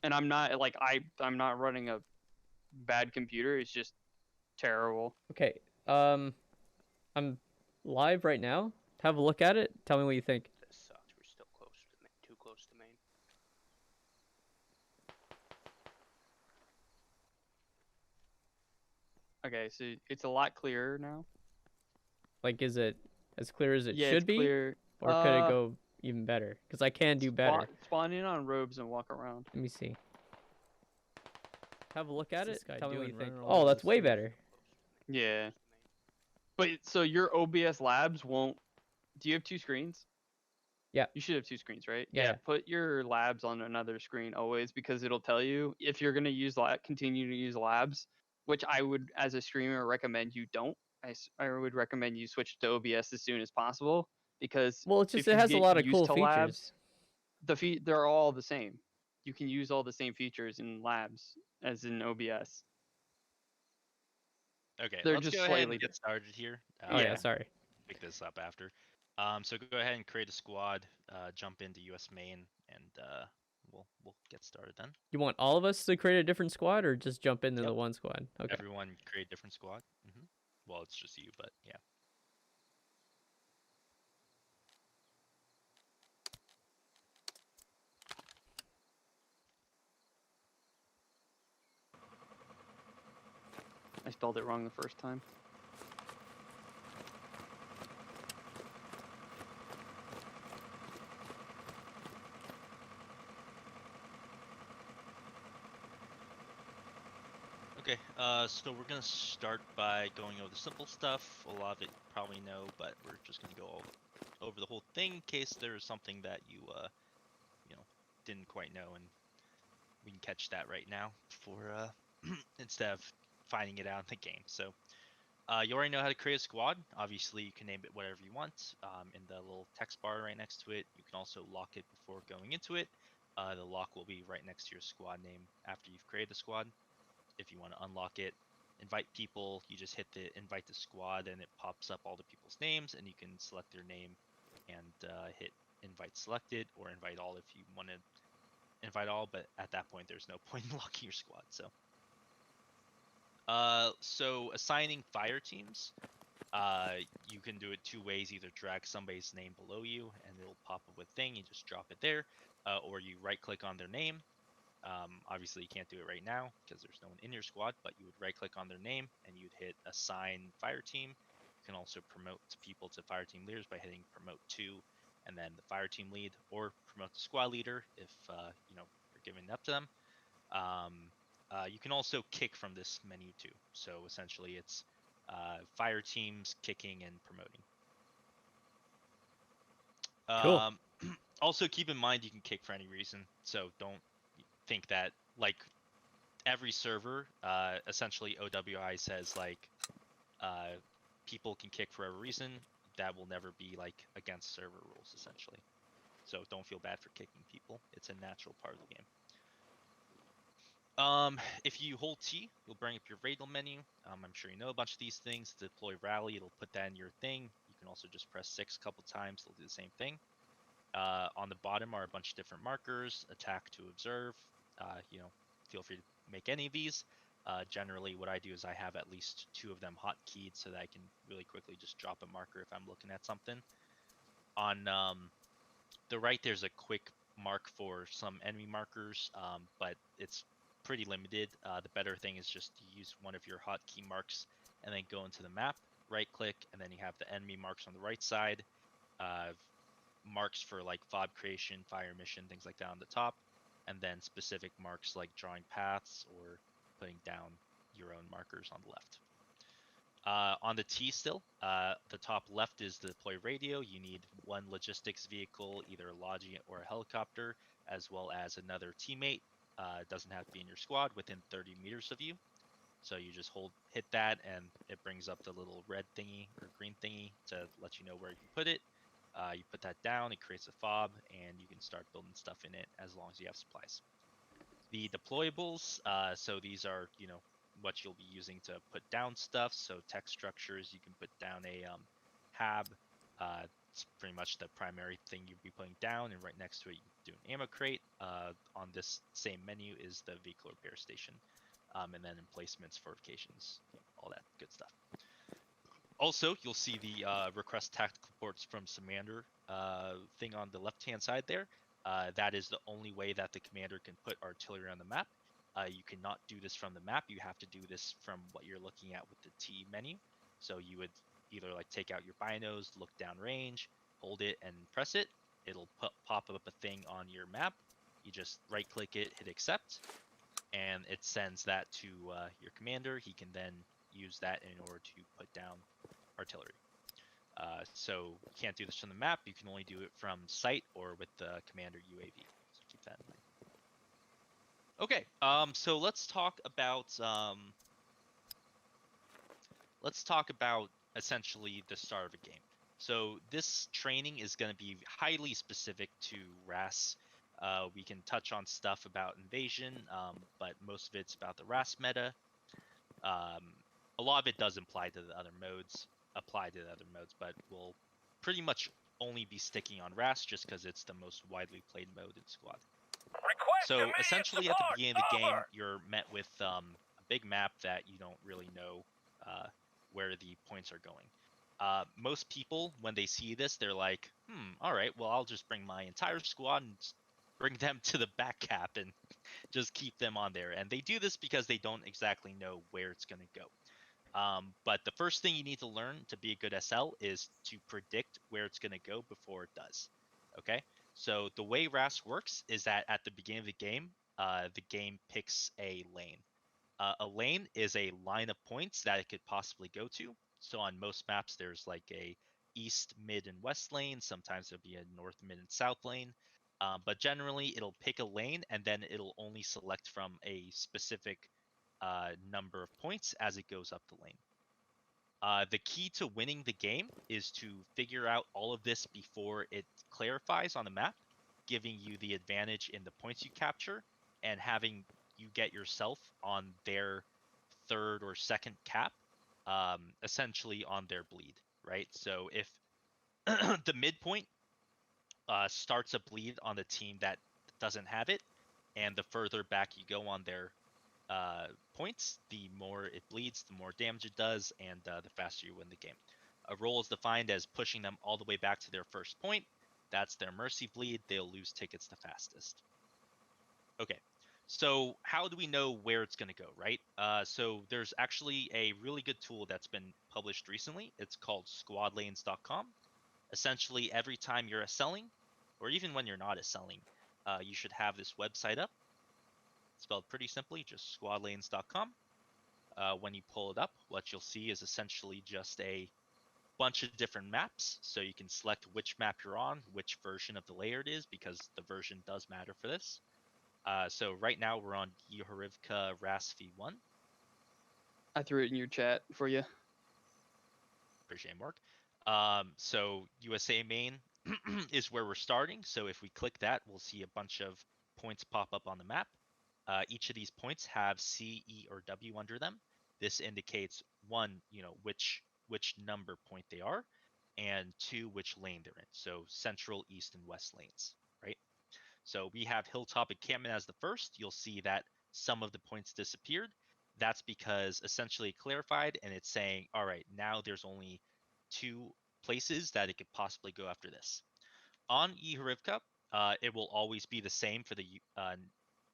And I'm not like I'm not running a bad computer. It's just terrible. Okay. I'm live right now. Have a look at it. Tell me what you think. This sucks. We're still close to main. Too close to main. Okay, so it's a lot clearer now. Like, is it as clear as it Yeah, it's should be, clear. or could it go even better? Because I can do better. Spawn in on robes and walk around. Let me see. Have a look at What's it. this guy Tell me what you doing think. running all Oh, over that's the way street? better. Yeah, but so your OBS labs won't. Do you have two screens? Yeah. You should have two screens, right? Yeah. Put your labs on another screen always because it'll tell you if you're gonna use continue to use labs, which I would, as a streamer, recommend you don't. I would recommend you switch to OBS as soon as possible because Well, it's just if it you has a get lot of used cool to features. labs, they're all the same. You can use all the same features in labs as in OBS. Okay, They're let's just go ahead and slightly get different. started here. Oh yeah, Yeah. sorry. Pick this up after. So go ahead and create a squad. Jump into US main, and we'll get started then. You want all of us to create a different squad, or just jump into Yep. the one squad? Okay. Everyone create a different squad. Well, it's just you, but yeah. I spelled it wrong the first time. Okay, so we're gonna start by going over the simple stuff. A lot of it you probably know, but we're just gonna go over the whole thing in case there's something that you didn't quite know, and we can catch that right now for instead of finding it out in the game. So you already know how to create a squad. Obviously, you can name it whatever you want. In the little text bar right next to it, you can also lock it before going into it. The lock will be right next to your squad name after you've created the squad. If you want to unlock it, invite people, you just hit the invite the squad and it pops up all the people's names, and you can select their name and hit invite selected or invite all if you want to invite all, but at that point there's no point in locking your squad. So assigning fire teams, you can do it two ways. Either drag somebody's name below you and it'll pop up with thing, you just drop it there, or you right click on their name. Obviously you can't do it right now because there's no one in your squad, but you would right click on their name and you'd hit assign fire team. You can also promote people to fire team leaders by hitting promote to and then the fire team lead, or promote the squad leader if you're giving it up to them. You can also kick from this menu too. So essentially it's fire teams, kicking, and promoting. Cool. Also keep in mind you can kick for any reason, so don't think that like every server, essentially OWI says like people can kick for every reason. That will never be like against server rules essentially. So don't feel bad for kicking people. It's a natural part of the game. If you hold T, you'll bring up your Radal menu. I'm sure you know a bunch of these things. Deploy rally, it'll put that in your thing. You can also just press 6 a couple times, it'll do the same thing. On the bottom are a bunch of different markers. Attack to observe. Feel free to make any of these. Generally, what I do is I have at least 2 of them hotkeyed so that I can really quickly just drop a marker if I'm looking at something. On the right, there's a quick mark for some enemy markers, but it's pretty limited. The better thing is just to use one of your hotkey marks and then go into the map, right click, and then you have the enemy marks on the right side. Marks for like fob creation, fire mission, things like that on the top, and then specific marks like drawing paths or putting down your own markers on the left. On the T still, the top left is the deploy radio. You need one logistics vehicle, either a Logi or a helicopter, as well as another teammate. It doesn't have to be in your squad, within 30 meters of you. So you just hit that, and it brings up the little red thingy or green thingy to let you know where you can put it. You put that down, it creates a fob, and you can start building stuff in it as long as you have supplies. The deployables, so these are, what you'll be using to put down stuff. So text structures, you can put down a hab. It's pretty much the primary thing you'll be putting down, and right next to it, you do an ammo crate. On this same menu is the vehicle repair station, and then emplacements, fortifications, all that good stuff. Also, you'll see the request tactical ports from Commander thing on the left-hand side there. That is the only way that the commander can put artillery on the map. You cannot do this from the map. You have to do this from what you're looking at with the T menu. So you would either like take out your binos, look down range, hold it, and press it. It'll pop up a thing on your map. You just right-click it, hit accept, and it sends that to your commander. He can then use that in order to put down artillery. So you can't do this from the map. You can only do it from sight or with the commander UAV. So keep that in mind. Okay, so let's talk about essentially the start of a game. So this training is going to be highly specific to RAS. We can touch on stuff about invasion, but most of it's about the RAS meta. A lot of it does apply to the other modes, but we'll pretty much only be sticking on RAS just because it's the most widely played mode in Squad. So essentially, at the beginning of the game, you're met with a big map that you don't really know where the points are going. Most people, when they see this, they're like, all right, well, I'll just bring my entire squad and bring them to the back cap and just keep them on there. And they do this because they don't exactly know where it's going to go. But the first thing you need to learn to be a good SL is to predict where it's going to go before it does. Okay? So the way RAS works is that at the beginning of the game picks a lane. A lane is a line of points that it could possibly go to. So on most maps, there's like a east, mid, and west lane. Sometimes there'll be a north, mid, and south lane. But generally, it'll pick a lane, and then it'll only select from a specific number of points as it goes up the lane. The key to winning the game is to figure out all of this before it clarifies on the map, giving you the advantage in the points you capture and having you get yourself on their third or second cap, essentially on their bleed, right? So if the midpoint starts a bleed on the team that doesn't have it, and the further back you go on their points, the more it bleeds, the more damage it does, and the faster you win the game. A role is defined as pushing them all the way back to their first point. That's their mercy bleed. They'll lose tickets the fastest. Okay, so how do we know where it's going to go, right? So there's actually a really good tool that's been published recently. It's called squadlanes.com. Essentially, every time you're selling, or even when you're not selling, you should have this website up. Spelled pretty simply, just squadlanes.com. When you pull it up, what you'll see is essentially just a bunch of different maps. So you can select which map you're on, which version of the layer it is, because the version does matter for this. So right now we're on Yehorivka RAS V1. I threw it in your chat for you. Appreciate it, Mark. So USA main is where we're starting. So if we click that, we'll see a bunch of points pop up on the map. Each of these points have C, E, or W under them. This indicates one, which number point they are, and two, which lane they're in. So central, east, and west lanes, right? So we have Hilltop Encampment as the first. You'll see that some of the points disappeared. That's because essentially it clarified, and it's saying, all right, now there's only two places that it could possibly go after this. On Yehorivka, it will always be the same for the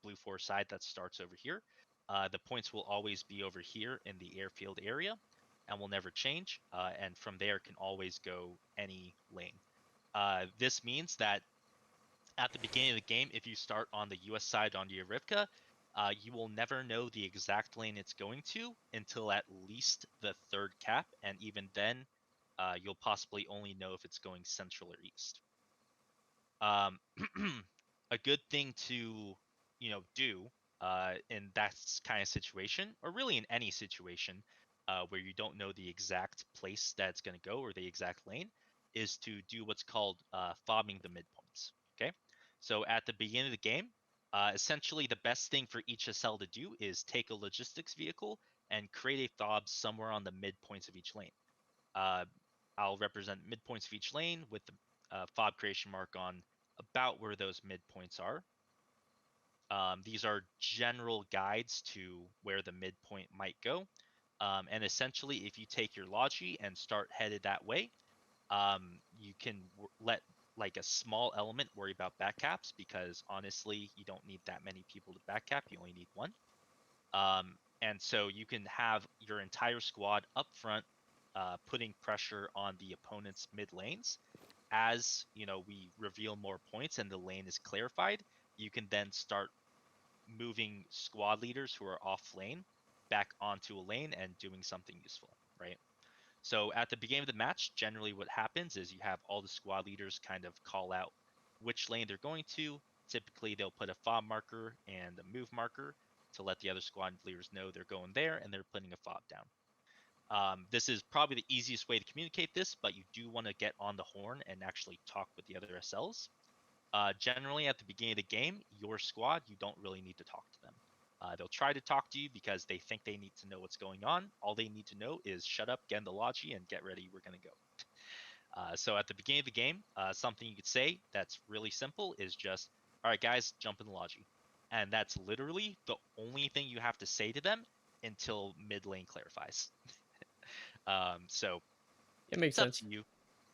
Blue 4 side that starts over here. The points will always be over here in the airfield area and will never change. And from there can always go any lane. This means that at the beginning of the game, if you start on the US side on Yehorivka, you will never know the exact lane it's going to until at least the third cap. And even then, you'll possibly only know if it's going central or east. A good thing to do in that kind of situation, or really in any situation where you don't know the exact place that's going to go or the exact lane, is to do what's called fobbing the midpoints. Okay, so at the beginning of the game, essentially the best thing for each SL to do is take a logistics vehicle and create a fob somewhere on the midpoints of each lane. I'll represent midpoints of each lane with the fob creation mark on about where those midpoints are. These are general guides to where the midpoint might go. And essentially, if you take your Logi and start headed that way, you can let like a small element worry about backcaps, because honestly, you don't need that many people to backcap. You only need one. And so you can have your entire squad up front, putting pressure on the opponent's mid lanes. As you know, we reveal more points and the lane is clarified, you can then start moving squad leaders who are off lane back onto a lane and doing something useful, right? So at the beginning of the match, generally what happens is you have all the squad leaders kind of call out which lane they're going to. Typically, they'll put a fob marker and a move marker to let the other squad leaders know they're going there and they're putting a fob down. This is probably the easiest way to communicate this, but you do want to get on the horn and actually talk with the other SLs. Generally, at the beginning of the game, your squad, you don't really need to talk to them. They'll try to talk to you because they think they need to know what's going on. All they need to know is shut up, get in the Logi, and get ready, we're going to go. So at the beginning of the game, something you could say that's really simple is just, all right, guys, jump in the Logi. And that's literally the only thing you have to say to them until mid lane clarifies. So It makes it's up sense. to you.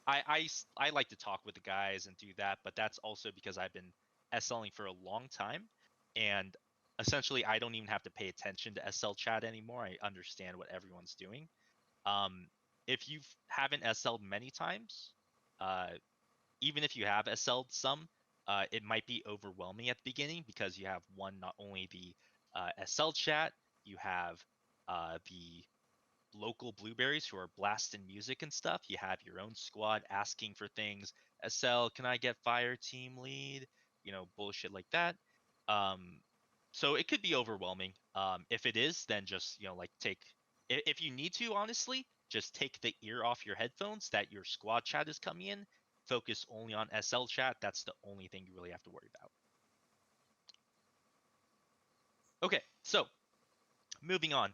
I like to talk with the guys and do that, but that's also because I've been SLing for a long time, and essentially I don't even have to pay attention to SL chat anymore. I understand what everyone's doing. If you haven't SL'd many times, uh, even if you have SL'd some, it might be overwhelming at the beginning because you have not only the SL chat, you have the local blueberries who are blasting music and stuff. You have your own squad asking for things. SL, can I get fire team lead? You know, bullshit like that. So it could be overwhelming. If it is, then just, you know, like if you need to, honestly, just take the ear off your headphones that your squad chat is coming in. Focus only on SL chat. That's the only thing you really have to worry about. Okay, so moving on.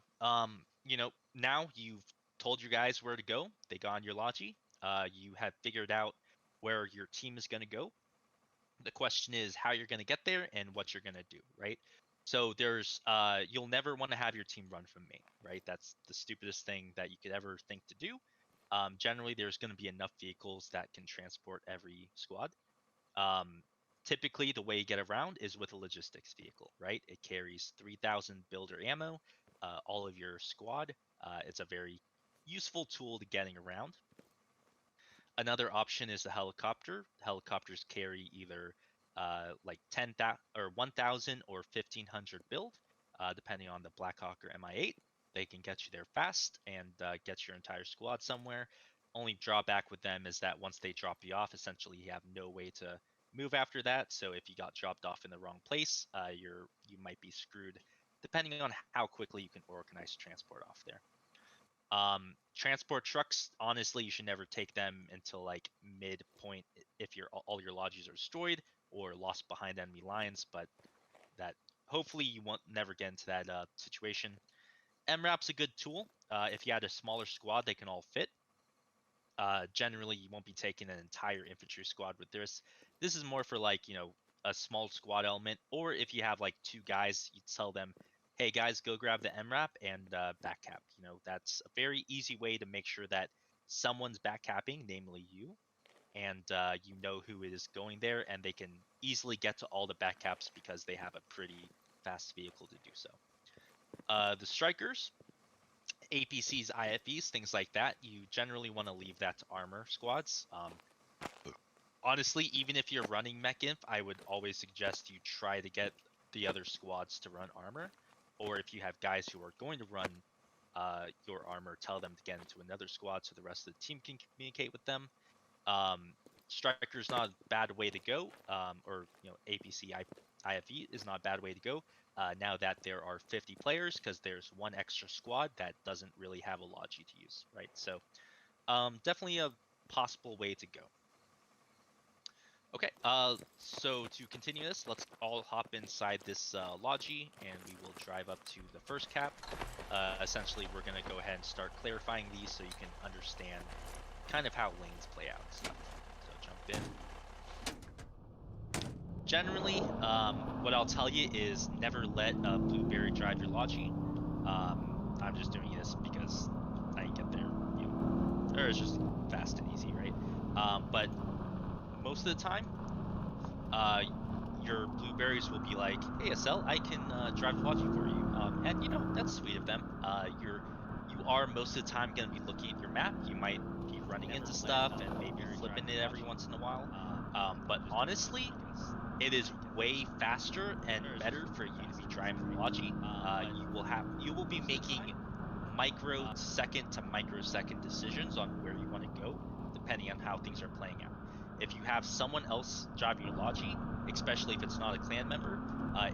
You know, now you've told your guys where to go. They got on your Logi. You have figured out where your team is going to go. The question is how you're going to get there and what you're going to do, right? So there's you'll never want to have your team run from main, right? That's the stupidest thing that you could ever think to do. Generally, there's going to be enough vehicles that can transport every squad. Typically, the way you get around is with a logistics vehicle, right? It carries 3,000 builder ammo, all of your squad. It's a very useful tool to getting around. Another option is the helicopter. Helicopters carry either like 10,000 or 1,000 or 1,500 build, depending on the Blackhawk or MI8. They can get you there fast and get your entire squad somewhere. Only drawback with them is that once they drop you off, essentially you have no way to move after that. So if you got dropped off in the wrong place, you might be screwed, depending on how quickly you can organize transport off there. Transport trucks, honestly, you should never take them until like midpoint if all your lodges are destroyed or lost behind enemy lines, but that hopefully you won't never get into that situation. MRAP's a good tool. If you had a smaller squad, they can all fit. Generally, you won't be taking an entire infantry squad with this. This is more for like, you know, a small squad element, or if you have like two guys, you tell them, hey guys, go grab the MRAP and backcap. You know, that's a very easy way to make sure that someone's backcapping, namely you, and you know who is going there, and they can easily get to all the backcaps because they have a pretty fast vehicle to do so. The strikers, APCs, IFVs, things like that, you generally want to leave that to armor squads. Honestly, even if you're running mech inf, I would always suggest you try to get the other squads to run armor, or if you have guys who are going to run your armor, tell them to get into another squad so the rest of the team can communicate with them. Striker's not a bad way to go, or you know, APC IFE is not a bad way to go. Now that there are 50 players, because there's one extra squad that doesn't really have a Logi to use, right? So definitely a possible way to go. Okay, so to continue this, let's all hop inside this Logi, and we will drive up to the first cap. Essentially, we're going to go ahead and start clarifying these so you can understand kind of how lanes play out and stuff. So jump in. generally, what I'll tell you is never let a blueberry drive your logi. I'm just doing this because I get there, or it's just fast and easy, right? But most of the time, your blueberries will be like, "Hey, SL, I can drive the logi for you," and that's sweet of them. You are most of the time going to be looking at your map. You might be running into stuff and maybe flipping it every once in a while. But honestly, it is way faster and better for you to be driving the logi. You will be making microsecond to microsecond decisions on where you want to go, depending on how things are playing out. If you have someone else driving your logi, especially if it's not a clan member,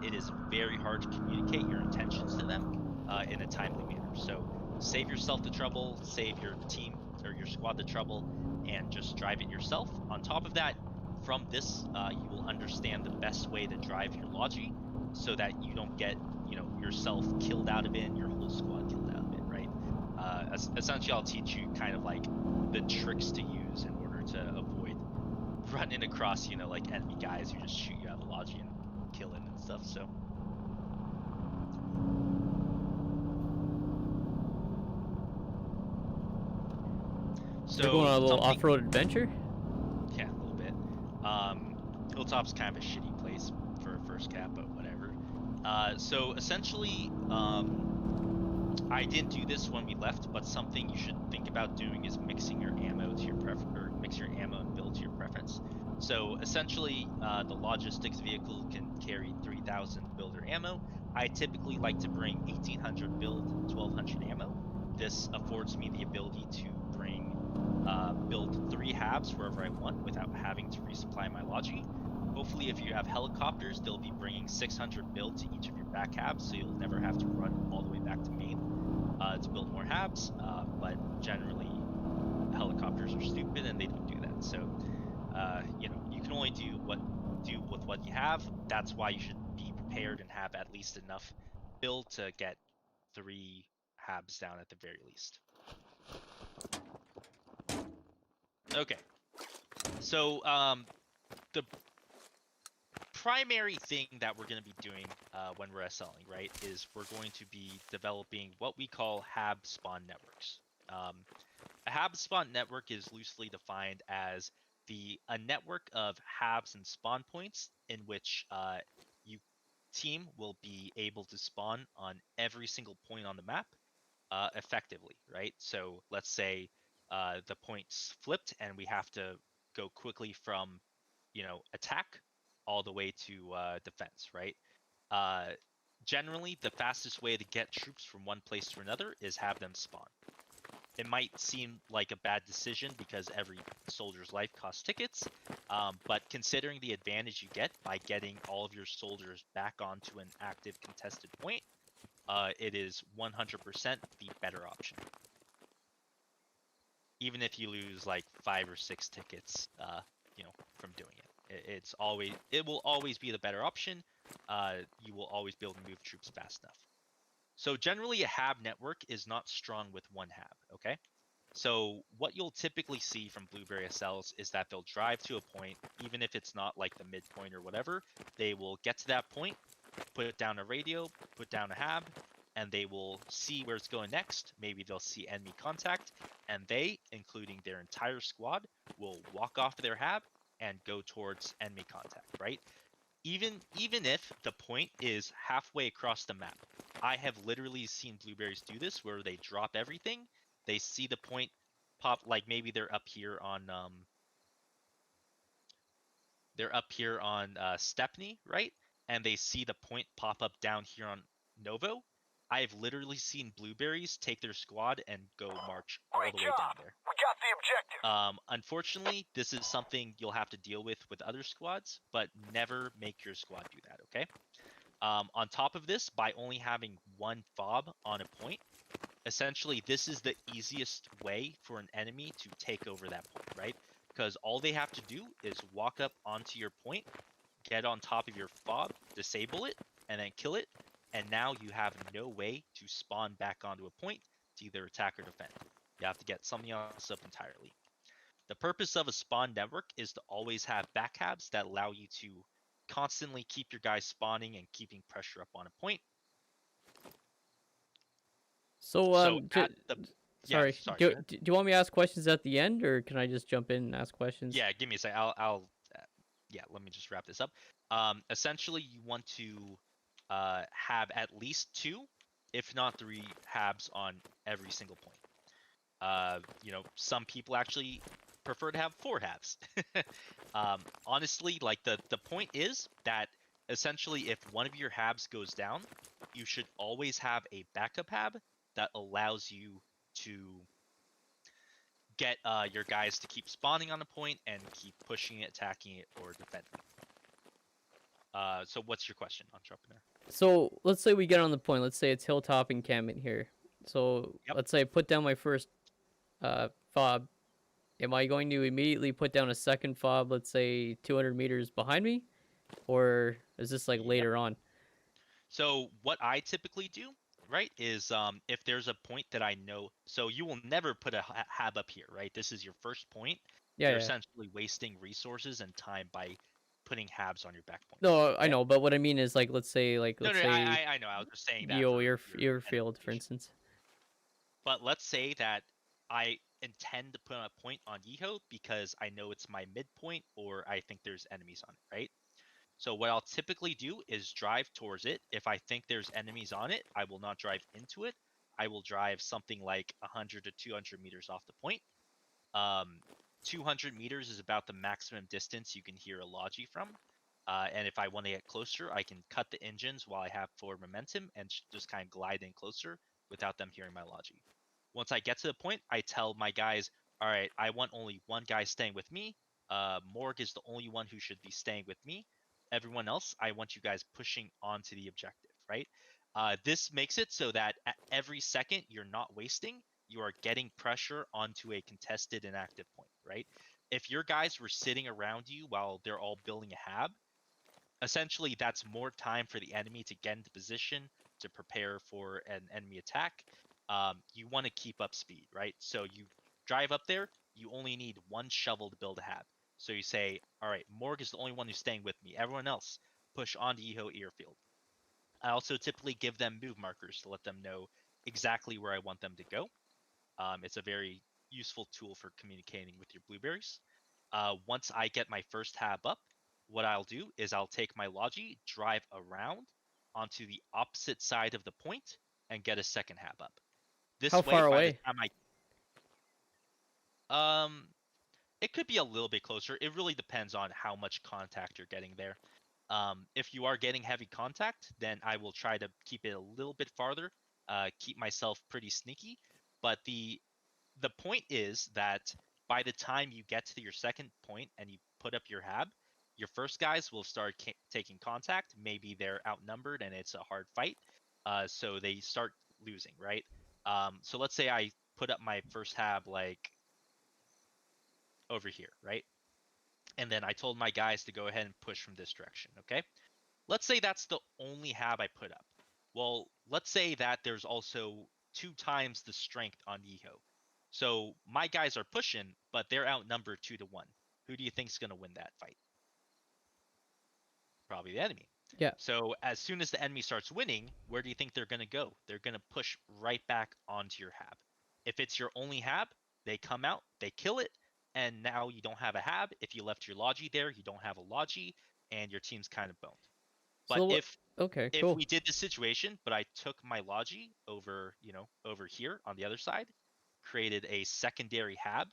it is very hard to communicate your intentions to them in a timely manner. So save yourself the trouble, save your team or your squad the trouble, and just drive it yourself. On top of that, from this, you will understand the best way to drive your logi so that you don't get yourself killed out of it and your whole squad killed out of it, right? Essentially, I'll teach you kind of like the tricks to use in order to avoid running across, like enemy guys who just shoot you out of the logi and kill it and stuff. So. We're going on a little off-road adventure? Yeah, a little bit. Hilltop's kind of a shitty place for a first cap, but whatever. So essentially, I didn't do this when we left, but something you should think about doing is mixing your ammo to your mix your ammo and build to your preference. So essentially, the logistics vehicle can carry 3,000 builder ammo. I typically like to bring 1,800 build, 1,200 ammo. This affords me the ability to build 3 habs wherever I want without having to resupply my logi. Hopefully, if you have helicopters, they'll be bringing 600 build to each of your back habs, so you'll never have to run all the way back to main to build more habs. But generally, helicopters are stupid and they don't do that. So, you can only do with what you have. That's why you should be prepared and have at least enough build to get 3 habs down at the very least. Okay. So, the primary thing that we're going to be doing when we're SLing, right, is we're going to be developing what we call hab spawn networks. A hab spawn network is loosely defined as a network of habs and spawn points in which you team will be able to spawn on every single point on the map effectively, right? So let's say the points flipped and we have to go quickly from attack all the way to defense, right? Generally, the fastest way to get troops from one place to another is have them spawn. It might seem like a bad decision because every soldier's life costs tickets, but considering the advantage you get by getting all of your soldiers back onto an active contested point, it is 100% the better option. Even if you lose like 5 or 6 tickets, from doing it. It will always be the better option. You will always be able to move troops fast enough. So generally a hab network is not strong with one hab, okay? So what you'll typically see from Blueberry SLs is that they'll drive to a point, even if it's not like the midpoint or whatever, they will get to that point, put down a radio, put down a hab, and they will see where it's going next. Maybe they'll see enemy contact, and they, including their entire squad, will walk off their hab and go towards enemy contact, right? Even if the point is halfway across the map. I have literally seen Blueberries do this where they drop everything, they see the point pop, like maybe they're up here on Stepney, right? And they see the point pop up down here on Novo. I have literally seen Blueberries take their squad and go march all the way down there. We got the objective. Unfortunately, this is something you'll have to deal with other squads, but never make your squad do that, okay? On top of this, by only having one fob on a point, essentially this is the easiest way for an enemy to take over that point, right? Because all they have to do is walk up onto your point, get on top of your fob, disable it, and then kill it, and now you have no way to spawn back onto a point to either attack or defend. You have to get something else up entirely. The purpose of a spawn network is to always have back habs that allow you to constantly keep your guys spawning and keeping pressure up on a point. So So at the yeah, sorry. sorry, go Do ahead. do you want me to ask questions at the end, or can I just jump in and ask questions? Yeah, give me a sec. Yeah, let me just wrap this up. Essentially, you want to have at least 2, if not 3 habs on every single point. Some people actually prefer to have 4 halves. Honestly, like the point is that essentially if one of your halves goes down, you should always have a backup hab that allows you to get your guys to keep spawning on a point and keep pushing it, attacking it, or defending. So what's your question, Entrepreneur? So let's say we get on the point. Let's say it's hilltop encampment here. So Yep. let's say I put down my first fob. Am I going to immediately put down a second fob, let's say 200 meters behind me? Or is this like Yep. later on? So what I typically do, right, is if there's a point that I know, so you will never put a hab up here, right? This is your first point. Yeah, You're yeah. essentially wasting resources and time by putting habs on your back points. No, I okay? know, but what I mean is like let's No, say I know. I was just saying that your field, for edification. instance. But let's say that I intend to put a point on Yeho because I know it's my midpoint or I think there's enemies on it, right? So what I'll typically do is drive towards it. If I think there's enemies on it, I will not drive into it. I will drive something like 100 to 200 meters off the point. 200 meters is about the maximum distance you can hear a logi from. And if I want to get closer, I can cut the engines while I have forward momentum and just kind of glide in closer without them hearing my logi. Once I get to the point, I tell my guys, all right, I want only one guy staying with me. Morg is the only one who should be staying with me. Everyone else, I want you guys pushing onto the objective, right? This makes it so that at every second you're not wasting, you are getting pressure onto a contested and active point, right? If your guys were sitting around you while they're all building a hab, essentially that's more time for the enemy to get into position to prepare for an enemy attack. You want to keep up speed, right? So you drive up there, you only need 1 shovel to build a hab. So you say, all right, Morg is the only one who's staying with me. Everyone else, push on to Eho Airfield. I also typically give them move markers to let them know exactly where I want them to go. It's a very useful tool for communicating with your blueberries. Once I get my first hab up, what I'll do is I'll take my logi, drive around onto the opposite side of the point, and get a second hab up. This How way, far by the away? time it could be a little bit closer. It really depends on how much contact you're getting there. If you are getting heavy contact, then I will try to keep it a little bit farther, keep myself pretty sneaky. But the point is that by the time you get to your second point and you put up your hab, your first guys will start taking contact. Maybe they're outnumbered and it's a hard fight, so they start losing, right? So let's say I put up my first hab like over here, right? And then I told my guys to go ahead and push from this direction, okay? Let's say that's the only hab I put up. Well, let's say that there's also 2 times the strength on Yeho. So my guys are pushing, but they're outnumbered 2 to 1. Who do you think's going to win that fight? Probably the enemy. Yeah. So as soon as the enemy starts winning, where do you think they're going to go? They're going to push right back onto your hab. If it's your only hab, they come out, they kill it, and now you don't have a hab. If you left your logi there, you don't have a logi, and your team's kind of boned. But So what? Okay, if cool. we did this situation, but I took my logi over, over here on the other side, created a secondary hab,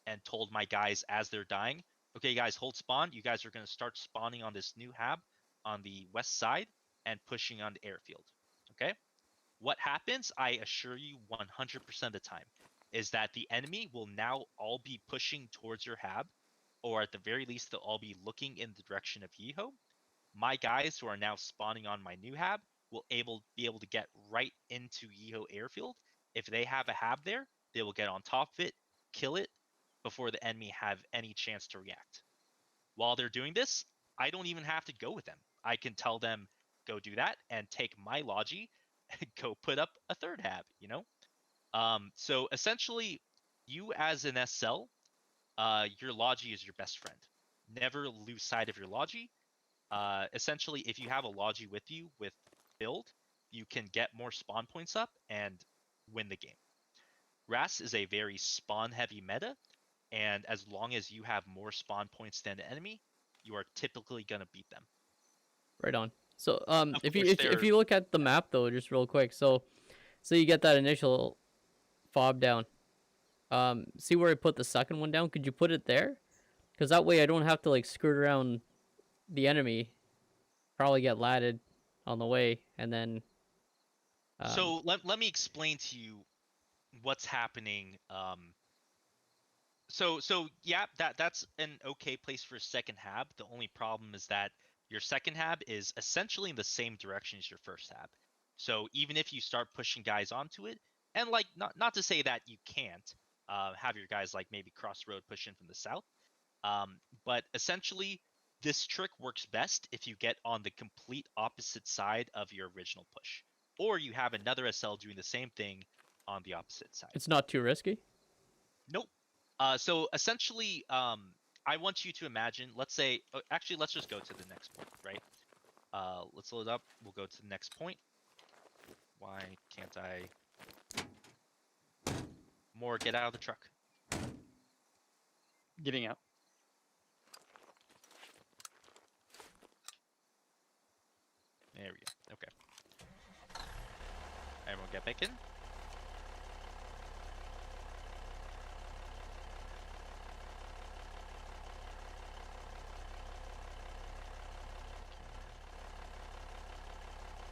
and told my guys as they're dying, okay, guys, hold spawn. You guys are going to start spawning on this new hab on the west side and pushing on the airfield. Okay? What happens, I assure you 100% of the time, is that the enemy will now all be pushing towards your hab, or at the very least, they'll all be looking in the direction of Yeho. My guys who are now spawning on my new hab will be able to get right into Yeho Airfield. If they have a hab there, they will get on top of it, kill it before the enemy have any chance to react. While they're doing this, I don't even have to go with them. I can tell them go do that and take my logi and go put up a third hab. So essentially, you as an SL, your logi is your best friend. Never lose sight of your logi. essentially, if you have a Logi with you with build, you can get more spawn points up and win the game. Ras is a very spawn-heavy meta, and as long as you have more spawn points than the enemy, you are typically gonna beat them. Right on. So Of if course, if you look at the map though, just real quick, so you get that initial fob down. See where I put the second one down? Could you put it there? Because that way I don't have to like skirt around the enemy. Probably get latted on the way, and then. So let me explain to you what's happening. So yeah, that's an okay place for a second hab. The only problem is that your second hab is essentially in the same direction as your first hab. So even if you start pushing guys onto it, and like not to say that you can't have your guys like maybe cross road push in from the south, but essentially this trick works best if you get on the complete opposite side of your original push, or you have another SL doing the same thing on the opposite side. It's not too risky. Nope. So essentially, I want you to imagine, let's say, actually, let's just go to the next point, right? Let's load up. We'll go to the next point. Why can't I? More, get out of the truck. Getting out. There we go. Okay. Everyone get back in.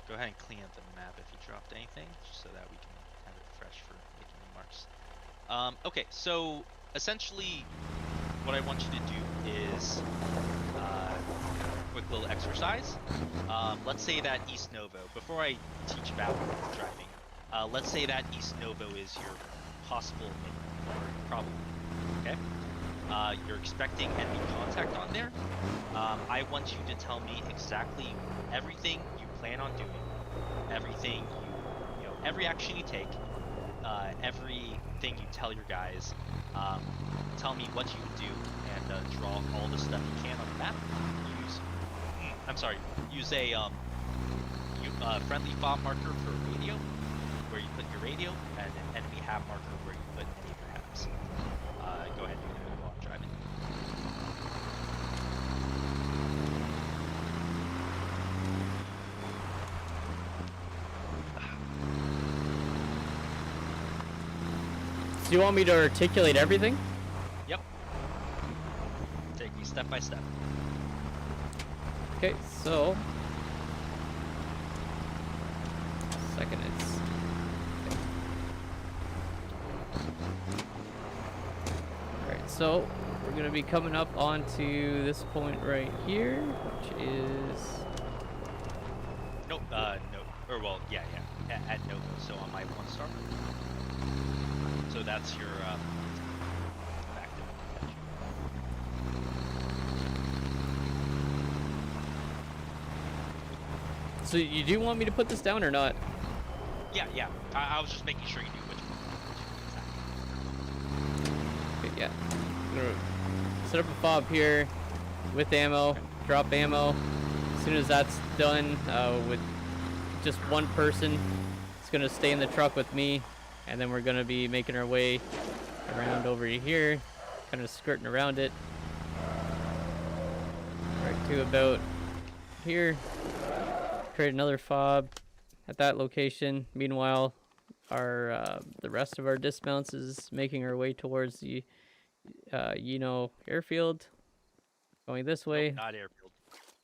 Go ahead and clean up the map if you dropped anything, just so that we can have it fresh for making remarks. Okay, so essentially, what I want you to do is quick little exercise. Let's say that East Novo, before I teach about driving, let's say that East Novo is your possible or probable, okay? You're expecting enemy contact on there. I want you to tell me exactly everything you plan on doing, everything you know, every action you take, everything you tell your guys. Tell me what you would do and draw all the stuff you can on the map. Use a friendly fob marker for radio, where you put your radio, and an enemy hab marker where you put any of your habs. Go ahead and do that while I'm driving. Do you want me to articulate everything? Yep. Take me step by step. Okay, so second it's okay. Alright, so we're gonna be coming up onto this point right here, which is Nope, no, or well, yeah, at Novo, so on my 1-star. So that's your, active catch. so you do want me to put this down or not? Yeah, I was just making sure you knew which one. Okay, yeah. I'm gonna set up a fob here with ammo, drop ammo. As soon as that's done, with just one person, it's gonna stay in the truck with me, and then we're gonna be making our way around over here, kind of skirting around it, right to about here. Create another fob at that location. Meanwhile, our the rest of our dismounts is making our way towards the airfield, going this way. Nope, not airfield.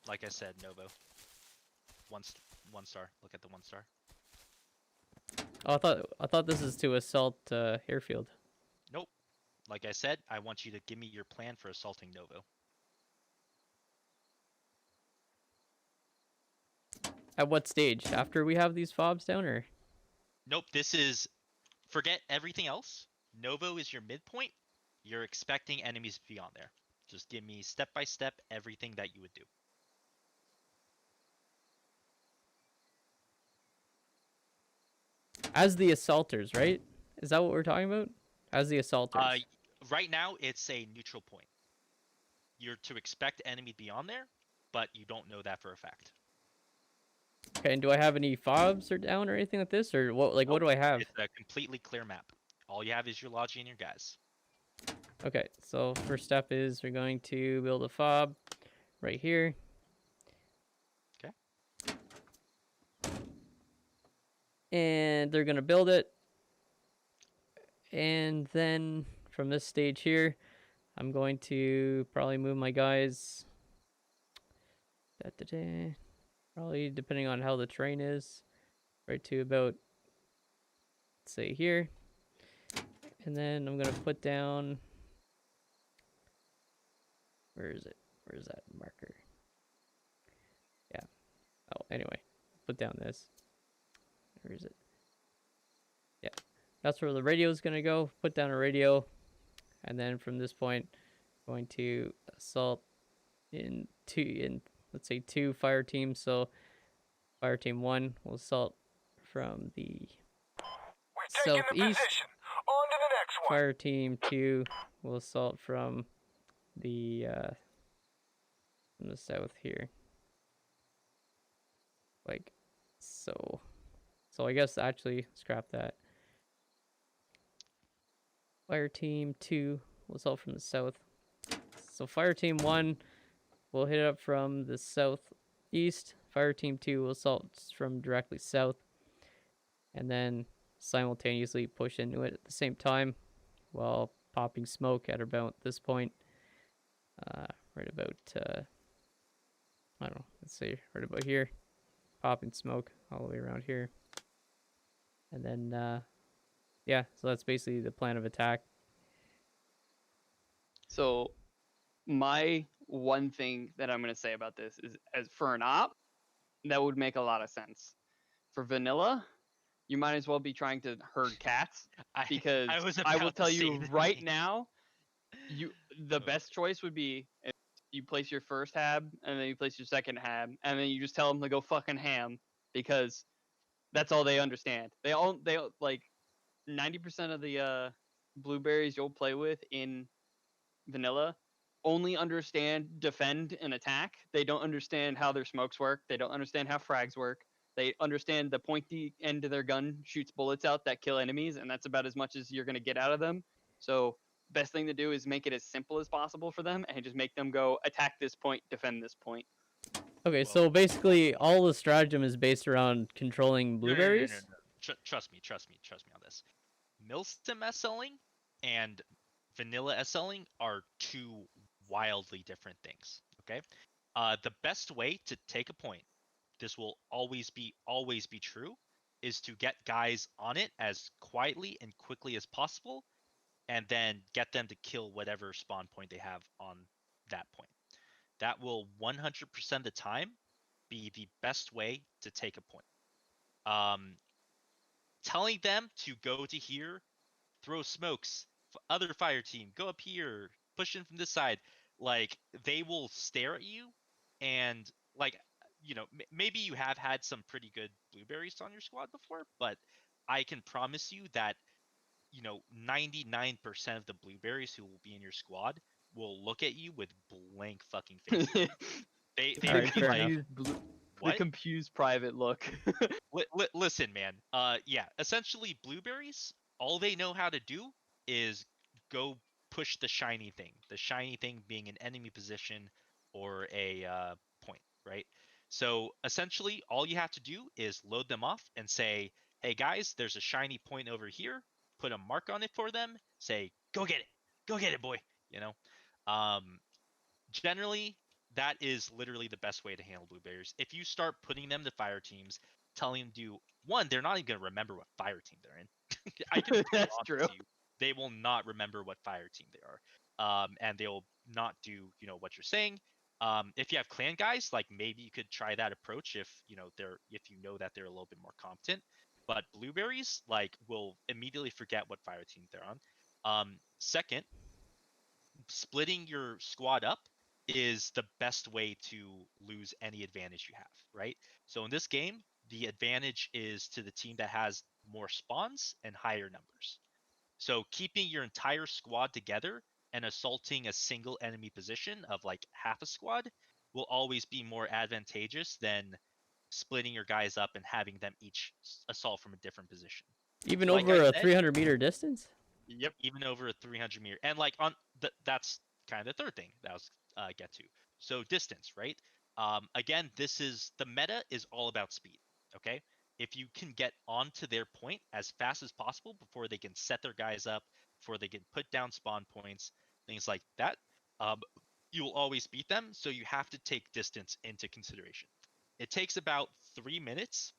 Like I said, Novo. One star. Look at the 1-star. Oh, I thought this is to assault airfield. Nope. Like I said, I want you to give me your plan for assaulting Novo. At what stage? After we have these fobs down, or? Nope, this is... Forget everything else. Novo is your midpoint. You're expecting enemies to be on there. Just give me step by step everything that you would do. As the assaulters, right? Is that what we're talking about? As the assaulters. Right now, it's a neutral point. You're to expect enemy to be on there, but you don't know that for a fact. Okay, and do I have any fobs or down or anything like this, or what? Like, what do I have? It's a completely clear map. All you have is your logi and your guys. Okay, so first step is we're going to build a fob right here. Okay. And they're gonna build it. And then from this stage here, I'm going to probably move my guys. Probably depending on how the terrain is, right to about, say, here. And then I'm gonna put down. Where is it? Where's that marker? Yeah. Oh, anyway, put down this. Where is it? Yeah, that's where the radio is gonna go. Put down a radio, and then from this point, going to assault in let's say 2 fire teams. So fire team 1 will assault from the We're taking the southeast. position. On to the next one. Fire team 2 will assault from the south here. Like so. So I guess actually scrap that. Fire team 2 will assault from the south. So fire team 1 will hit up from the southeast. Fire team 2 will assault from directly south. And then simultaneously push into it at the same time while popping smoke at about this point. Right about, I don't know, let's say right about here. Popping smoke all the way around here. And then, yeah, so that's basically the plan of attack. So my one thing that I'm going to say about this is, as for an op, that would make a lot of sense. For vanilla, you might as well be trying to herd cats, because I will tell you right now, the best choice would be if you place your first hab and then you place your second hab and then you just tell them to go fucking ham, because that's all they understand. They like 90% of the blueberries you'll play with in vanilla only understand defend and attack. They don't understand how their smokes work. They don't understand how frags work. They understand the pointy end of their gun shoots bullets out that kill enemies, and that's about as much as you're going to get out of them. So best thing to do is make it as simple as possible for them and just make them go attack this point, defend this point. Okay, so basically all the stratagem is based around controlling blueberries? No. Trust me on this. Milsim SLing and vanilla SLing are 2 wildly different things, okay? The best way to take a point, this will always be true, is to get guys on it as quietly and quickly as possible, and then get them to kill whatever spawn point they have on that point. That will 100% of the time be the best way to take a point. Telling them to go to here, throw smokes, other fire team, go up here, push in from this side, like they will stare at you, and like, you know, maybe you have had some pretty good blueberries on your squad before, but I can promise you that, you know, 99% of the blueberries who will be in your squad will look at you with blank fucking faces. They All will right, be fair like, enough. The what? confused private look. Listen, man. Yeah. Essentially, blueberries. All they know how to do is go push the shiny thing. The shiny thing being an enemy position or a point, right? So essentially, all you have to do is load them off and say, "Hey guys, there's a shiny point over here. Put a mark on it for them. Say, go get it, boy." You know. Generally, that is literally the best way to handle blueberries. If you start putting them to fire teams, telling them to do one, they're not even going to remember what fire team they're in. I can That's promise true. you, they will not remember what fire team they are, and they will not do, you know, what you're saying. If you have clan guys, like maybe you could try that approach if you know that they're a little bit more competent. But blueberries like will immediately forget what fire team they're on. Second, splitting your squad up is the best way to lose any advantage you have, right? So in this game, the advantage is to the team that has more spawns and higher numbers. So keeping your entire squad together and assaulting a single enemy position of like half a squad will always be more advantageous than splitting your guys up and having them each assault from a different position. Even Like over I a said, 300-meter distance? Yep. even over a 300 meter, and like on that's kind of the third thing that I was get to. So distance, right? Again, this is the meta is all about speed. Okay, if you can get onto their point as fast as possible before they can set their guys up, before they can put down spawn points, things like that, you will always beat them. So you have to take distance into consideration. It takes about 3 minutes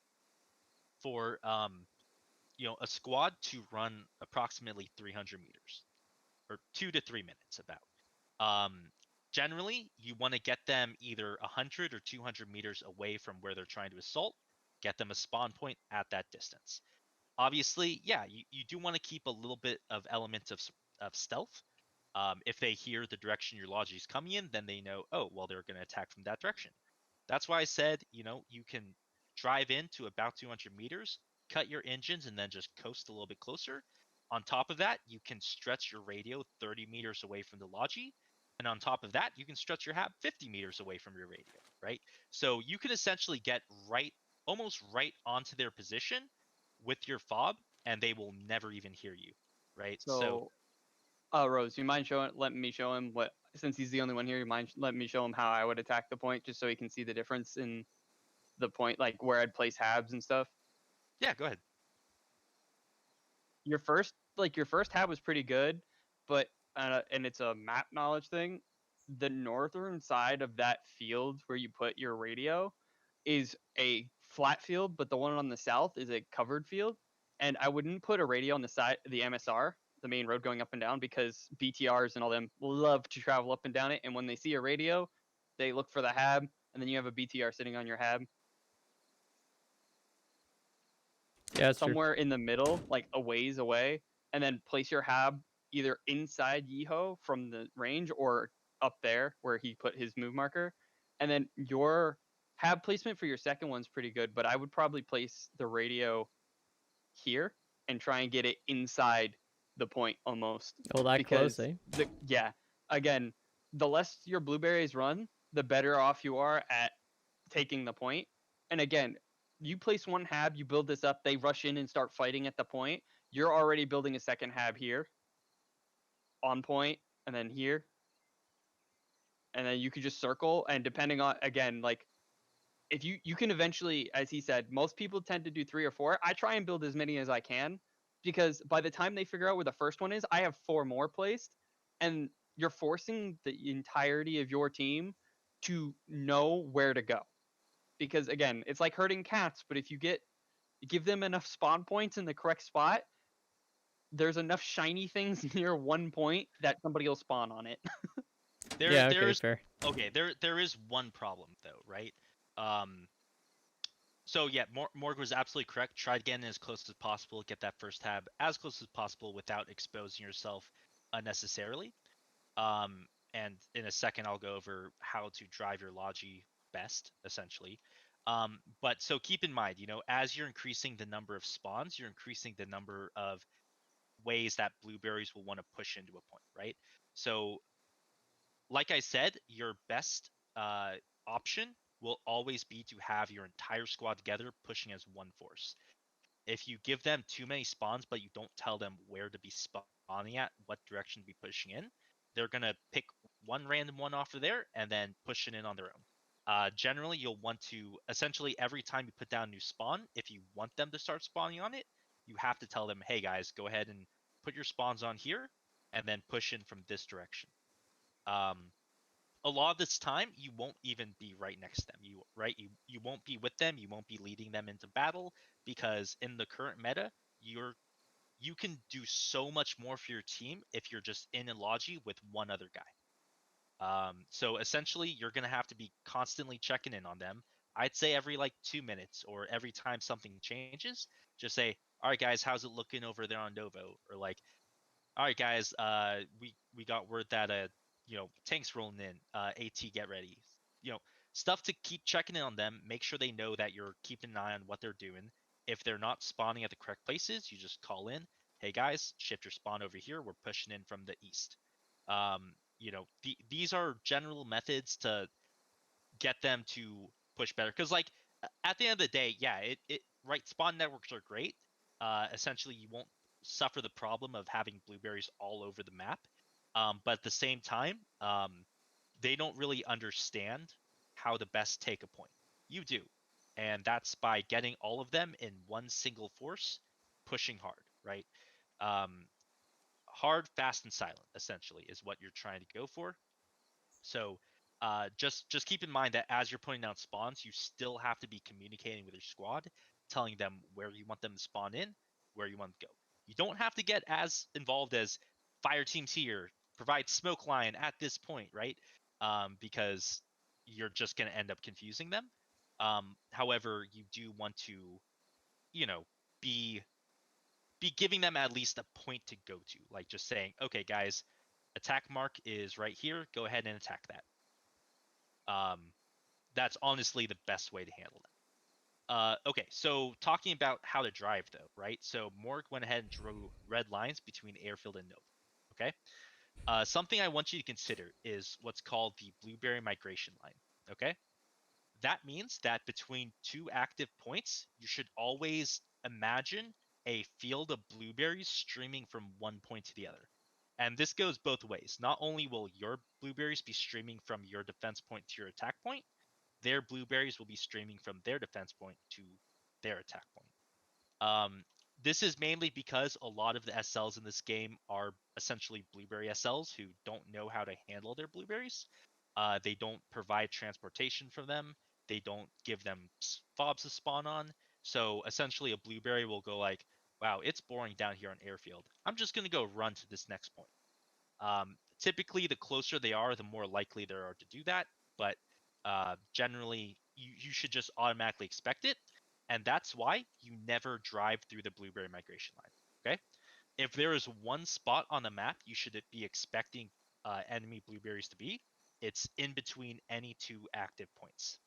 for a squad to run approximately 300 meters, or 2 to 3 minutes about. Um, Generally, you want to get them either 100 or 200 meters away from where they're trying to assault, get them a spawn point at that distance. Obviously, yeah, you do want to keep a little bit of element of stealth. If they hear the direction your logi is coming in, then they know, oh, well, they're going to attack from that direction. That's why I said, you can drive in to about 200 meters, cut your engines, and then just coast a little bit closer. On top of that, you can stretch your radio 30 meters away from the logi. And on top of that, you can stretch your hab 50 meters away from your radio, right? So you can essentially get almost right onto their position with your fob, and they will never even hear you, right? So So, Rose, you mind letting me show him what? Since he's the only one here, you mind letting me show him how I would attack the point, just so he can see the difference in the point, like where I'd place habs and stuff. yeah, go ahead. Your first hab was pretty good, but and it's a map knowledge thing. The northern side of that field where you put your radio is a flat field, but the one on the south is a covered field. And I wouldn't put a radio on the side, the MSR, the main road going up and down, because BTRs and all them love to travel up and down it. And when they see a radio, they look for the hab, and then you have a BTR sitting on your hab. Yeah, that's true. Somewhere in the middle, like a ways away, and then place your hab either inside Yeho from the range or up there where he put his move marker. And then your hab placement for your second one's pretty good, but I would probably place the radio here and try and get it inside the point almost. Oh, that Because close, eh? again, the less your blueberries run, the better off you are at taking the point. And again, you place one hab, you build this up, they rush in and start fighting at the point. You're already building a second hab here on point, and then here. And then you could just circle, and depending on, again, like if you can eventually, as he said, most people tend to do 3 or 4. I try and build as many as I can, because by the time they figure out where the first one is, I have 4 more placed, and you're forcing the entirety of your team to know where to go. Because again, it's like herding cats, but if you give them enough spawn points in the correct spot, there's enough shiny things near one point that somebody will spawn on it. Yeah, okay, There's fair. okay. There is one problem though, right? Um, so yeah, Morg was absolutely correct. Try to get in as close as possible, get that first tab as close as possible without exposing yourself unnecessarily. And in a second, I'll go over how to drive your logi best, essentially. But so keep in mind, as you're increasing the number of spawns, you're increasing the number of ways that blueberries will want to push into a point, right? So, like I said, your best option will always be to have your entire squad together pushing as one force. If you give them too many spawns, but you don't tell them where to be spawning at, what direction to be pushing in, they're going to pick one random one off of there and then push it in on their own. Generally, you'll want to, essentially, every time you put down a new spawn, if you want them to start spawning on it, you have to tell them, hey guys, go ahead and put your spawns on here and then push in from this direction. A lot of this time, you won't even be right next to them. You won't be with them. You won't be leading them into battle, because in the current meta, you can do so much more for your team if you're just in a logi with one other guy. So essentially, you're gonna have to be constantly checking in on them. I'd say every like 2 minutes or every time something changes, just say, "All right, guys, how's it looking over there on Novo?" Or like, "All right, guys, we got word that tanks rolling in. AT, get ready." Stuff to keep checking in on them. Make sure they know that you're keeping an eye on what they're doing. If they're not spawning at the correct places, you just call in, "Hey guys, shift your spawn over here. We're pushing in from the east." These are general methods to get them to push better. Because like at the end of the day, yeah, right, spawn networks are great. Essentially, you won't suffer the problem of having blueberries all over the map. But at the same time, they don't really understand how to best take a point. You do, and that's by getting all of them in one single force, pushing hard, right? Um, hard, fast, and silent essentially is what you're trying to go for. So just keep in mind that as you're putting down spawns, you still have to be communicating with your squad, telling them where you want them to spawn in, where you want to go. You don't have to get as involved as fire teams here, provide smoke line at this point, right? Because you're just going to end up confusing them. However, you do want to, you know, be giving them at least a point to go to, like just saying, okay, guys, attack mark is right here. Go ahead and attack that. That's honestly the best way to handle that. Okay, so talking about how to drive though, right? So Morg went ahead and drew red lines between airfield and Nova. Okay. Something I want you to consider is what's called the blueberry migration line. Okay. That means that between two active points, you should always imagine a field of blueberries streaming from one point to the other. And this goes both ways. Not only will your blueberries be streaming from your defense point to your attack point, their blueberries will be streaming from their defense point to their attack point. This is mainly because a lot of the SLs in this game are essentially blueberry SLs who don't know how to handle their blueberries. They don't provide transportation for them. They don't give them fobs to spawn on. So essentially, a blueberry will go like, "Wow, it's boring down here on airfield. I'm just gonna go run to this next point." Typically, the closer they are, the more likely they are to do that. But generally, you should just automatically expect it. And that's why you never drive through the blueberry migration line. Okay. If there is one spot on the map you should be expecting enemy blueberries to be, it's in between any two active points.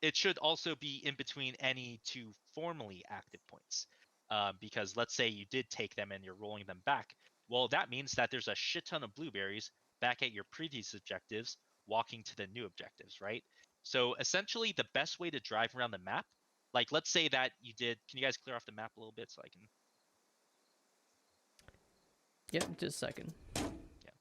It should also be in between any two formally active points. Because let's say you did take them and you're rolling them back. Well, that means that there's a shit ton of blueberries back at your previous objectives walking to the new objectives, right? So essentially, the best way to drive around the map, like let's say that you did, can you guys clear off the map a little bit so I can? Yep, just a second. Yeah.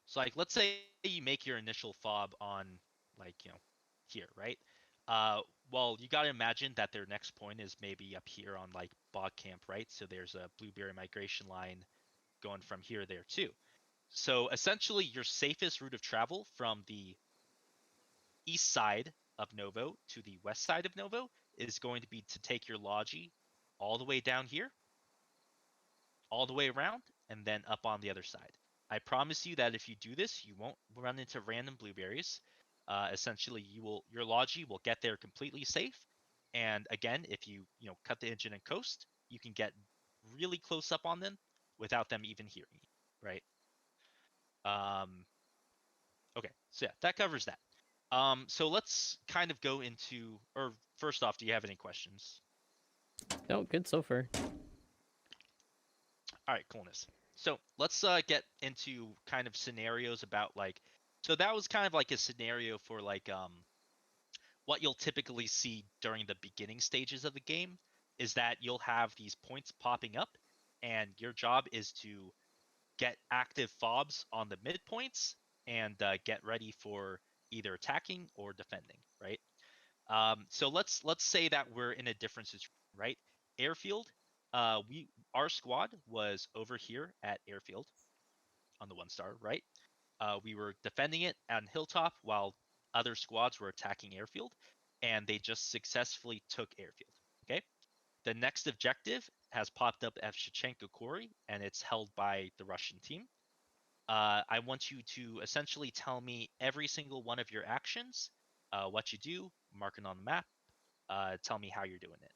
So like, let's say you make your initial fob on like, here, right? Well, you got to imagine that their next point is maybe up here on like bog camp, right? So there's a blueberry migration line going from here there too. So essentially, your safest route of travel from the east side of Novo to the west side of Novo is going to be to take your Logi all the way down here, all the way around, and then up on the other side. I promise you that if you do this, you won't run into random blueberries. Essentially, your Logi will get there completely safe. And again, if you cut the engine and coast, you can get really close up on them without them even hearing you, right? Okay, so yeah, that covers that. So let's kind of go into, or first off, do you have any questions? No, good so far. All right, coolness. So let's get into kind of scenarios about like, so that was kind of like a scenario for like what you'll typically see during the beginning stages of the game is that you'll have these points popping up, and your job is to get active fobs on the midpoints and get ready for either attacking or defending, right? So let's say that we're in a different situation, right? Airfield, our squad was over here at airfield on the 1-star, right? We were defending it on hilltop while other squads were attacking airfield, and they just successfully took airfield. Okay. The next objective has popped up at Shevchenko Quarry, and it's held by the Russian team. I want you to essentially tell me every single one of your actions, what you do, mark it on the map, tell me how you're doing it.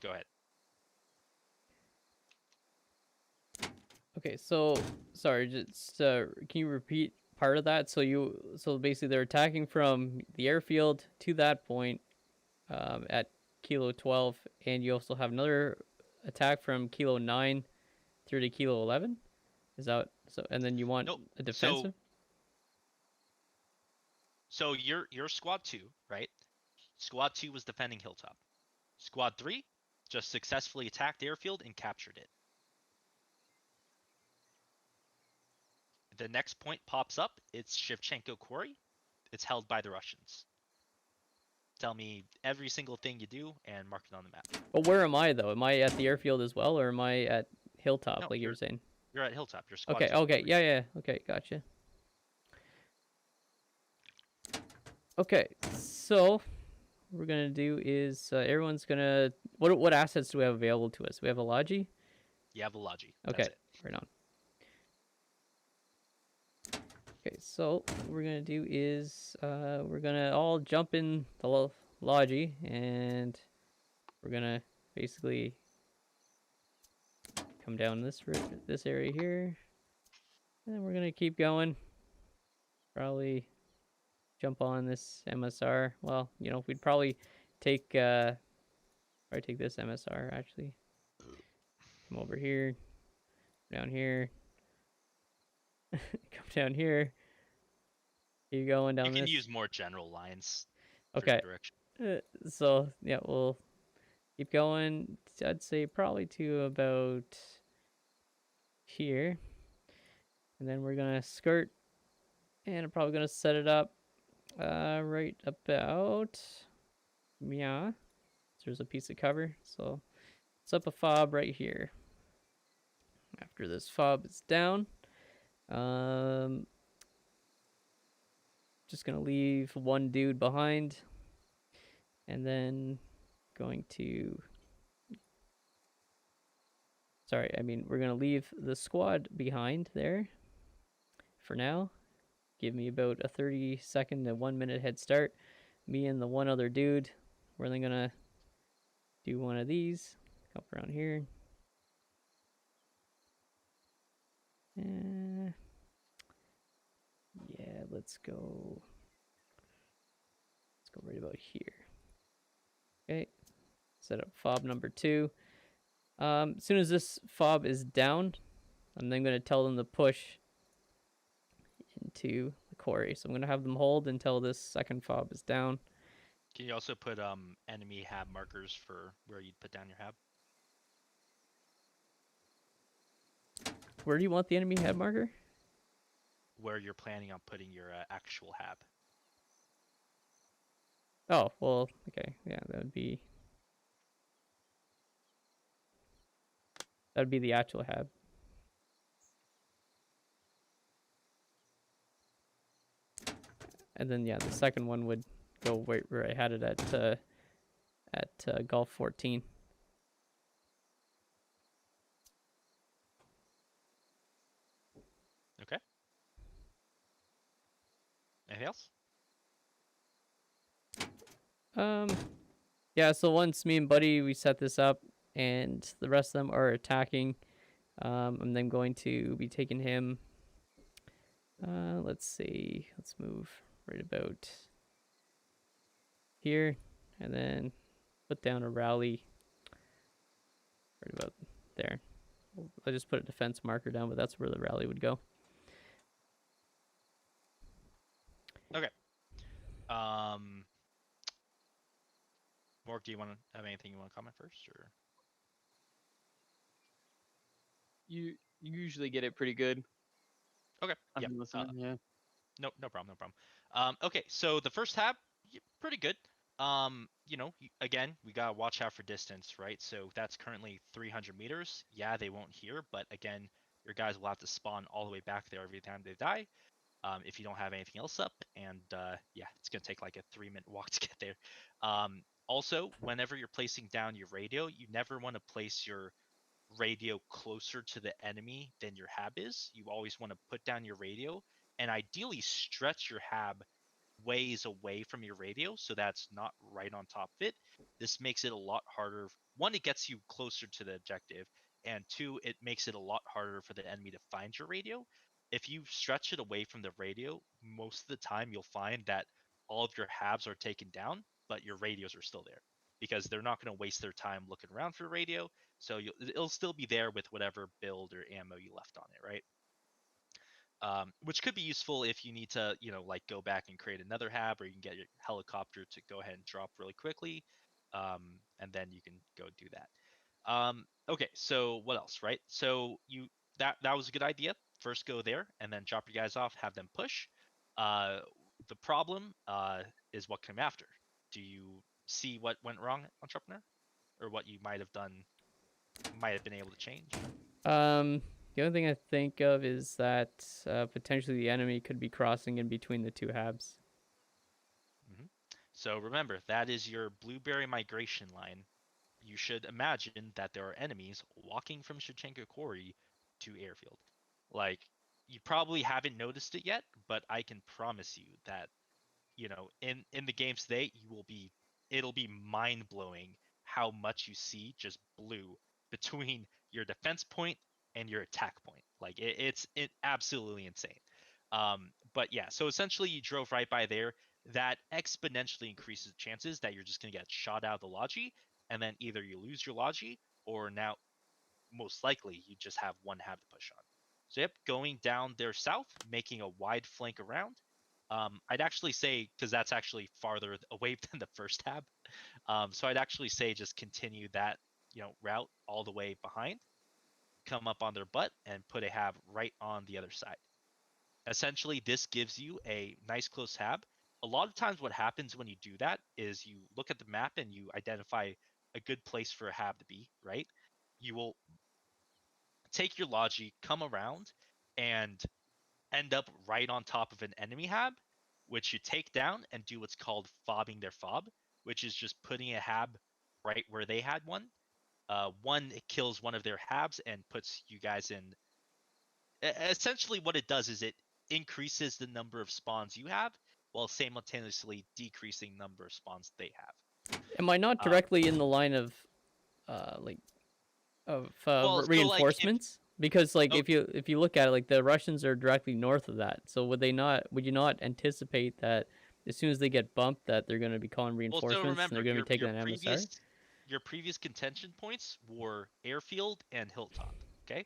Go ahead. Okay, so sorry, just can you repeat part of that? So basically they're attacking from the airfield to that point at Kilo 12, and you also have another attack from Kilo 9 through to Kilo 11. Is that So and then you want Nope. a defensive. So you're squad 2, right? Squad 2 was defending Hilltop. Squad 3 just successfully attacked airfield and captured it. The next point pops up. It's Shevchenko Quarry. It's held by the Russians. Tell me every single thing you do and mark it on the map. But where am I though? Am I at the airfield as well, or am I at Hilltop, No, like you were saying? You're at Hilltop. You're squad Okay. 2. Okay. Yeah. Yeah. Okay. Gotcha. Okay. So what we're gonna do is everyone's gonna. What assets do we have available to us? We have a Logi. You have a Logi. Okay. That's it. Right on. Okay, so what we're gonna do is we're gonna all jump in the Logi, and we're gonna basically come down this area here, and then we're gonna keep going. Probably jump on this MSR. Well, you know, we'd probably take this MSR actually. Come over here, down here, come down here. Keep going down You can this. use more general lines for Okay. direction. So yeah, we'll keep going. I'd say probably to about here, and then we're gonna skirt, and I'm probably gonna set it up right about yeah. There's a piece of cover, so set up a fob right here. After this fob is down, just gonna leave one dude behind, and then going to. Sorry, I mean we're gonna leave the squad behind there for now. Give me about a 30-second to 1 minute head start. Me and the one other dude, we're only gonna do one of these. Come around here. Yeah, let's go. Let's go right about here. Okay, set up fob number 2. As soon as this fob is down, I'm then gonna tell them to push into the quarry. So I'm gonna have them hold until this second fob is down. Can you also put enemy hab markers for where you'd put down your hab? Where do you want the enemy head marker? Where you're planning on putting your actual hab. Oh, well, okay. Yeah, that'd be the actual hab. And then yeah, the second one would go right where I had it at Golf 14. Okay. Anything else? Yeah, so once me and Buddy we set this up and the rest of them are attacking, I'm then going to be taking him. Let's see. Let's move right about here, and then put down a rally right about there. I just put a defense marker down, but that's where the rally would go. Okay. Morg, do you want to have anything you want to comment first, or? You usually get it pretty good. Okay. I've Yeah. been listening. Yeah. No problem. Okay, so the first hab, pretty good. You know, again, we gotta watch out for distance, right? So that's currently 300 meters. Yeah, they won't hear, but again, your guys will have to spawn all the way back there every time they die. If you don't have anything else up, and yeah, it's gonna take like a 3-minute walk to get there. Also, whenever you're placing down your radio, you never want to place your radio closer to the enemy than your hab is. You always want to put down your radio and ideally stretch your hab ways away from your radio so that's not right on top of it. This makes it a lot harder. One, it gets you closer to the objective, and two, it makes it a lot harder for the enemy to find your radio. If you stretch it away from the radio, most of the time you'll find that all of your habs are taken down, but your radios are still there because they're not going to waste their time looking around for a radio. So it'll still be there with whatever build or ammo you left on it, right? which could be useful if you need to, like go back and create another hab, or you can get your helicopter to go ahead and drop really quickly, and then you can go do that. Okay, so what else, right? So that was a good idea. First go there, and then drop your guys off, have them push. The problem is what came after. Do you see what went wrong, entrepreneur, or what you might have done, might have been able to change? The only thing I think of is that potentially the enemy could be crossing in between the two habs. So remember, that is your blueberry migration line. You should imagine that there are enemies walking from Shevchenko Quarry to airfield. Like, you probably haven't noticed it yet, but I can promise you that, in the games today, it'll be mind blowing how much you see just blue between your defense point and your attack point. Like, it's absolutely insane. But yeah, so essentially you drove right by there. That exponentially increases chances that you're just gonna get shot out of the logi, and then either you lose your logi, or now most likely you just have one hab to push on. So yep, going down there south, making a wide flank around. I'd actually say, because that's actually farther away than the first hab, so I'd actually say just continue that route all the way behind, come up on their butt, and put a hab right on the other side. Essentially, this gives you a nice close hab. A lot of times what happens when you do that is you look at the map and you identify a good place for a hab to be, right? You will take your logi, come around, and end up right on top of an enemy hab, which you take down and do what's called fobbing their fob, which is just putting a hab right where they had one. One, it kills one of their habs and puts you guys in. Essentially, what it does is it increases the number of spawns you have, while simultaneously decreasing the number of spawns they have. Am I not directly in the line of like Well, so like reinforcements? Because like Oh. if you look at it, like the Russians are directly north of that. So would you not anticipate that as soon as they get bumped that they're going to be calling So reinforcements and remember, they're going to be taking an MSR? your previous contention points were airfield and hilltop. Okay,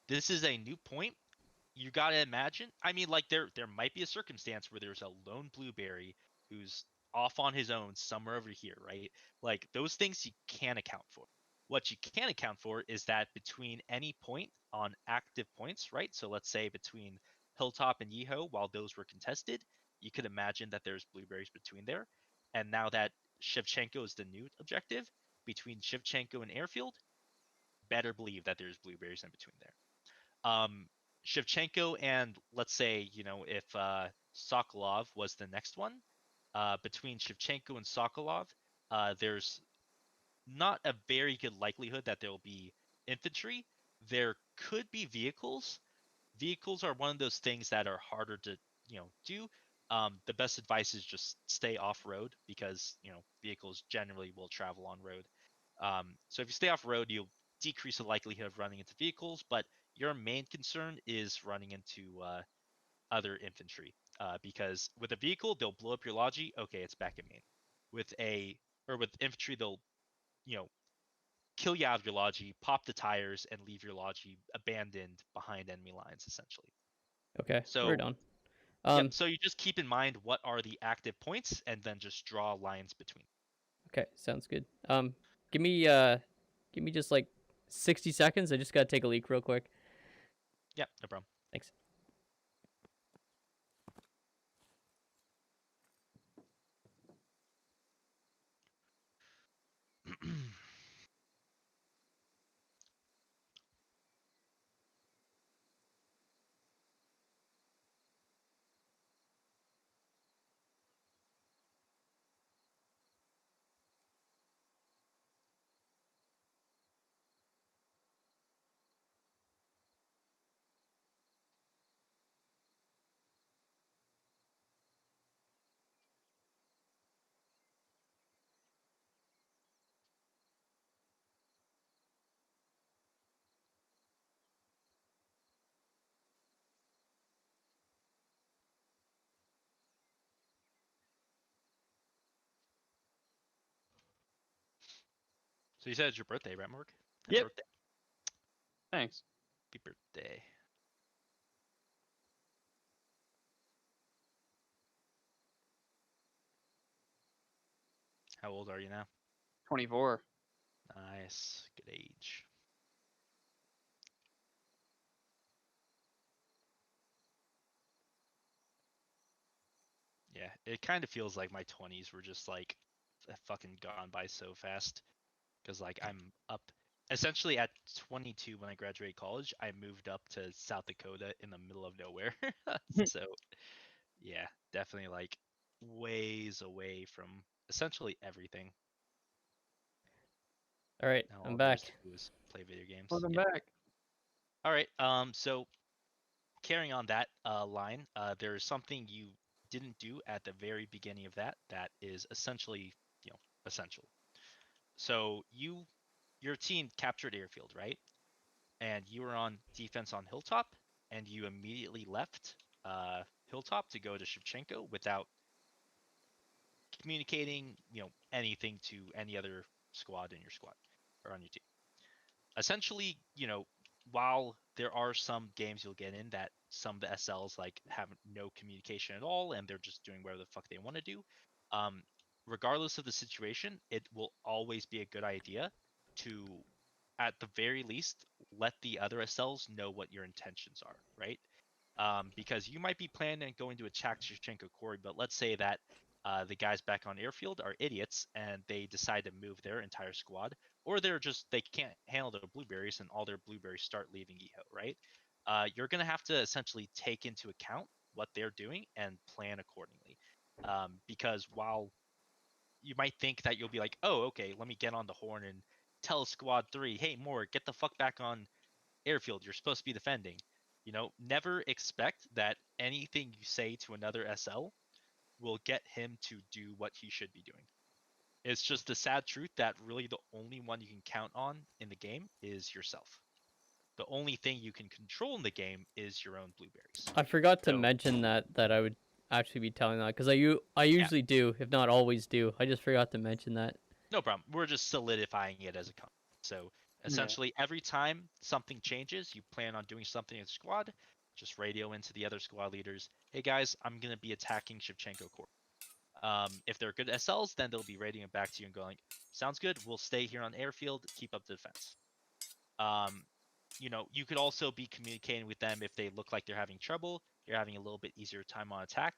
this is a new point. You gotta imagine. I mean, like there might be a circumstance where there's a lone blueberry who's off on his own somewhere over here, right? Like those things you can't account for. What you can account for is that between any point on active points, right? So let's say between Hilltop and Yeho, while those were contested, you could imagine that there's blueberries between there. And now that Shevchenko is the new objective, between Shevchenko and Airfield, better believe that there's blueberries in between there. Shevchenko and let's say, if Sokolov was the next one, between Shevchenko and Sokolov, there's not a very good likelihood that there will be infantry. There could be vehicles. Vehicles are one of those things that are harder to, do. The best advice is just stay off road, because vehicles generally will travel on road. So if you stay off road, you'll decrease the likelihood of running into vehicles, but your main concern is running into other infantry, because with a vehicle they'll blow up your logi. Okay, it's back in main. With infantry, they'll you know kill you out of your logi, pop the tires, and leave your logi abandoned behind enemy lines, essentially. Okay, we're So done. yep. So you just keep in mind what are the active points, and then just draw lines between. Okay, sounds good. Give me just like 60 seconds. I just got to take a leak real quick. Yep, no problem. Thanks. So you said it's your birthday, right, Mark? Happy Yep. birthday. Thanks. Happy birthday. How old are you now? 24. Nice. Good age. Yeah, it kind of feels like my 20s were just like fucking gone by so fast. Because like I'm up essentially at 22 when I graduated college, I moved up to South Dakota in the middle of nowhere. So yeah, definitely like ways away from essentially everything. All right, Now I'm all there's to back. do is play video games. Welcome Yeah. back. All right. So carrying on that line, there's something you didn't do at the very beginning of that is essentially, essential. So your team captured airfield, right? And you were on defense on Hilltop, and you immediately left Hilltop to go to Shevchenko without communicating, anything to any other squad in your squad or on your team. Essentially, while there are some games you'll get in that some of the SLs like have no communication at all and they're just doing whatever the fuck they want to do, um, regardless of the situation, it will always be a good idea to, at the very least, let the other SLs know what your intentions are, right? Because you might be planning on going to attack Shevchenko Quarry, but let's say that the guys back on airfield are idiots and they decide to move their entire squad, or they can't handle their blueberries and all their blueberries start leaving EHO, right? You're gonna have to essentially take into account what they're doing and plan accordingly. Because while you might think that you'll be like, oh, okay, let me get on the horn and tell Squad 3, hey, Moore, get the fuck back on airfield. You're supposed to be defending. Never expect that anything you say to another SL will get him to do what he should be doing. It's just the sad truth that really the only one you can count on in the game is yourself. The only thing you can control in the game is your own blueberries. I forgot to So- mention that I would actually be telling that because I usually do, if not always do. I just forgot to mention that. No problem. We're just solidifying it as a company. So essentially, every time something changes, you plan on doing something in squad, just radio into the other squad leaders. Hey guys, I'm gonna be attacking Shevchenko Corp. If they're good SLs, then they'll be radioing back to you and going, "Sounds good. We'll stay here on airfield. Keep up the defense." Um, you could also be communicating with them if they look like they're having trouble. You're having a little bit easier time on attack.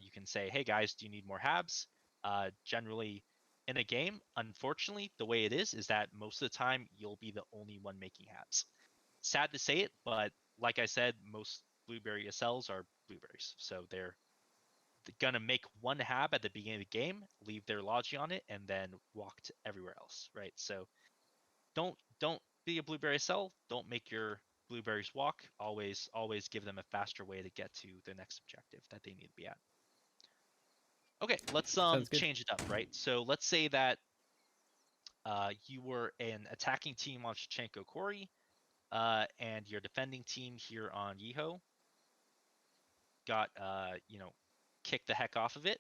You can say, "Hey guys, do you need more habs?" Generally, in a game, unfortunately, the way it is that most of the time you'll be the only one making habs. Sad to say it, but like I said, most blueberry SLs are blueberries, so they're gonna make one hab at the beginning of the game, leave their logi on it, and then walk to everywhere else, right? So don't be a blueberry SL. Don't make your blueberries walk. Always give them a faster way to get to the next objective that they need to be at. Okay, let's Sounds good. change it up, right? So let's say that you were an attacking team on Shevchenko Quarry, and your defending team here on Yeho got kicked the heck off of it.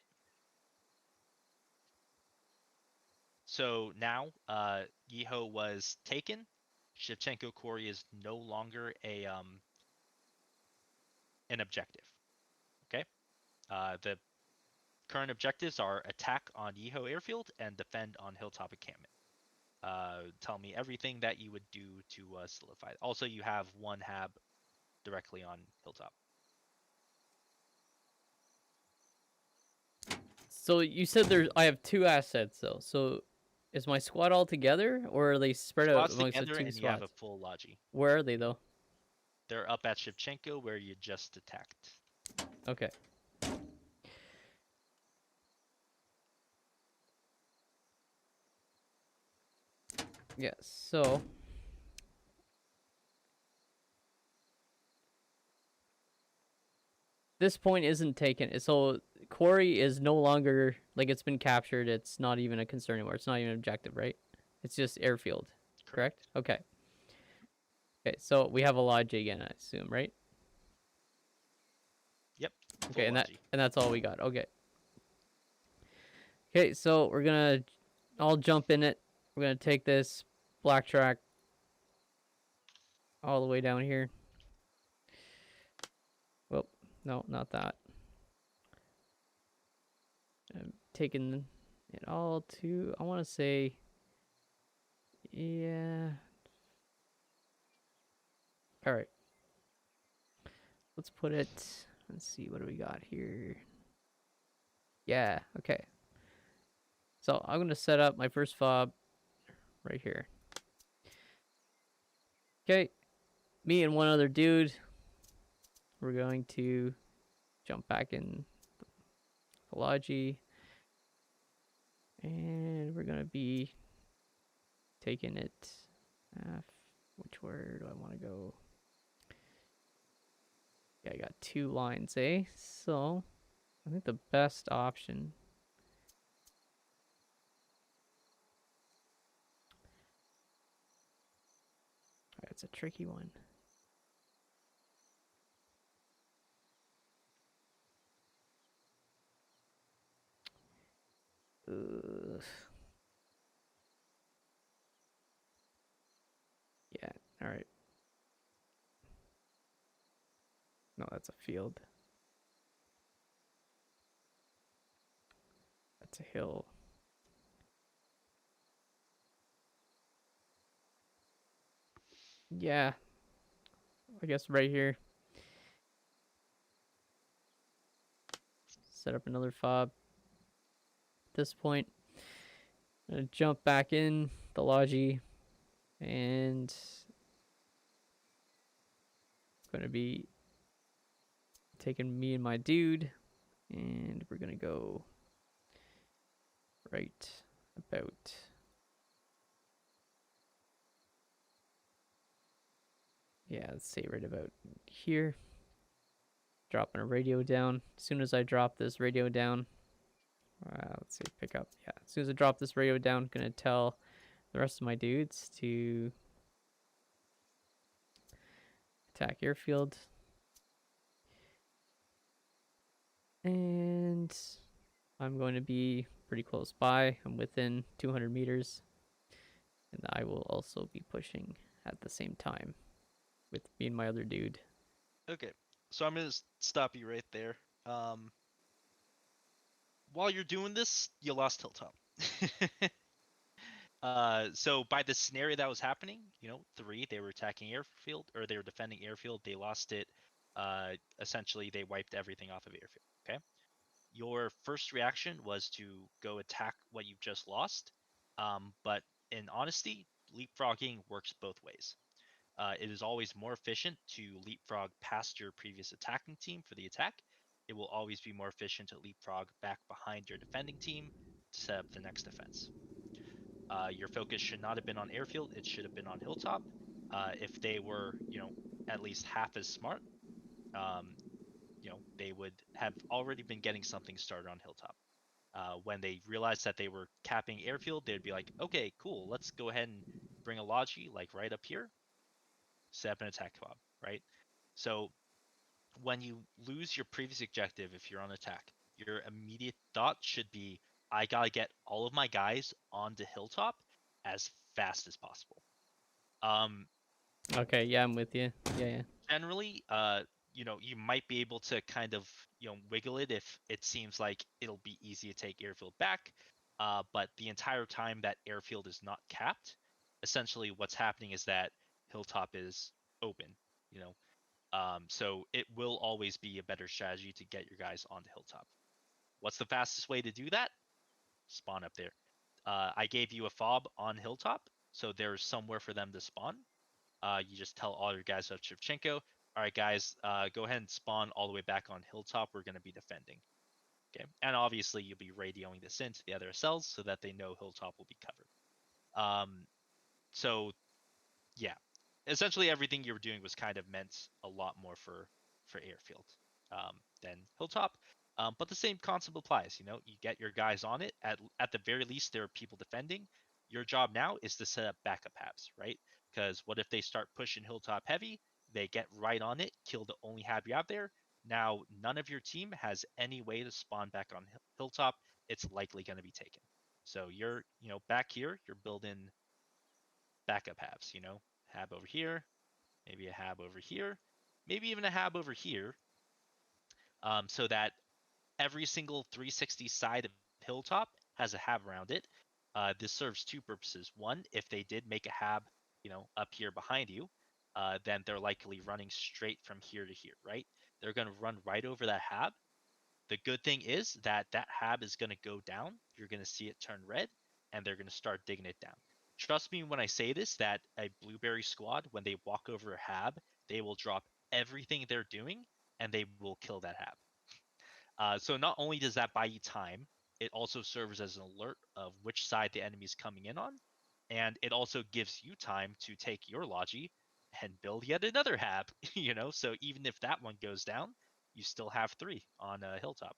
So now Yeho was taken. Shevchenko Quarry is no longer an objective. Okay. The current objectives are attack on Yeho Airfield and defend on Hilltop Encampment. Tell me everything that you would do to solidify it. Also, you have one hab directly on Hilltop. So you said I have two assets though. So is my squad all together or are they spread out Squads amongst the together, two and you have squads? a full logi. Where are they though? They're up at Shevchenko where you just attacked. Okay. Yeah, so this point isn't taken. So quarry is no longer like it's been captured. It's not even a concern anymore. It's not even an objective, right? It's just airfield. Correct? Okay. Okay, so we have a logi again, I assume, right? Yep. Okay, and logi. that's all we got. Okay. Okay, so we're gonna all jump in it. We're gonna take this black track all the way down here. Well, no, not that. I'm taking it all to, I want to say, yeah. All right. Let's put it, let's see, what do we got here? Yeah, okay. So I'm going to set up my first fob right here. Okay, me and one other dude, we're going to jump back in the logi, and we're going to be taking it. Which where do I want to go? Yeah, I got 2 lines, eh? So I think the best option. It's a tricky one. Ugh. Yeah, all right. No, that's a field. That's a hill. Yeah, I guess right here. Set up another fob. At this point, I'm gonna jump back in the logi, and gonna be taking me and my dude, and we're gonna go right about. Yeah, let's say right about here. Dropping a radio down. As soon as I drop this radio down, let's see, pick up. Yeah, as soon as I drop this radio down, I'm gonna tell the rest of my dudes to attack airfield. And I'm going to be pretty close by. I'm within 200 meters. And I will also be pushing at the same time with me and my other dude. Okay, so I'm gonna stop you right there. While you're doing this, you lost Hilltop. So by the scenario that was happening, 3, they were attacking airfield, or they were defending airfield. They lost it. Essentially, they wiped everything off of airfield. Okay. Your first reaction was to go attack what you've just lost. But in honesty, leapfrogging works both ways. It is always more efficient to leapfrog past your previous attacking team for the attack. It will always be more efficient to leapfrog back behind your defending team to set up the next defense. Your focus should not have been on airfield. It should have been on hilltop. If they were, at least half as smart, um, they would have already been getting something started on hilltop. When they realized that they were capping airfield, they'd be like, okay, cool, let's go ahead and bring a logi like right up here, set up an attack fob, right? So when you lose your previous objective, if you're on attack, your immediate thought should be, I gotta get all of my guys onto hilltop as fast as possible. Okay, yeah, I'm with you. Yeah. Generally, you might be able to kind of, wiggle it if it seems like it'll be easy to take airfield back. But the entire time that airfield is not capped, essentially what's happening is that hilltop is open, you know. So it will always be a better strategy to get your guys onto hilltop. What's the fastest way to do that? Spawn up there. I gave you a fob on hilltop, so there's somewhere for them to spawn. You just tell all your guys of Shevchenko, all right, guys, go ahead and spawn all the way back on hilltop. We're going to be defending. Okay, and obviously you'll be radioing this into the other cells so that they know hilltop will be covered. So yeah, essentially everything you were doing was kind of meant a lot more for airfield than hilltop. But the same concept applies. You get your guys on it. At the very least, there are people defending. Your job now is to set up backup habs, right? Because what if they start pushing hilltop heavy? They get right on it, kill the only hab you have there. Now none of your team has any way to spawn back on hilltop. It's likely going to be taken. So you're, back here, you're building backup habs. Hab over here, maybe a hab over here, maybe even a hab over here, so that every single 360 side of hilltop has a hab around it, this serves two purposes. One, if they did make a hab, up here behind you, then they're likely running straight from here to here, right? They're going to run right over that hab. The good thing is that that hab is going to go down. You're going to see it turn red, and they're going to start digging it down. Trust me when I say this, that a blueberry squad, when they walk over a hab, they will drop everything they're doing, and they will kill that hab. So not only does that buy you time, it also serves as an alert of which side the enemy is coming in on, and it also gives you time to take your logi and build yet another hab. So even if that one goes down, you still have 3 on a hilltop.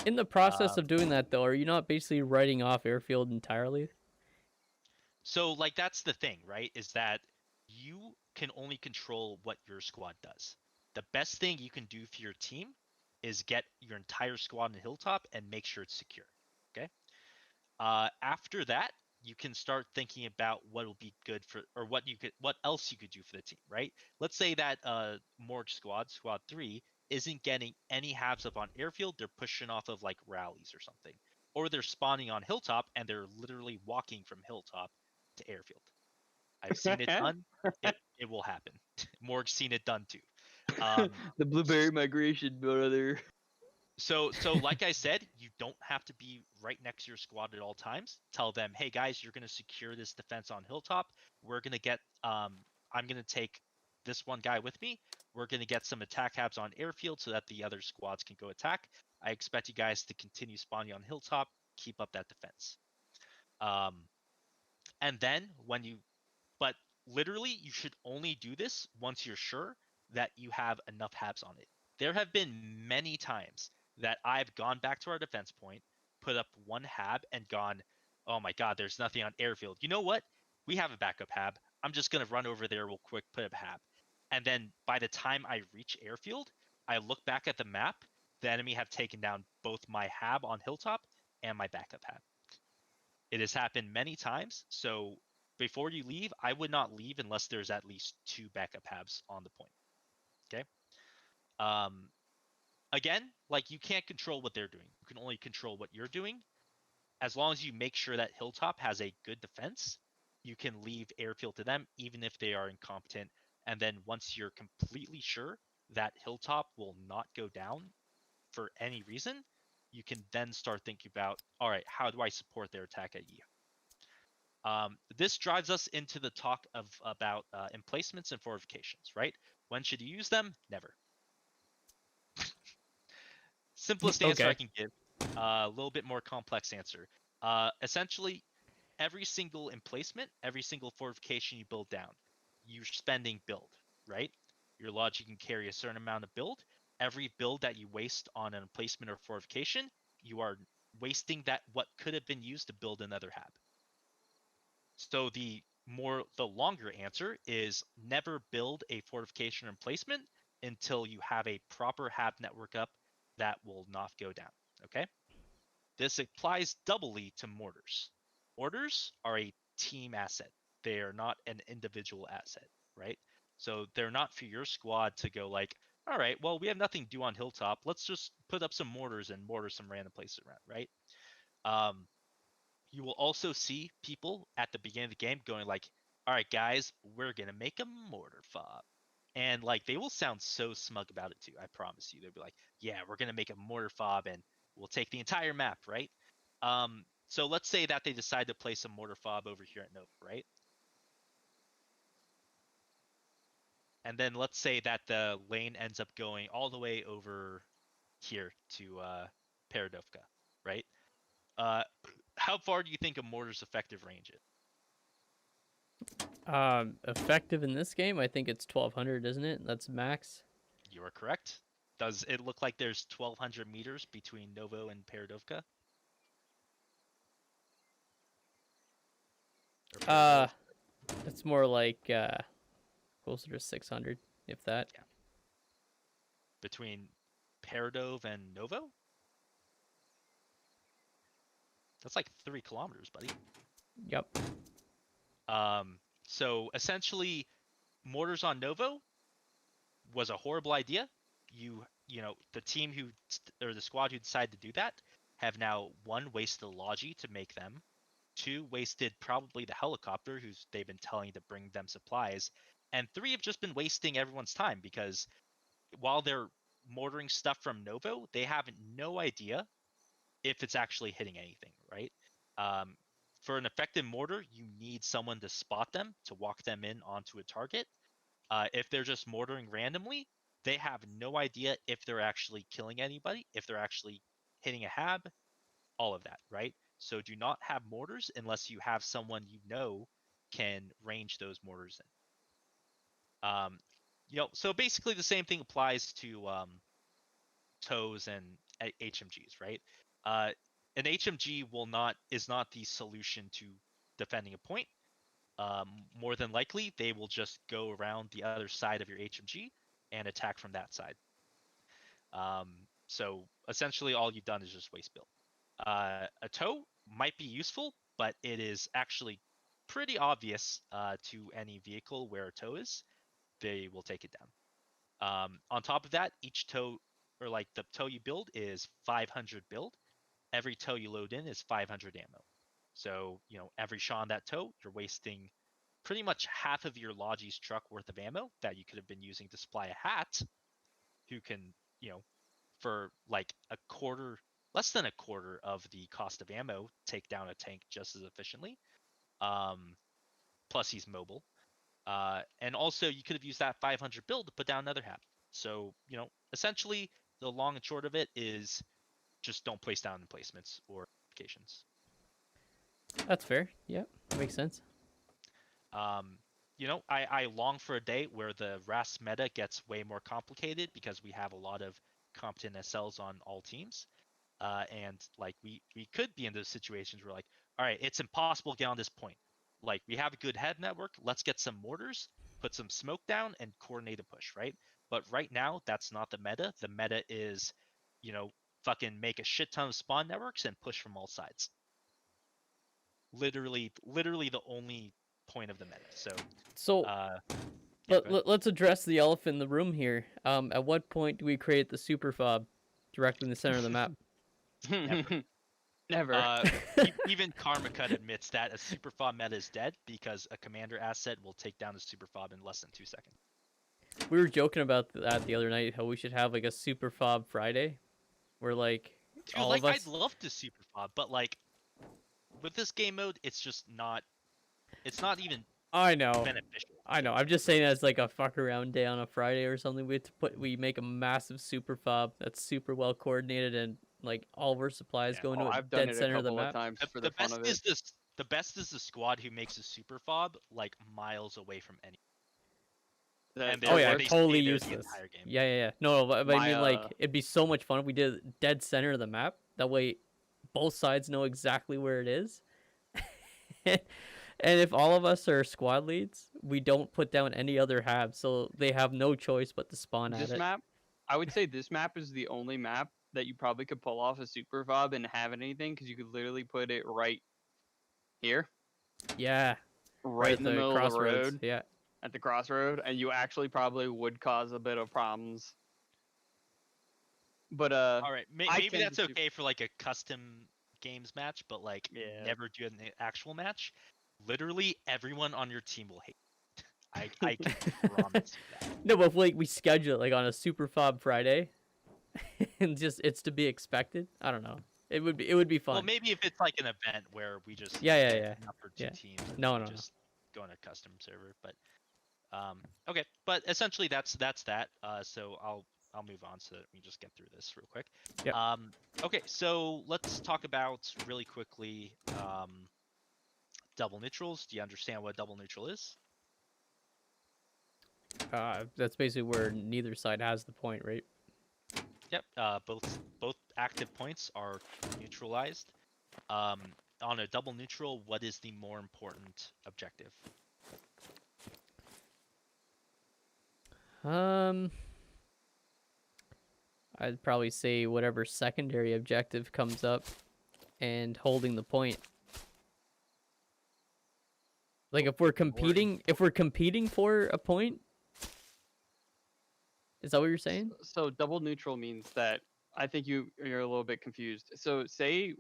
In the process of doing that, though, are you not basically writing off airfield entirely? So like that's the thing, right? Is that you can only control what your squad does. The best thing you can do for your team is get your entire squad on hilltop and make sure it's secure. Okay. After that, you can start thinking about what will be good for, or what else you could do for the team, right? Let's say that Morgue squad 3, isn't getting any habs up on airfield. They're pushing off of like rallies or something, or they're spawning on hilltop and they're literally walking from hilltop to airfield. I've seen it done. It will happen. Morgue's seen it done too. The blueberry migration, brother. So like I said, you don't have to be right next to your squad at all times. Tell them, hey guys, you're gonna secure this defense on hilltop. We're gonna get I'm gonna take this one guy with me. We're gonna get some attack habs on airfield so that the other squads can go attack. I expect you guys to continue spawning on hilltop, keep up that defense. And then but literally you should only do this once you're sure that you have enough habs on it. There have been many times that I've gone back to our defense point, put up one hab, and gone, oh my god, there's nothing on airfield. You know what? We have a backup hab. I'm just going to run over there real quick, put up a hab. And then by the time I reach airfield, I look back at the map. The enemy have taken down both my hab on hilltop and my backup hab. It has happened many times. So before you leave, I would not leave unless there's at least 2 backup habs on the point. Okay. Again, like you can't control what they're doing. You can only control what you're doing. As long as you make sure that hilltop has a good defense, you can leave airfield to them, even if they are incompetent. And then once you're completely sure that hilltop will not go down for any reason, you can then start thinking about, all right, how do I support their attack at you? This drives us into the talk about emplacements and fortifications, right? When should you use them? Never. Simplest answer I can give. A little bit more complex answer. Essentially, every single emplacement, every single fortification you build down, you're spending build, right? Your logic can carry a certain amount of build. Every build that you waste on an emplacement or fortification, you are wasting that what could have been used to build another hab. So the longer answer is never build a fortification or emplacement until you have a proper hab network up that will not go down. Okay. This applies doubly to mortars. Mortars are a team asset. They are not an individual asset, right? So they're not for your squad to go like, all right, well, we have nothing to do on Hilltop. Let's just put up some mortars and mortar some random places around, right? You will also see people at the beginning of the game going like, all right, guys, we're going to make a mortar fob. And like, they will sound so smug about it too. I promise you. They'll be like, yeah, we're going to make a mortar fob and we'll take the entire map, right? So let's say that they decide to place a mortar fob over here at Nova, right? And then let's say that the lane ends up going all the way over here to Paradovka, right? How far do you think a mortar's effective range is? Effective in this game, I think it's 1200, isn't it? That's max. You are correct. Does it look like there's 1,200 meters between Novo and Paradovka? It's more like closer to 600, if that. Yeah. Between Paradov and Novo? That's like 3 kilometers, buddy. Yep. So essentially, mortars on Novo was a horrible idea. The team the squad who decided to do that have now, one, wasted the Logi to make them, two, wasted probably the helicopter who's they've been telling to bring them supplies, and three, have just been wasting everyone's time because while they're mortaring stuff from Novo, they have no idea if it's actually hitting anything, right? For an effective mortar, you need someone to spot them, to walk them in onto a target. If they're just mortaring randomly, they have no idea if they're actually killing anybody, if they're actually hitting a hab, all of that, right? So do not have mortars unless you have someone you know can range those mortars in. So basically the same thing applies to TOWs and HMGs, right? An HMG is not the solution to defending a point. More than likely, they will just go around the other side of your HMG and attack from that side. So essentially, all you've done is just waste build. A tow might be useful, but it is actually pretty obvious to any vehicle where a tow is. They will take it down. On top of that, each tow, or like the tow you build, is 500 build. Every tow you load in is 500 ammo. So, every shot on that tow, you're wasting pretty much half of your Logi's truck worth of ammo that you could have been using to supply a hat, who can, for like less than a quarter of the cost of ammo, take down a tank just as efficiently. Plus he's mobile. And also you could have used that 500 build to put down another hat. So, essentially the long and short of it is just don't place down emplacements or applications. That's fair. Yeah, that makes sense. I long for a day where the RAS meta gets way more complicated because we have a lot of competent SLs on all teams. And like we could be in those situations where like, all right, it's impossible to get on this point. Like we have a good head network, let's get some mortars, put some smoke down, and coordinate a push, right? But right now, that's not the meta. The meta is, fucking make a shit ton of spawn networks and push from all sides. Literally the only point of the meta. So let's address the elephant in the room here. At what point do we create the super fob directly in the center of the map? Never. Even Karma Cut admits that a super fob meta is dead because a commander asset will take down a super fob in less than 2 seconds. We were joking about that the other night, how we should have like a super fob Friday, where like Dude, all like of us. I'd love to super fob, but like with this game mode, it's just not. It's not even I know. beneficial. I know. I'm just saying as like a fuck around day on a Friday or something. We make a massive super fob that's super well coordinated and like all of our supplies go into I've a done dead it center a of the couple map. of times for The the fun best of is it. the best is the squad who makes a super fob like miles away from any. And Oh yeah, they totally stay there the useless. entire game. Yeah. No, but I mean My, like it'd be so much fun if we did dead center of the map. That way, both sides know exactly where it is. And if all of us are squad leads, we don't put down any other hab, so they have no choice but to spawn at This it. map, I would say this map is the only map that you probably could pull off a super fob and have anything because you could literally put it right here, Yeah, right in the middle of the crossroads. road, Yeah. at the crossroad, and you actually probably would cause a bit of problems. But All right, I maybe tend that's to okay for like a custom games match, but like Yeah. never do an actual match. Literally everyone on your team will hate. I can promise you that. No, but if, like we schedule it like on a super fob Friday, and just it's to be expected. I don't know. It would be fun. Well, maybe if it's like an event where we just Yeah. enough for two Yeah. teams, and No, we no. just go on a custom server. But okay, but essentially that's that. So I'll move on so that we just get through this real quick. Yep. Okay, so let's talk about really quickly double neutrals. Do you understand what double neutral is? That's basically where neither side has the point, right? Yep. Both active points are neutralized. On a double neutral, what is the more important objective? I'd probably say whatever secondary objective comes up and holding the point. Like if we're competing for a point, is that what you're saying? So double neutral means that I think you're a little bit confused. So say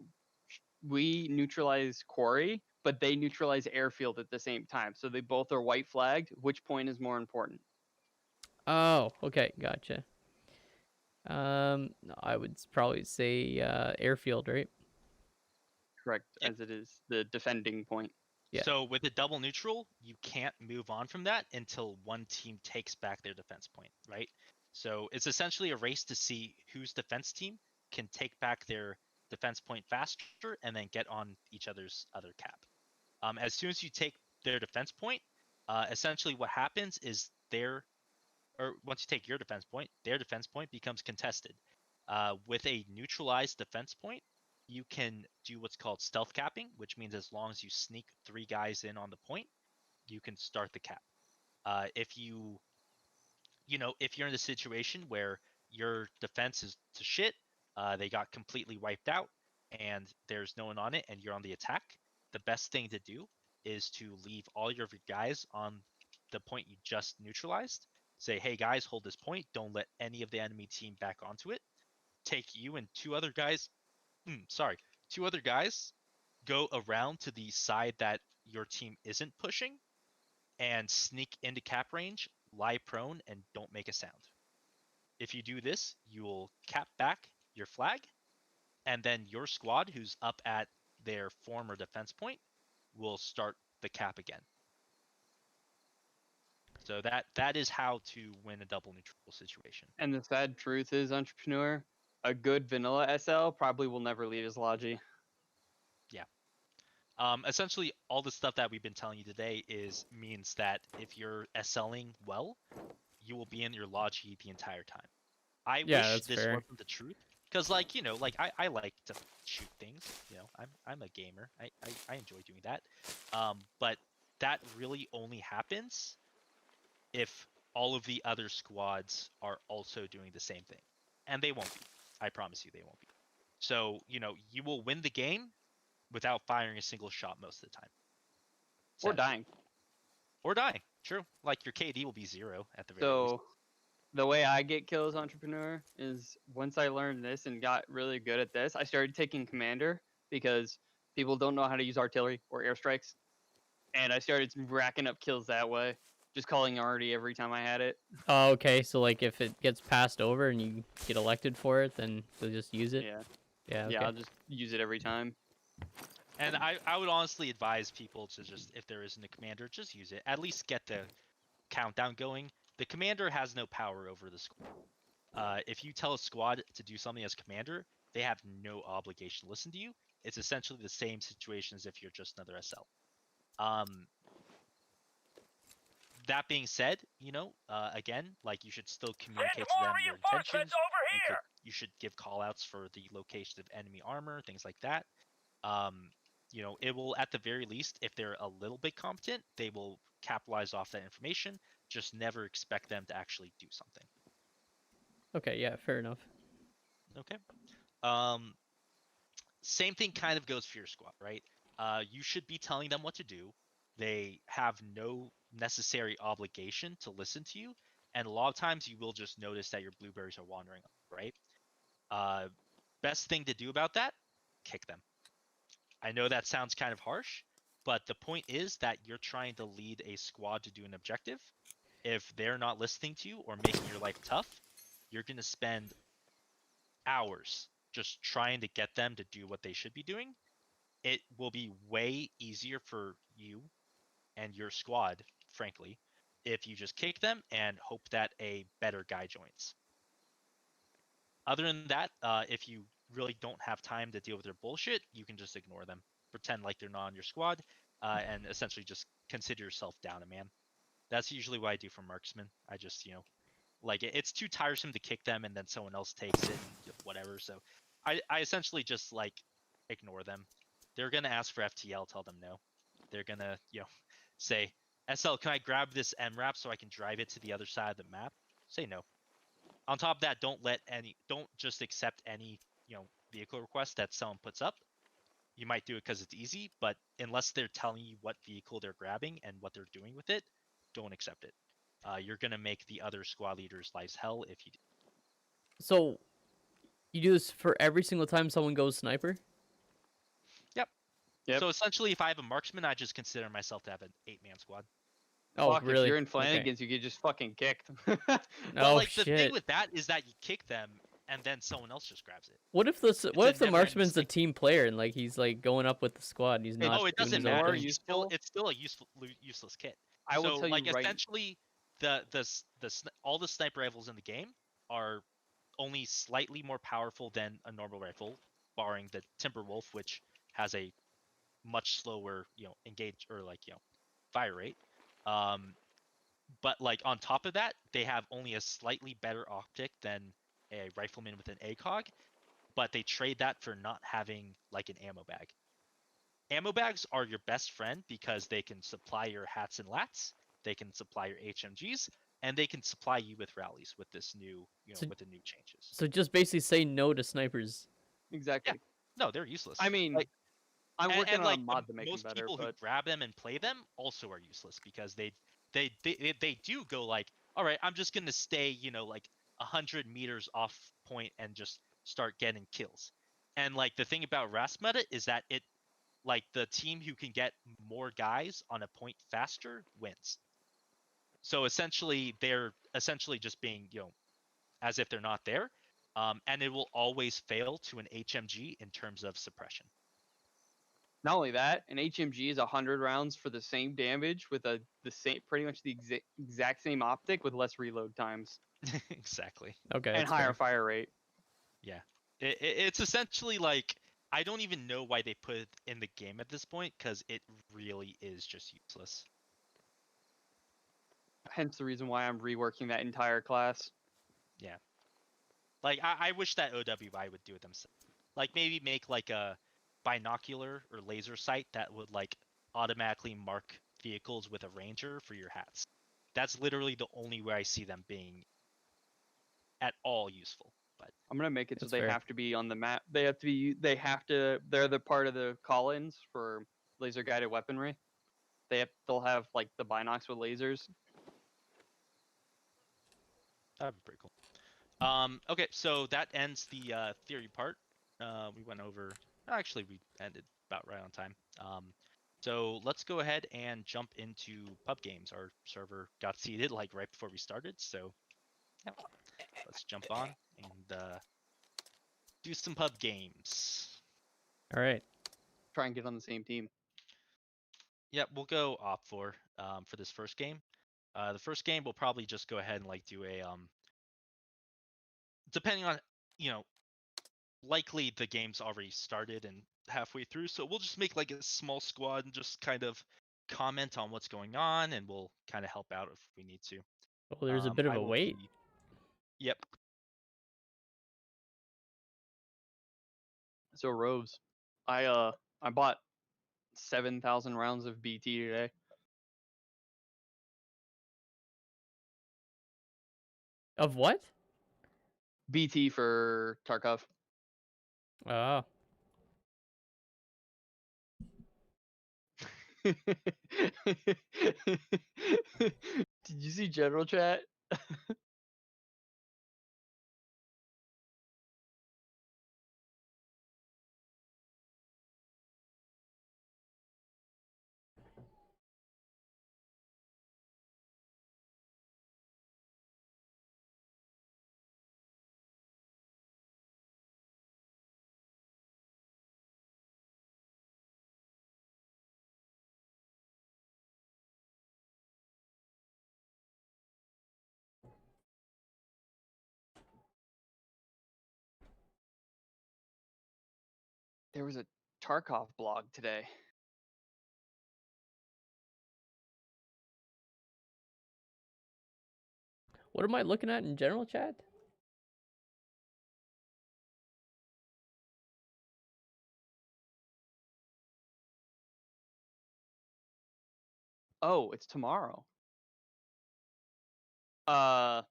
we neutralize quarry, but they neutralize airfield at the same time. So they both are white flagged. Which point is more important? Oh, okay, gotcha. I would probably say airfield, right? Correct, Yep. as it is the defending point. Yeah. So with a double neutral, you can't move on from that until one team takes back their defense point, right? So it's essentially a race to see whose defense team can take back their defense point faster and then get on each other's other cap. As soon as you take their defense point, essentially what happens is once you take your defense point, their defense point becomes contested. With a neutralized defense point, you can do what's called stealth capping, which means as long as you sneak 3 guys in on the point, you can start the cap. If if you're in the situation where your defense is to shit, they got completely wiped out, and there's no one on it, and you're on the attack, the best thing to do is to leave all your guys on the point you just neutralized. Say, hey guys, hold this point. Don't let any of the enemy team back onto it. Take you and 2 other guys. Two other guys go around to the side that your team isn't pushing and sneak into cap range, lie prone, and don't make a sound. If you do this, you will cap back your flag, and then your squad, who's up at their former defense point, will start the cap again. So that is how to win a double neutral situation. And the sad truth is, entrepreneur, a good vanilla SL probably will never leave his logi. Essentially, all the stuff that we've been telling you today means that if you're SLing well, you will be in your logi the entire time. I Yeah, wish that's this fair. wasn't the truth, because I like to shoot things. I'm a gamer. I enjoy doing that. But that really only happens if all of the other squads are also doing the same thing, and they won't be. I promise you, they won't be. So you will win the game without firing a single shot most of the time. Or Sadly. dying. Or dying. True. Like your KD will be 0 at the very least. So the way I get kills, entrepreneur, is once I learned this and got really good at this, I started taking commander because people don't know how to use artillery or airstrikes, and I started racking up kills that way, just calling arty every time I had it. Oh, okay. So like, if it gets passed over and you get elected for it, then they'll just use it. Yeah, Yeah. Okay. yeah, I'll just use it every time. And I would honestly advise people to just, if there isn't a commander, just use it. At least get the countdown going. The commander has no power over the squad. If you tell a squad to do something as commander, they have no obligation to listen to you. It's essentially the same situation as if you're just another SL. That being said, again, like, you should still communicate to them your intentions. You should give callouts for the location of enemy armor, things like that. It will, at the very least, if they're a little bit competent, they will capitalize off that information. Just never expect them to actually do something. Okay. Yeah. Fair enough. Okay. Same thing kind of goes for your squad, right? You should be telling them what to do. They have no necessary obligation to listen to you, and a lot of times you will just notice that your blueberries are wandering, right? Best thing to do about that, kick them. I know that sounds kind of harsh, but the point is that you're trying to lead a squad to do an objective. If they're not listening to you or making your life tough, you're going to spend hours just trying to get them to do what they should be doing. It will be way easier for you and your squad, frankly, if you just kick them and hope that a better guy joins. Other than that, if you really don't have time to deal with their bullshit, you can just ignore them, pretend like they're not on your squad, and essentially just consider yourself down a man. That's usually what I do for marksman. I just, like, it's too tiresome to kick them and then someone else takes it and whatever. So I essentially just, like, ignore them. They're gonna ask for FTL, tell them no. They're gonna, say, SL, can I grab this MRAP so I can drive it to the other side of the map? Say no. On top of that, don't just accept any, vehicle request that someone puts up. You might do it because it's easy, but unless they're telling you what vehicle they're grabbing and what they're doing with it, don't accept it. You're gonna make the other squad leaders' lives hell if you do. So, You do this for every single time someone goes sniper? Yep. So essentially, if I have a marksman, I just consider myself to have an 8-man squad. Oh, Fuck, if really? you're in Okay. Flanagan's, you get just fucking kicked. But Oh, like the thing shit. with that is that you kick them and then someone else just grabs it. What if the It's a marksman's never-ending a cycle. team player and like he's like going up with the squad and he's not Oh, it doing doesn't his own matter. thing? Useful? It's still a useless kit. I will So tell like you right. essentially, all the sniper rifles in the game are only slightly more powerful than a normal rifle, barring the Timberwolf, which has a much slower, engage or fire rate. But like on top of that, they have only a slightly better optic than a rifleman with an ACOG, but they trade that for not having like an ammo bag. Ammo bags are your best friend because they can supply your hats and lats, they can supply your HMGs, and they can supply you with rallies with this new, So- with the new changes. So just basically say no to snipers. Exactly. No, they're useless. I mean, like, I'm working on like a mod to make them most better, people but who grab them and play them also are useless because they do go like, all right, I'm just gonna stay, like 100 meters off point and just start getting kills. And like the thing about Rasmeta is that it, like the team who can get more guys on a point faster wins. So essentially, they're essentially just being, as if they're not there, and it will always fail to an HMG in terms of suppression. not only that, an HMG is 100 rounds for the same damage with the same, pretty much the exact same optic with less reload times Exactly. Okay. and that's higher fair. fire rate. Yeah. It's essentially like, I don't even know why they put it in the game at this point because it really is just useless. Hence the reason why I'm reworking that entire class. Yeah. Like I wish that OWI would do it themselves. Like maybe make like a binocular or laser sight that would like automatically mark vehicles with a ranger for your hats. That's literally the only way I see them being at all useful. But I'm gonna make it so That's they fair. have to be on the map. They have to be. They have to. They're the part of the call-ins for laser guided weaponry. They'll have like the binocs with lasers. that'd be pretty cool. Okay, so that ends the theory part. We went over. Actually, we ended about right on time. So let's go ahead and jump into pub games. Our server got seated like right before we started, so yeah, let's jump on and do some pub games. All right. Try and get on the same team. Yep, we'll go op for this first game. The first game we'll probably just go ahead and like do a depending on, likely the game's already started and halfway through, so we'll just make like a small squad and just kind of comment on what's going on, and we'll kind of help out if we need to. Oh, there's a bit of I a will wait. be- Yep. So Rose, I bought 7,000 rounds of BT today. Of what? BT for Tarkov. Oh. Did you see general chat? There was a Tarkov blog today. What am I looking at in general chat? Oh, it's tomorrow. The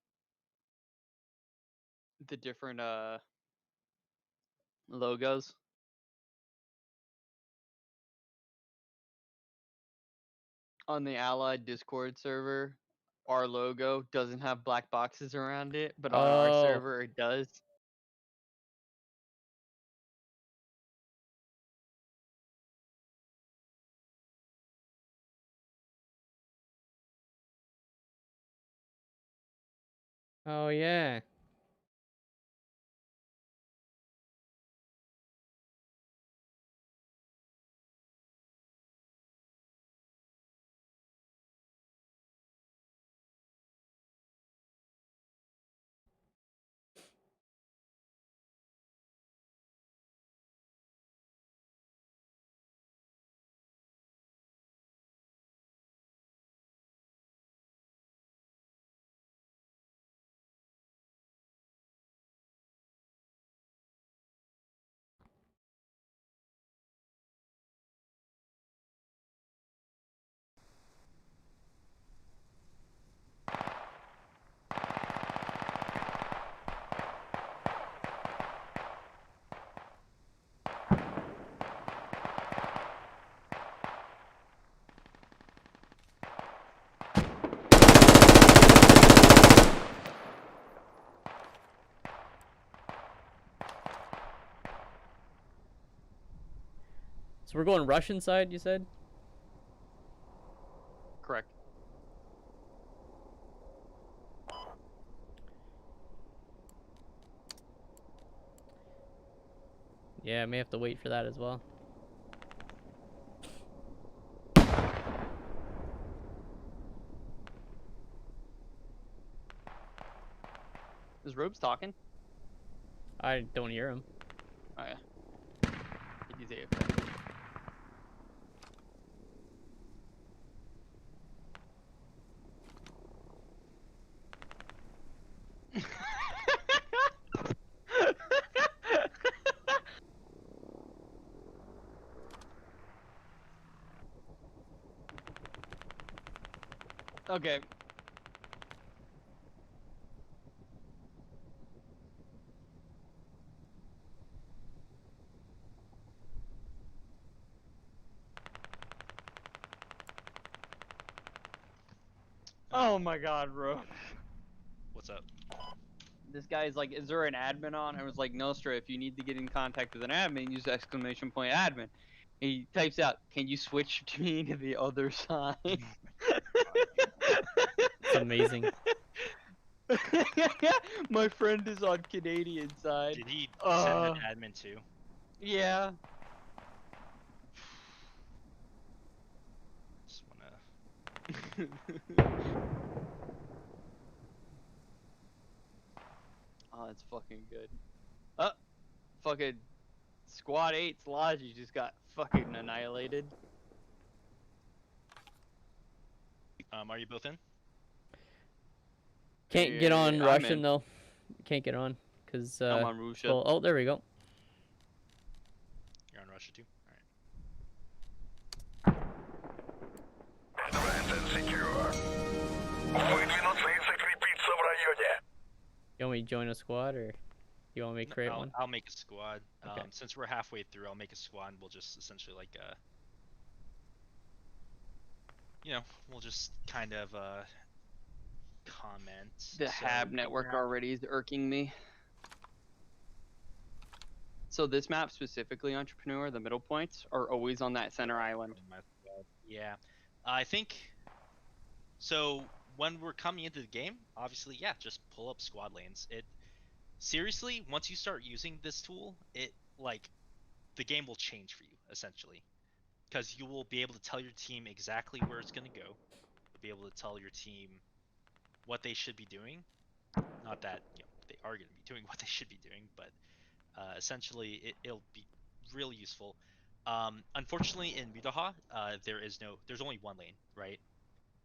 different logos. On the Allied Discord server, our logo doesn't have black boxes around it, but on our Oh. server it does. Oh yeah. So we're going Russian side, you said? Correct. Yeah, I may have to wait for that as well. Is Robes talking? I don't hear him. Oh yeah. He's AFK. Okay. Oh my god, bro. What's up? This guy's like, is there an admin on? I was like, Nostra, if you need to get in contact with an admin, use exclamation point admin. He types out, can you switch me to the other side? It's amazing. My friend is on Canadian side. Did he send an admin too? Yeah. Just wanna. Oh, that's fucking good. Fucking Squad 8's Logi just got fucking annihilated. Are you both in? Can't get on I'm Russian in. though. Can't get on because I'm on Russia. well, oh, there we go. You're on Russia too. All right. Advanced and secure. Выдвинуться и закрепиться в районе. You want me to join a squad or you want me to create one? I'll make a squad. Okay. Since we're halfway through, I'll make a squad. And we'll just essentially like we'll just kind of comment. The Hab network already is irking me. So this map specifically, Entrepreneur, the middle points are always on that center island. Yeah, I think. So when we're coming into the game, obviously, yeah, just pull up squad lanes. It seriously, once you start using this tool, it like the game will change for you essentially, because you will be able to tell your team exactly where it's gonna go. You'll be able to tell your team what they should be doing. Not that they are going to be doing what they should be doing, but essentially it'll be really useful. Unfortunately, in Mudaha, there's only one lane, right?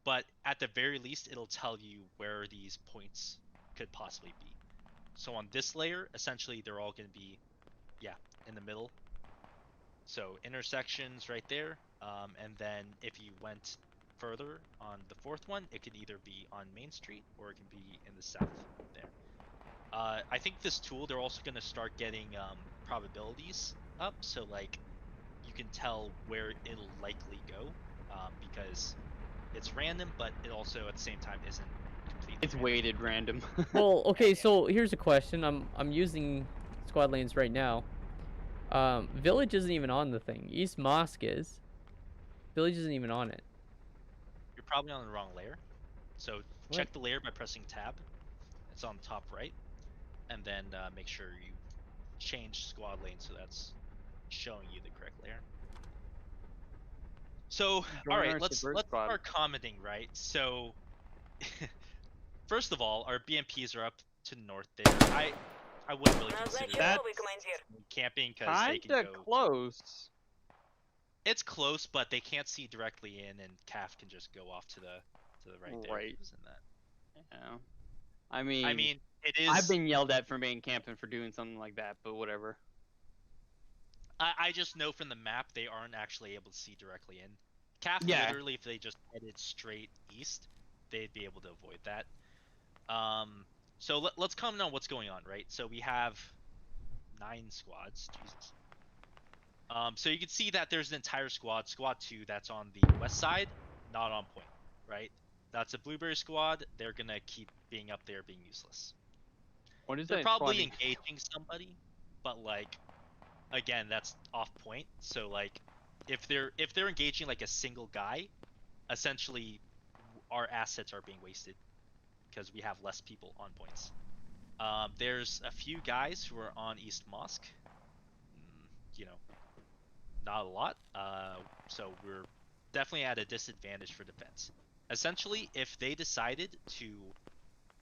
But at the very least, it'll tell you where these points could possibly be. So on this layer, essentially, they're all going to be, in the middle. So intersections right there, and then if you went further on the fourth one, it could either be on Main Street or it can be in the south there. I think this tool, they're also going to start getting probabilities up, so like you can tell where it'll likely go, because it's random, but it also at the same time isn't completely. It's weighted random. Well, okay, so here's a question. I'm using squad lanes right now. Village isn't even on the thing. East Mosque is. Village isn't even on it. You're probably on the wrong layer. So check the layer by pressing tab. It's on the top right, and then make sure you change squad lane so that's showing you the correct layer. So, Join all right, our let's subvert squad. start commenting, right? So, first of all, our BMPs are up to the north there. I wouldn't really consider that camping because they can Kinda go. close. It's close, but they can't see directly in, and Calf can just go off to the right there. Right. Isn't that? Yeah. I mean, it is. I've been yelled at for being camping for doing something like that, but whatever. I just know from the map they aren't actually able to see directly in. Calf Yeah. literally, if they just headed straight east, they'd be able to avoid that. So let's comment on what's going on, right? So we have 9 squads. Jesus. So you can see that there's an entire squad, Squad 2, that's on the west side, not on point, right? That's a Blueberry squad. They're gonna keep being up there, being useless. What is They're that? probably squad? engaging somebody, but like, again, that's off point. So like, if they're engaging like a single guy, essentially, our assets are being wasted because we have less people on points. There's a few guys who are on East Mosque. You know, not a lot. So we're definitely at a disadvantage for defense. Essentially, if they decided to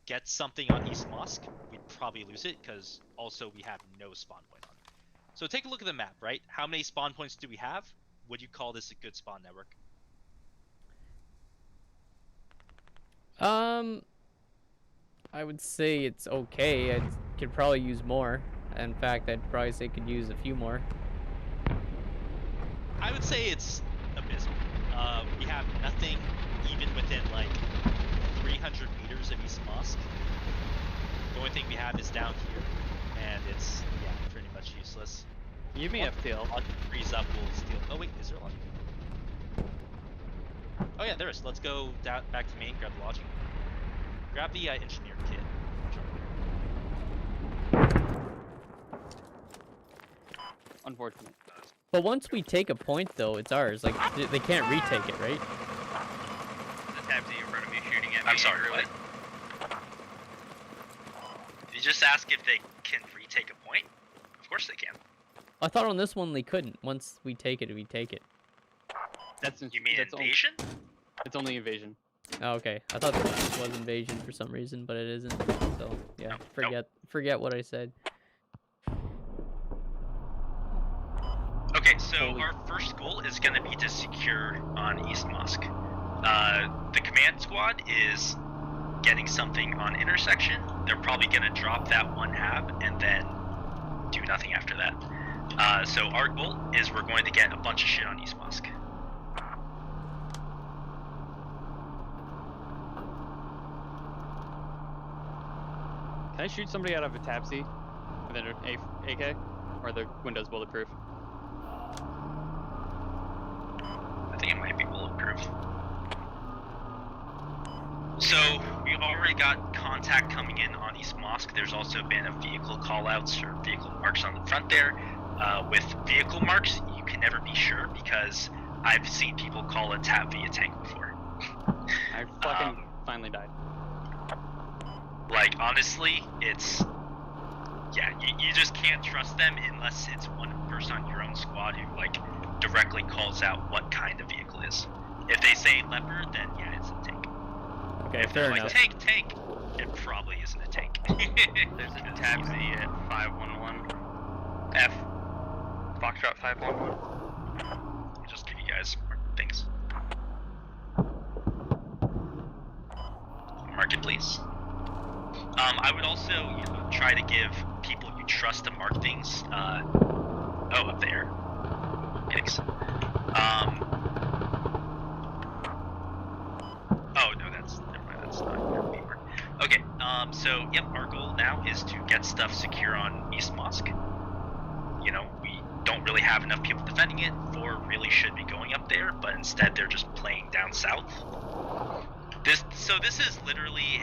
get something on East Mosque, we'd probably lose it because also we have no spawn point on it. So take a look at the map, right? How many spawn points do we have? Would you call this a good spawn network? I would say it's okay. I could probably use more. In fact, I'd probably say could use a few more. I would say it's abysmal. We have nothing even within like 300 meters of East Mosque. The only thing we have is down here, and it's pretty much useless. Give me a feel. Logic frees up, we'll steal. Oh wait, is there a logic? Oh yeah, there is. Let's go down back to main, grab the logic. Grab the engineer kit. Unfortunate. But once we take a point, though, it's ours. Like, they can't retake it, right? The tabs in front of me shooting at me. I'm sorry, really. what? You just ask if they can retake a point? Of course they can. I thought on this one they couldn't. Once we take it, we take it. That's You mean that's invasion? It's only invasion. Oh, okay. I thought that was invasion for some reason, but it isn't. So, yeah, Nope. forget what I said. Okay, so our first goal is going to be to secure on East Mosque. The command squad is getting something on intersection. They're probably going to drop that one hab and then do nothing after that. So our goal is we're going to get a bunch of shit on East Mosque. Can I shoot somebody out of a Tapsy with an AK? Or are the windows bulletproof? I think it might be bulletproof. So, we already got contact coming in on East Mosque. There's also been a vehicle callouts or vehicle marks on the front there. With vehicle marks, you can never be sure because I've seen people call a tap via tank before. I fucking finally died. Like, honestly, it's... Yeah, you just can't trust them unless it's one person on your own squad who, like, directly calls out what kind of vehicle is. If they say leopard, then yeah, it's a tank. Okay, If they're fair like, enough. tank, it probably isn't a tank. There's a taxi at 511. F. Foxtrot 511. I'll just give you guys more things. Mark it, please. I would also, try to give people you trust to mark things. Oh, up there. Yikes. Oh no, never mind. That's not your paper. Okay. So yep, our goal now is to get stuff secure on East Mosque. We don't really have enough people defending it. 4 really should be going up there, but instead they're just playing down south. This is literally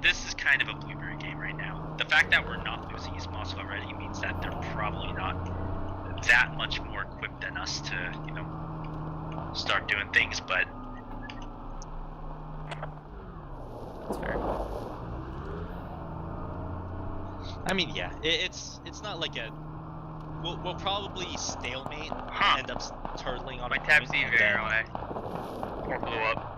this is kind of a Blueberry game right now. The fact that we're not losing East Mosque already means that they're probably not that much more equipped than us to, start doing things, but... That's fair. I mean, yeah, it's not like a. We'll probably stalemate, Huh. end up turtling on My a tab point, C and very then high. Or blew up.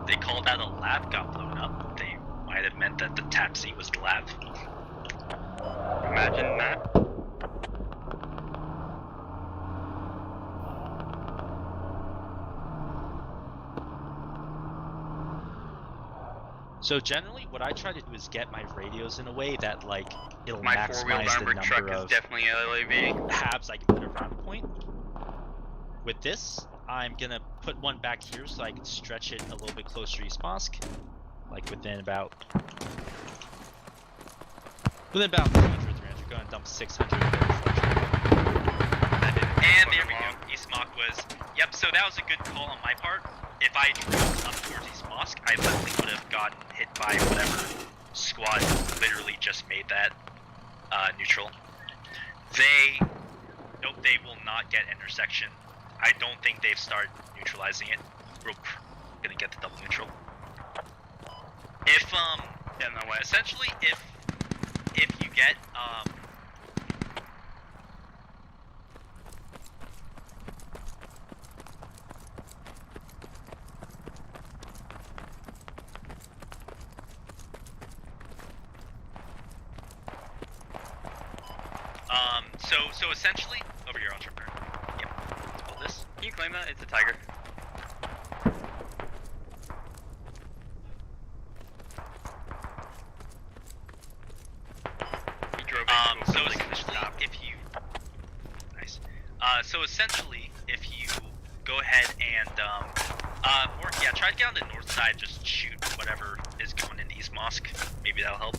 They called out a lab got blown up. They might have meant that the tap C was the lab. Imagine that. So generally, what I try to do is get my radios in a way that like it'll My four-wheel maximize the armored truck number is of definitely LAV. halves I can put around a point. With this, I'm gonna put one back here so I can stretch it a little bit closer to East Mosque, like within about 200, 300. Gonna dump 600. And there we go. East Mosque was. Yep. So that was a good call on my part. If I drove up towards East Mosque, I likely would have gotten hit by whatever squad literally just made that neutral. Nope, they will not get intersection. I don't think they've started neutralizing it. We're gonna get the double neutral. If Yeah, no way. essentially if you get so essentially over here, entrepreneur. Yep. Let's pull this. Can you claim that? It's a tiger. He drove into a So building and just essentially, stopped. if you so essentially, if you go ahead and or yeah, try to get on the north side, just shoot whatever is going into East Mosque. Maybe that'll help.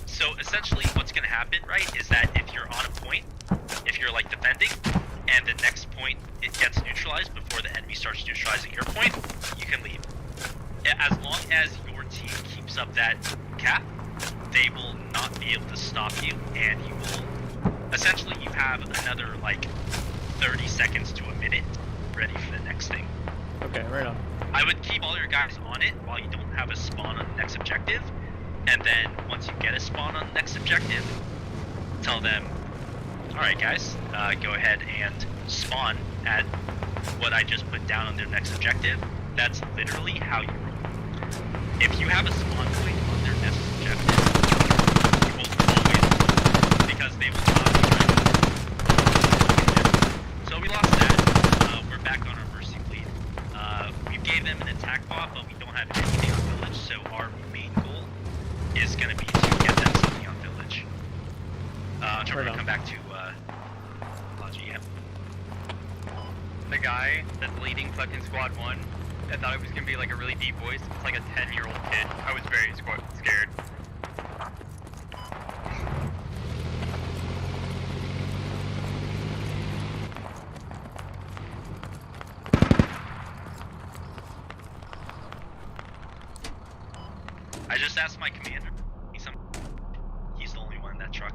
So essentially, what's gonna happen, right, is that if you're on a point, if you're like defending, and the next point it gets neutralized before the enemy starts neutralizing your point, you can leave. As long as your team keeps up that cap, they will not be able to stop you, and you will essentially you have another like 30 seconds to a minute ready for the next thing. Okay, right on. I would keep all your guys on it while you don't have a spawn on the next objective, and then once you get a spawn on the next objective, tell them, alright guys, go ahead and spawn at what I just put down on their next objective. That's literally how you roll. If you have a spawn point on their next objective, you will always lose, because they will not be trying to. So we lost that. We're back on our mercy fleet. We gave them an attack bot, but we don't have anything on village, so our main goal is going to be to get them something on village. I'm trying to come back to Logi, yeah. The guy that's leading fucking squad 1, I thought it was gonna be like a really deep voice. It's like a 10-year-old kid. I was very scared. I just asked my commander. He's the only one in that truck.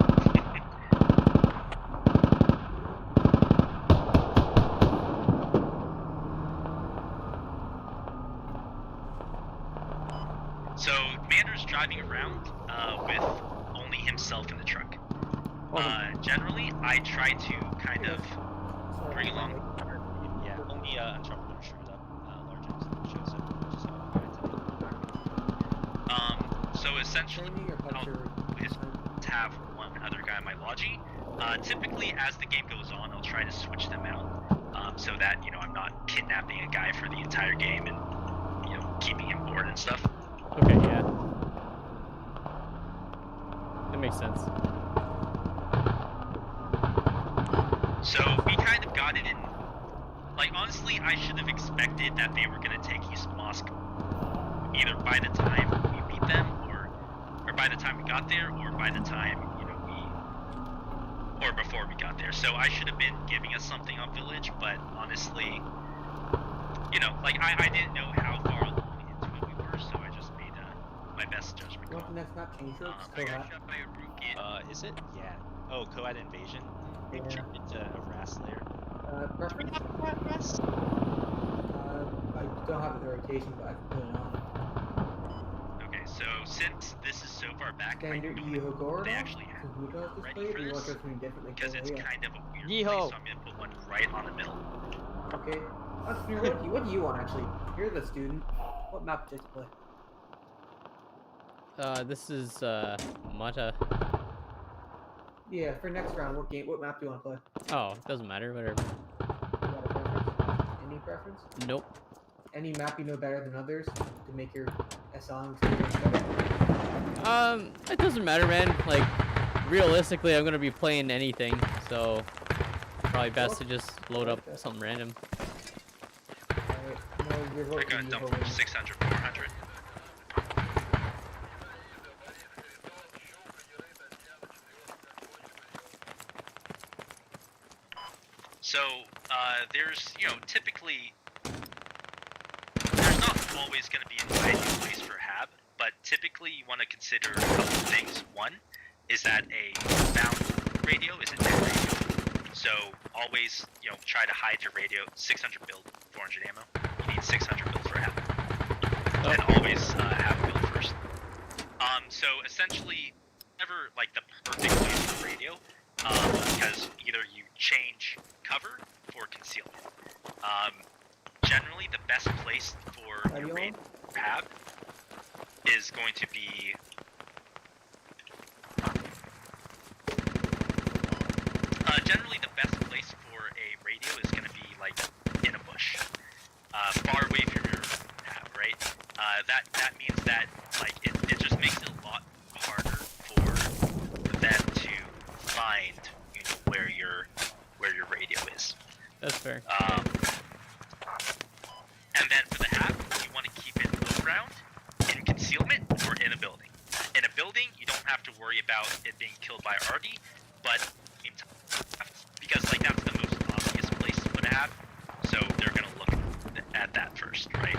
So, commander's driving around with only himself in the truck. Generally, I try to kind of bring along. Yeah, only entrepreneur showed up. Large M's shows up. Just So essentially, I'll just have one other guy in my logi. Typically, as the game goes on, I'll try to switch them out, so that I'm not kidnapping a guy for the entire game and keeping him bored and stuff. Okay, yeah. That makes sense. So we kind of got it in. Like honestly, I should have expected that they were gonna take East Mosque either by the time we beat them, or by the time we got there, or by the time or before we got there. So I should have been giving us something on village, but honestly, like I didn't know how far along into it we were, so I just made my best judgment call. That's not changed. I got shot by a rookie. is it? Yeah. Oh, Coed Invasion. They Yeah. turned into a RAS layer. Preference? I don't have the rotation, but I can put it on. So since this is so far back, I Standard don't Yeehaw Gordon. they actually have Who does this ready play? for Do you want this, to something different? because it's kind of a weird Yeehaw. place, so I'm gonna put one right on the middle. Okay. What do you want actually? You're the student. What map would you like to play? This is Mata. Yeah, for next round, what map do you want to play? Oh, doesn't matter. Whatever. You got a preference? Any preference? Nope. Any map you know better than others to make your SLM experience better? It doesn't matter, man. Like, realistically, I'm gonna be playing anything, so probably best to just load up something random. Alright, no, you're I voting got Yeehaw dump wins. 600, 400. So, there's, typically, there's not always going to be an ideal place for HAB, but typically you want to consider a couple of things. One is that a bound radio is a dead radio. So, always, try to hide your radio. 600 build, 400 ammo. You need 600 build for HAB. And always have build first. So, essentially, never, like, the perfect place for radio. Because either you change cover for concealment. Generally, the best place for your raid HAB is going to be generally the best place for a radio is going to be like in a bush, far away from your HAB, right? That means that like it just makes it a lot harder for them to find where your radio is. That's fair. And then for the HAB, you want to keep it low ground, in concealment, or in a building. In a building, you don't have to worry about it being killed by Artie, but because like that's the most obvious place to put a HAB, so they're gonna look at that first, right?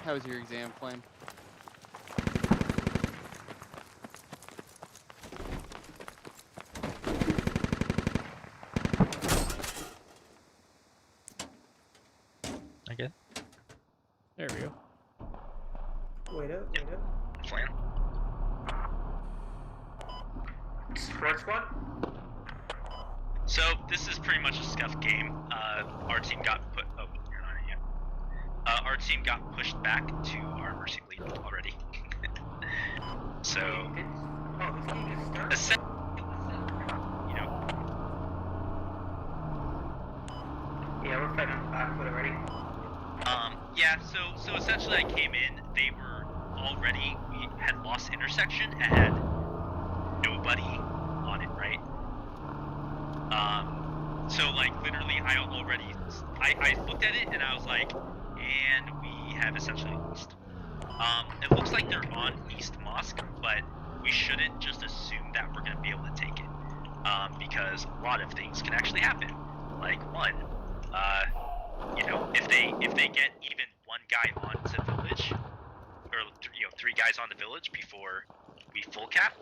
How was your exam plan? Okay. There we go. Wait up. Plan. Squad squad? So this is pretty much a scuffed game. Our team got put. Oh, you're not in yet. Our team got pushed back to our mercy lead already. So, Oh, this game just started. Yeah, we're fighting on the back foot already. Yeah. So essentially, I came in. They were already. We had lost intersection and had nobody on it, right? So like literally, I looked at it and I was like, and we have essentially lost. It looks like they're on East Mosque, but we shouldn't just assume that we're gonna be able to take it, because a lot of things can actually happen. Like one, if they get even one guy onto village, or 3 guys on the village before we full cap,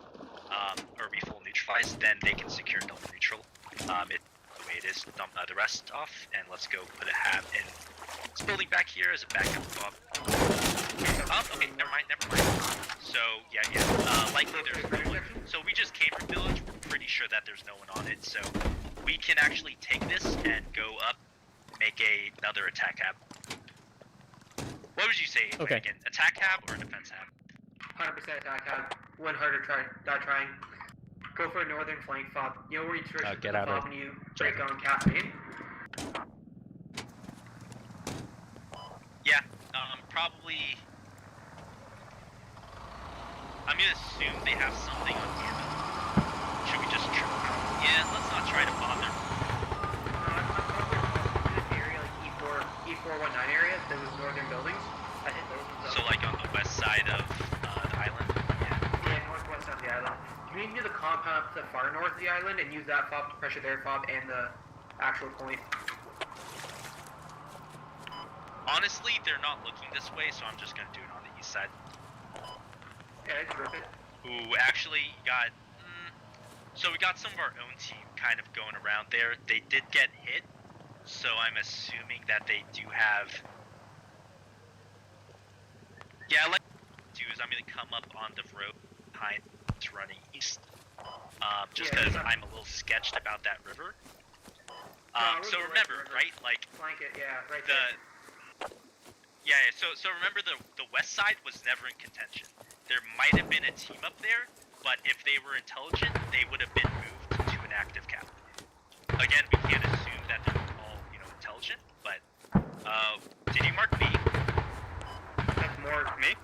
or we full neutralize, then they can secure double neutral. The way it is, dump the rest off, and let's go put a HAB in this building back here as a backup fob. Okay, never mind. So, yeah, likely there's no one. So we just came from village, we're pretty sure that there's no one on it, so we can actually take this and go up, make another attack HAB. What would you say, Okay. Again, attack HAB or defense HAB? 100% attack hab. One harder trying. Go for a northern flank fob. You know where you trigger Get the out fob of- and you break on caffeine? Yeah, probably. I'm gonna assume they have something on ammo. Should we just try? Yeah, let's not try to bother. This area, like E419 area, those northern buildings. I hit those. So like on the west side of the island. Yeah, northwest of the island. You need to do the compound to the far north of the island and use that fob to pressure their fob and the actual point. Honestly, they're not looking this way, so I'm just gonna do it on the east side. Yeah, it's worth it. who actually got. So we got some of our own team kind of going around there. They did get hit, so I'm assuming that they do have. Yeah, like do is I'm gonna come up on the road behind it's running east. Just because I'm a little sketched about that river. So remember, right? Like Flank it, yeah, right the. Yeah, so remember the west side was never in contention. There might have been a team up there, but if they were intelligent, they would have been moved to an active cap. Again, we can't assume that they're all, intelligent, but did you mark me? That's more me.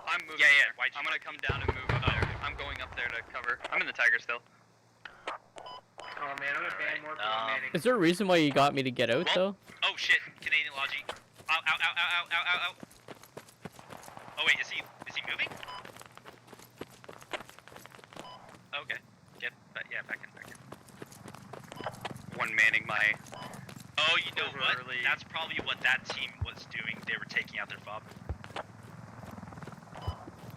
I'm moving. Yeah. There. I'm gonna come down and move up there. I'm going up there to cover. I'm in the tiger still. Oh man, I'm gonna ban more people manning. Is there a reason why you got me to get out though? Oh shit, Canadian Logi. Ow. Oh wait, is he moving? Okay. Back in. One manning my. Oh, you know what? Early. That's probably what that team was doing. They were taking out their fob.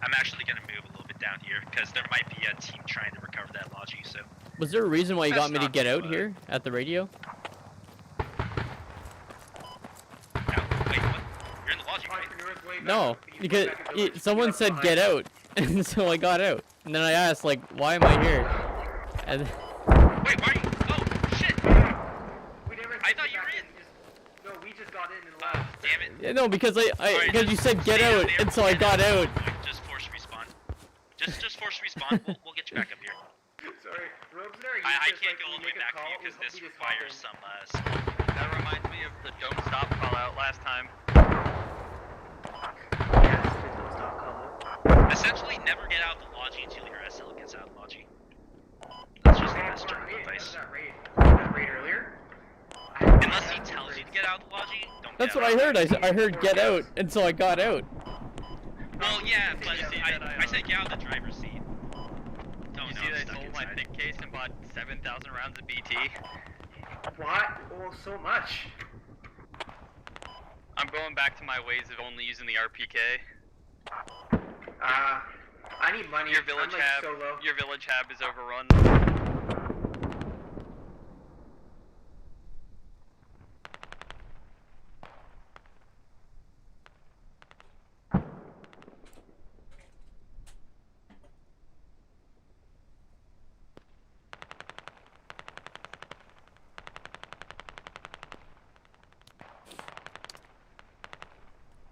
I'm actually gonna move a little bit down here because there might be a team trying to recover that Logi. So. Was there a reason why you got That's me to not get too out bad. here at the radio? Wait, what? You're in the Logi, right? Entrepreneurs way back. No, You because go back in village, someone you said got get behind. out, and so I got out. And then I asked like, why am I here? And Wait, why are you? Oh shit! We never I said thought go you were back in. No, we just got in and left. Damn it. yeah, no, because Alright, because you just said get stay out, there, and so I get got out. Just force respawn. Just force respawn. We'll get you back up here. Sorry, Robes and I are I useless, can't like, go all when the we way make a back to call, you because we this just hop requires in. some That reminds me of the don't stop call out last time. Yeah, this is no stop combo. Essentially, never get out of the Logi until your SL gets out of the Logi. That's just the best general advice. That raid earlier. Unless he tells you to get out of the Logi, don't That's get what I out. heard. I heard get out, and so I got out. Well, yeah, but you see I that I said get out of the driver's seat. Oh You no, see I'm that I stuck sold my inside. thick case and bought 7,000 rounds of BT? What? Oh, so much. I'm going back to my ways of only using the RPK. I need money. Your village I'm, like, hab, so low. your village hab is overrun.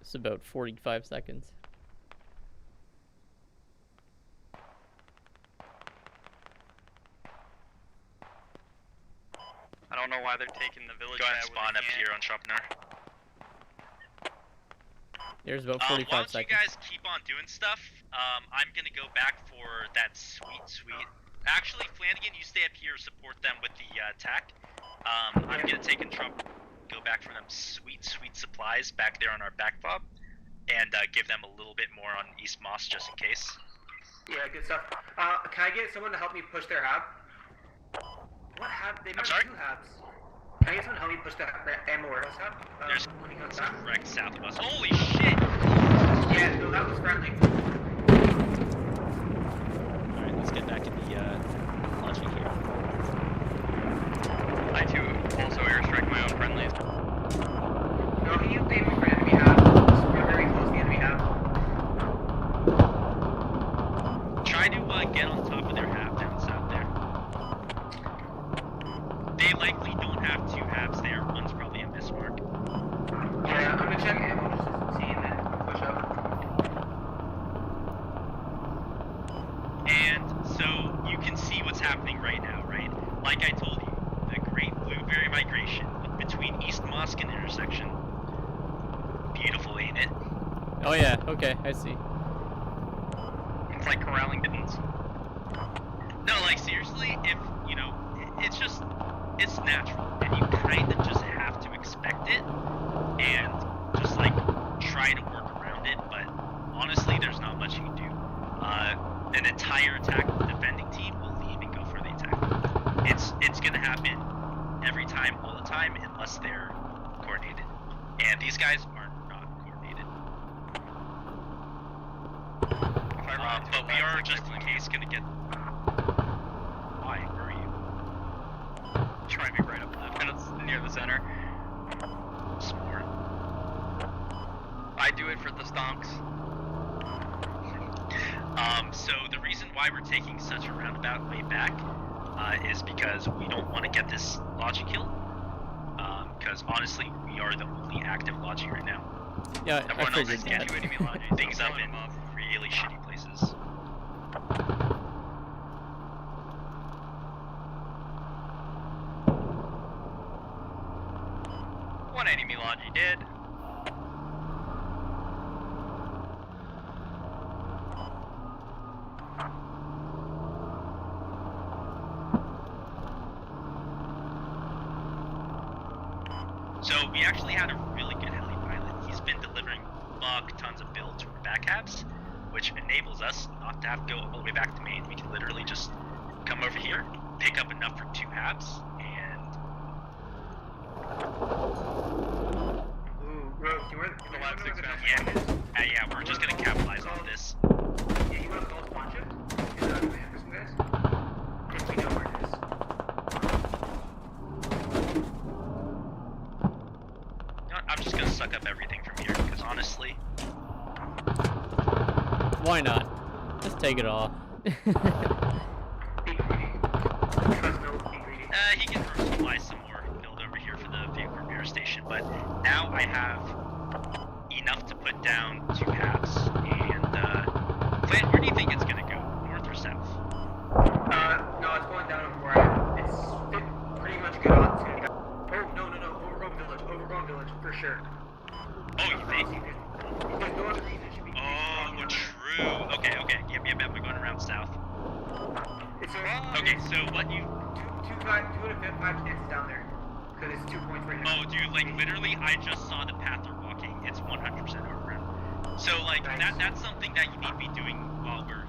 It's about 45 seconds. I don't know why they're taking the village Go ahead hab and when spawn they up can't. here, Entrepreneur. There's about Why 45 don't you seconds. guys keep on doing stuff? I'm gonna go back for that sweet. Actually, Flanagan, you stay up here, support them with the attack. I'm gonna take control, go back for them sweet supplies back there on our back fob, and give them a little bit more on East Moss just in case. Yeah, good stuff. Can I get someone to help me push their hab? What hab? They might sorry? have two habs. Can I get someone to help me push the ammo warehouse hab? There's when he comes some back? wrecked southwest. Holy shit! Yeah, no, that was friendly. Alright, let's get back in the logic here. I too also airstrike my own friendlies. No, he used the enemy for enemy hab. We're very close to the enemy hab. Try to get on top of their hab down south there. They likely don't have two habs there. One's probably in Bismarck. Yeah, I'm gonna check ammo just to see and then push up. And so you can see what's happening right now, right? Like I told you, the Great Blueberry Migration between East Mosque and intersection. Beautiful, ain't it? Oh yeah, okay, I see. It's like corralling kittens. No, like seriously, if it's natural, and you kind of just have to expect it, and just like try to work around it. But honestly, there's not much you can do. An entire attack defending team will leave and go for the attack. It's gonna happen every time, all the time, unless they're coordinated. And these guys are not coordinated. If I run But we are just in case gonna get. Why? Where are you? Try to be right up left, and it's near the center. Smart. I do it for the stonks. So the reason why we're taking such a roundabout way back is because we don't want to get this logic kill. Because honestly, we are the only active logic right now. Yeah, I Everyone else figured is that. getting enemy logic things up in really shitty places. One enemy logi did. So we actually had a really good heli pilot. He's been delivering fuck tons of builds for back halves, which enables us not to have to go all the way back to main. We can literally just come over here, pick up enough for 2 halves, and Ooh, Rose, you were in the lab 6 yeah, we're just gonna capitalize on this. Yeah, you want to call spawn shift? Is that a command for some guys? If we know where it is. You know what, I'm just gonna suck up everything from here, because honestly, Why not? Just take it all. Be greedy. Trust no, be greedy. he can supply some more build over here for the vehicle repair station, but now I have enough to put down 2 halves, and, Clan, where do you think it's gonna go? North or south? No, it's going down where I am. It's pretty much good odds. It's gonna go. Oh, no, Overgrown Village, for sure. Oh, you think? There's no other reason it should be. Oh, true. Okay. Yep, we're going around south. It's Okay, so what you... 2 out of 5 chances down there. Because it's 2 points right now. Oh, dude, like, literally, I just saw the path they're walking. It's 100% overground. So, like, Nice. that's something that you need to be doing while you're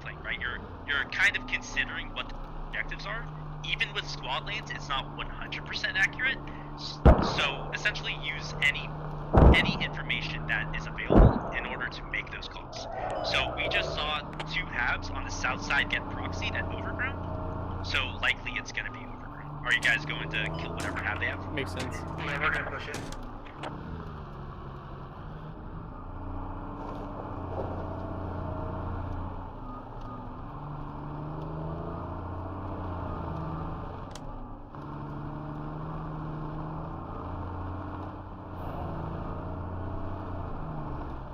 playing, right? You're kind of considering what the objectives are. Even with squad lanes, it's not 100% accurate. So, essentially, use any information that is available in order to make those calls. So, we just saw 2 halves on the south side get proxied at overground. So, likely it's going to be overground. Are you guys going to kill whatever half they have? Makes sense. Yeah, we're gonna push it.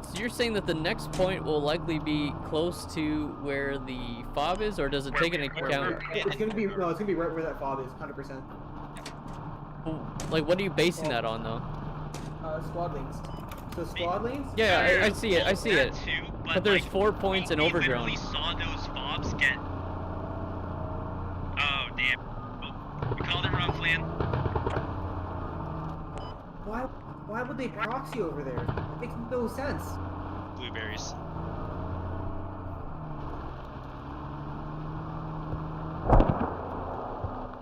So you're saying that the next point will likely be close to where the fob is, or does it take into account? It's gonna be right where that fob is, 100%. Like, what are you basing that on, though? Squad lanes. So squad lanes? Yeah, I see it. I see That it. too, But there's like, 4 points in we overground. literally saw those fobs get... Oh, damn. Oh, we called it wrong, Clan. Why would they proxy over there? It makes no sense. Blueberries.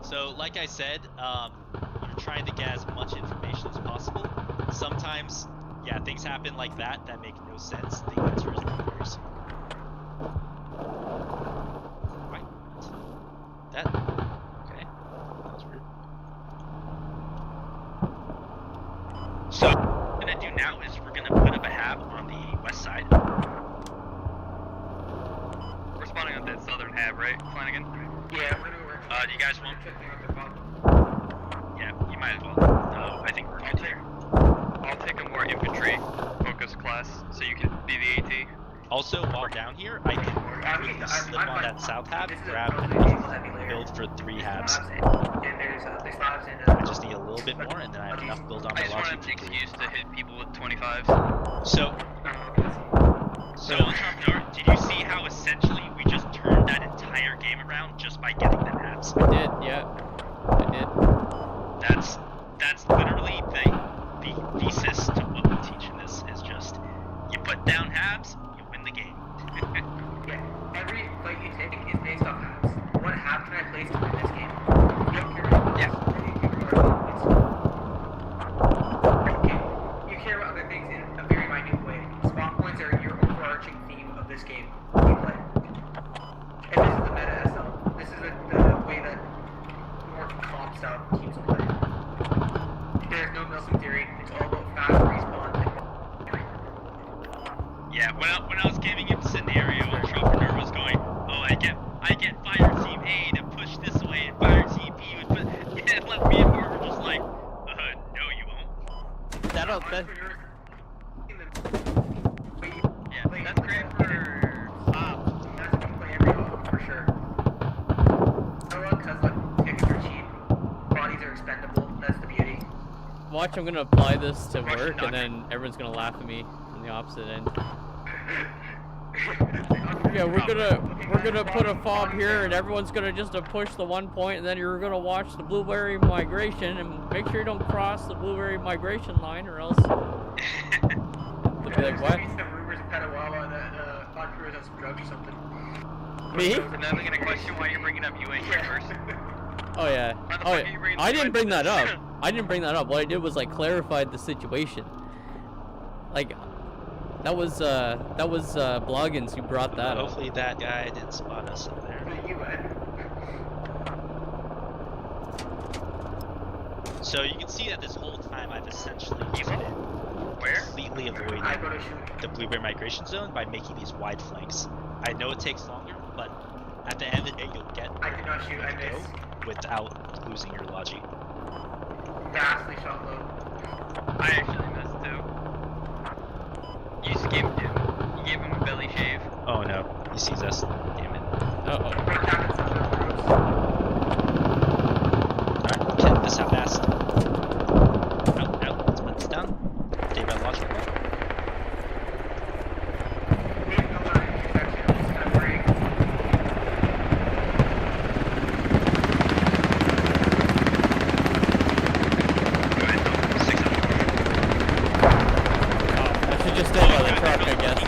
So, like I said, you're trying to get as much information as possible. Sometimes, yeah, things happen like that make no sense. The answer is blueberries. Wait, what? That? Okay. That was weird. So, what we're gonna do now is we're gonna put up a hab on the west side. We're spawning on that southern hab, right, Flanagan? Yeah, we're gonna Do you guys want? Yeah, you might as well. I think we're good here. I'll take a more infantry focused class, so you can be the AT. Also, while down here, I can quickly slip on that south hab, grab and build for 3 halves. I just need a little bit more, and then I have enough build on I my just wanted logic. an excuse to hit people with 25s. So Entrepreneur, did you see how essentially we just turned that entire game around just by getting the halves? I did, yeah. I did. That's literally the thesis to what we teach in this is just you put down halves, you win the game. Yeah, every fight you take is based off halves. What half can I place to win this game? You don't care about you care about other things in a very minute way. Spawn points are your overarching theme of this game. You play no Milsim theory. It's all about fast respawn. Yeah, when I was giving him scenario, Entrepreneur was going, oh, I get fire team A to push this way, and fire team B would put, and let me and Mark were just like, no, you won't. That'll that. Yeah, that's great for That's when you play every auto for sure. Because like tickets are cheap, bodies are expendable. That's the beauty. Watch, I'm gonna apply this to Russian work, and doctor. then everyone's gonna laugh at me on the opposite end. Yeah, we're gonna put a fob here, and everyone's gonna just push the 1 point, and then you're gonna watch the blueberry migration, and make sure you don't cross the blueberry migration line, or else. They'll be like, what? Some rumors of Petawawa that Hot Crew has some drugs or something. Me? And then I'm gonna question why you're bringing up UN first. Oh yeah. Why the Oh, fuck are you bringing I the didn't bring that up? up. I didn't bring that up. What I did was like clarified the situation. Like, that was Bloggins who brought that up. Hopefully that guy didn't spot us up there. The UN. So you can see that this whole time I've essentially completely avoided I go to shoot. the blueberry migration zone by making these wide flanks. I know it takes longer, but at the end of the day you'll get I did not shoot. I where you missed. go without losing your logi. Vastly shot low. I actually missed too. You gave him a belly shave. Oh no, he sees us. Damn it. Uh-oh. What happened to the roads? Alright, get this out fast. Out, let's put this down. Take that logic. We have no intersection. I'm just gonna break. I should just stay by the truck, I guess.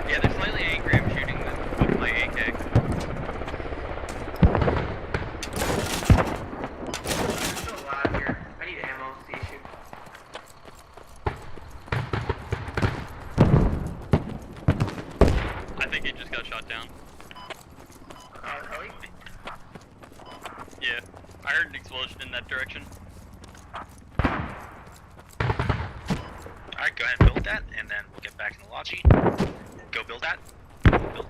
Yeah, they're slightly angry I'm shooting them with my AK. There's still a lab here. I need ammo. Is the issue. I think he just got shot down. Really? Yeah, I heard an explosion in that direction. Alright, go ahead and build that, and then we'll get back in the logi. Go build that. Build.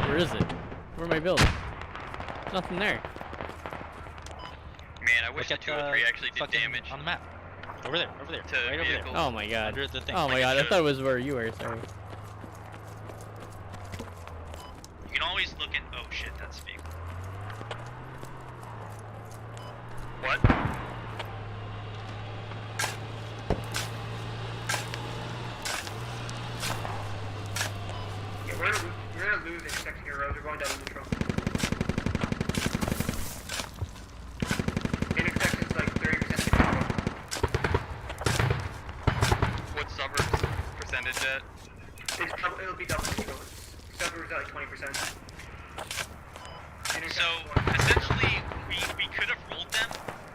Where is it? Where am I building? Nothing there. Man, I wish Look the at 203 actually did fucking damage. on the map. Over there, To right over there. vehicles. Oh my god. Under the thing. Oh my Like god, I it thought it was where you were, sorry. You can always look at. Oh shit, that's vehicle. What? Yeah, we're gonna lose intersection here, roads. We're going down neutral. Intersection's like 30% secure. What suburbs percentage at? It'll be double neutral. Suburbs at like 20%. So essentially, we could have rolled them,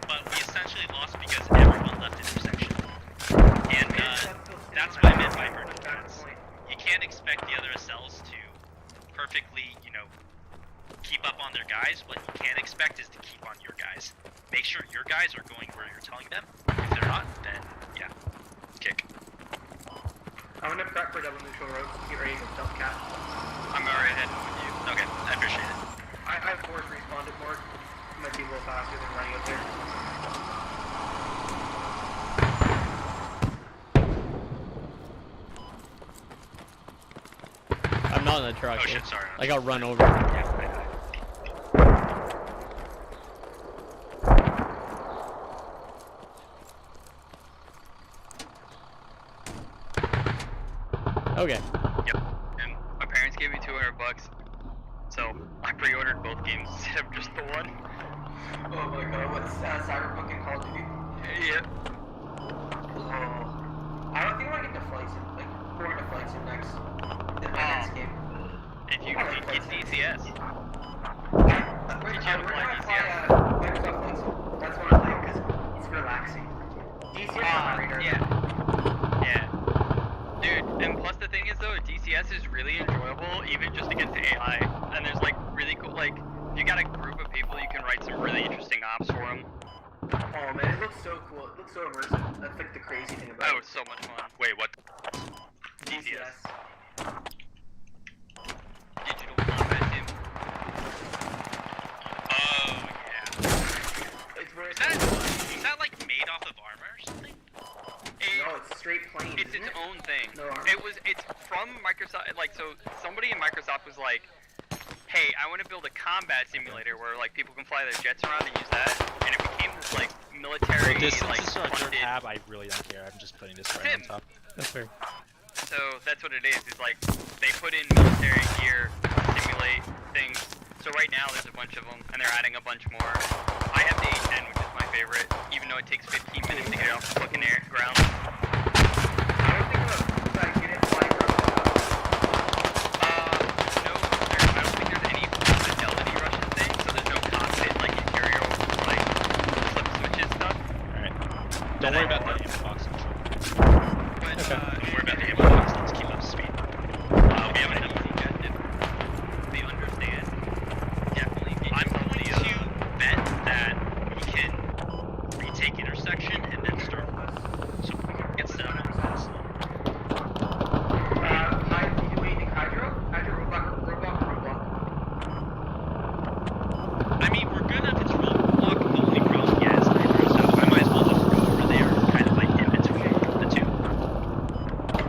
but we essentially lost because everyone left intersection. And that's what I meant by burning defense. You can't expect the other SLs to perfectly, keep up on their guys. What you can expect is to keep on your guys. Make sure your guys are going where you're telling them. If they're not, then yeah, kick. I'm gonna prep for double neutral roads. Get ready to go stealth cap. I'm already heading with you. Okay, I appreciate it. I have force respawned at more. Might be a little faster than running up there. I'm not in the truck. Oh shit, sorry. I got run over. Yeah, Okay. Yep. And my parents gave me $200, so I pre-ordered both games instead of just the one. Oh my god, what's Cyberpunk and Call of Duty? Yep. Oh. I don't think I get the flight sim, like, pouring the flight sim next. The next game. If you get DCS. Wait, Did you we're ever gonna play fly DCS? Microsoft Flight Sim. That's what I like, because it's relaxing. DCS on my radar. Yeah. Yeah. Dude, and plus the thing is though, DCS is really enjoyable even just against AI. And there's like really cool, like, if you got a group of people you can and write some really interesting ops for them. Oh man, it looks so cool. It looks so immersive. That's like the crazy thing about Oh, it. it's so much fun. Wait, what? DCS. Digital combat team. Oh yeah. It's very Is that like made off of armor or something? No, it's straight planes. It's isn't its it? own thing. No armor. It's from Microsoft. Like, so somebody in Microsoft was like, "Hey, I want to build a combat simulator where like people can fly their jets around and use that," and it became this like military This like is our third funded tab. I really don't care. I'm just putting this right on sim. top. That's fair. So that's what it is. It's like they put in military gear to simulate things. So right now there's a bunch of them, and they're adding a bunch more. I have the A10, which is my favorite, even though it takes 15 minutes to get it off the fucking ground. I don't think about get it flying around. No, I don't think there's any fidelity Russian thing, so there's no cockpit, like interior, like flip switches stuff. Alright. Don't worry about the ammo box. But, Okay. Don't worry about the ammo box. Let's keep up speed. we have an easy jet if they understand. Definitely. I'm going to bet that we can retake intersection and then start. So get set up on this. Do you anything Hydro? Hydro, Roblox. I mean, we're good if it's roadblock. The only problem, yeah, is Hydro, so I might as well just go over there, kind of like in between the two.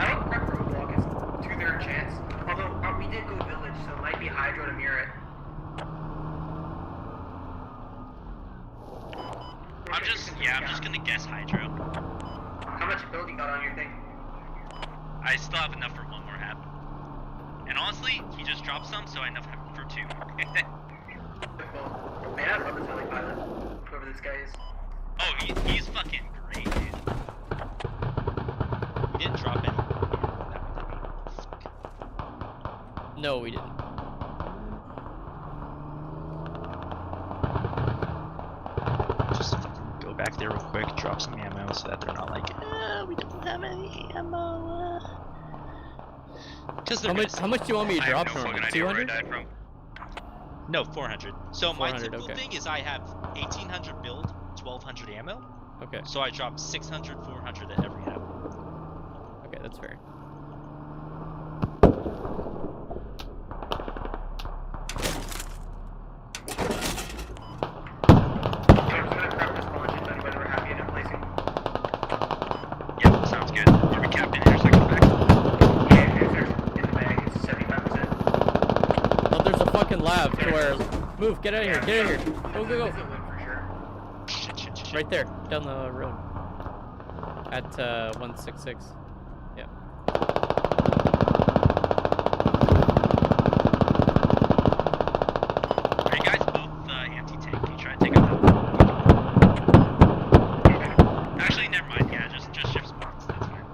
I don't prep Roblox is to their chance. Although we did go village, so it might be Hydro to mirror it. I'm just gonna guess Hydro. How much build you got on your thing? I still have enough for one more hab. And honestly, he just dropped some, so I have enough for two. Well, man, I love the pilot. Whoever this guy is. Oh, he's fucking great, dude. He didn't drop any. No, we didn't. Just fucking go back there real quick, drop some ammo so that they're not like, we don't have any ammo. Because How much do you want me to I drop have no normally? fucking idea where I 200? died from. No, 400. So my 400, typical okay. thing is I have 1800 build, 1200 ammo. Okay. So I drop 600, 400 at every hab. Okay, that's fair. I'm just gonna prep this launch and then whether we're happy in placing. Yep, sounds good. Are we capped in intersection back? Yeah, it's in the bag. It's 75%. Oh, there's a fucking lab to where. Move, get out of here, get out of here. Go, go, This is go. a win for sure. Shit. Right there, down the road. At 166. Yeah. Are you guys both anti-tank? Can you try and take out that? Actually, never mind. Yeah, just shift spots. That's fine.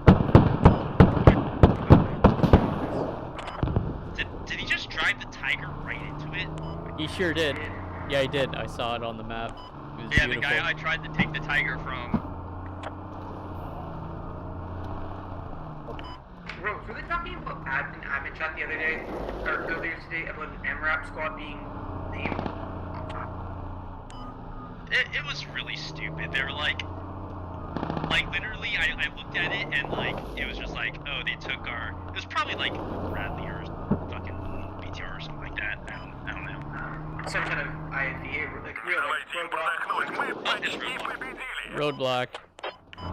Did he just drive the Tiger right into it? He sure did. Yeah, he did. I saw it on the map. It was Yeah, beautiful. the guy I tried to take the Tiger from. Bro, were they talking about admin chat the other day, or earlier today, about an MRAP squad being named? It was really stupid. They were like literally, I looked at it and like it was just like, oh, they took our. It was probably like Bradley or fucking BTR or something like that. I don't know. Some kind of IFVA, like real, like, roadblock. Oh, it's roadblock. Roadblock.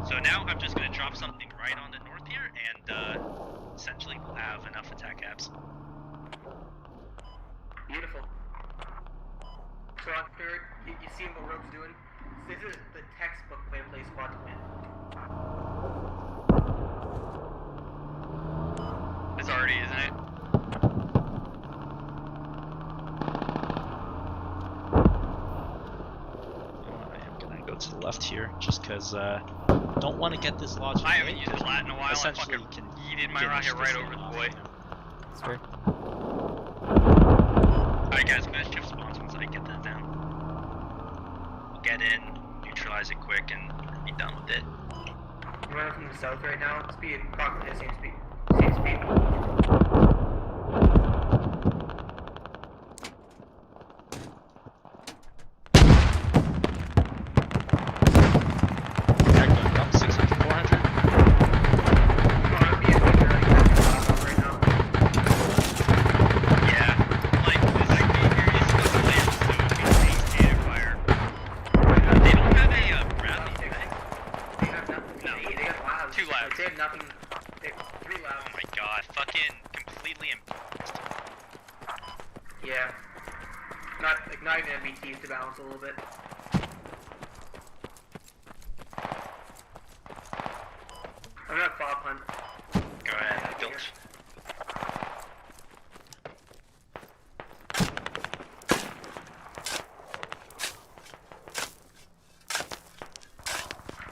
So now I'm just gonna drop something right on the north here, and essentially we'll have enough attack apps. Beautiful. So, you see what Rogue's doing? This is the textbook way to play squad to win. It's already, isn't it? I am gonna go to the left here, just because don't want to get this launch. I haven't used Lat in a while. I Essentially, fucking can yeeted my finish rocket this right thing over the off, boy. you know? That's fair. Alright guys, I'm gonna shift spawns once I get that down. We'll get in, neutralize it quick, and be done with it. I'm running from the south right now. Speed, approximately the same speed. Same speed. They have nothing. They have 3 Oh labs. my god, fucking completely Yeah. Not even MBTs to balance a little bit. I'm gonna fob hunt. Go ahead, Filch.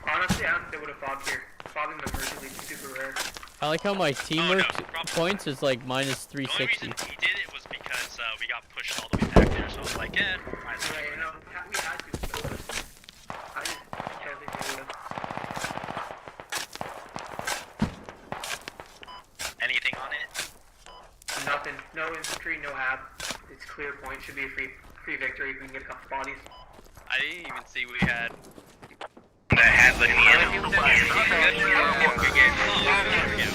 Honestly, I don't think they would have fobbed here. Fobbing the mercy league is super rare. I like how my teamwork problem. points is like minus The only 360. reason he did it was because we got pushed all the way back there, so I was like, might as well. Yeah, you know, we had to. So I just don't think they would have. Anything on it? Nothing. No infantry, no hab. It's clear point. Should be a free victory if we can get a couple bodies. I didn't even see we had. That had the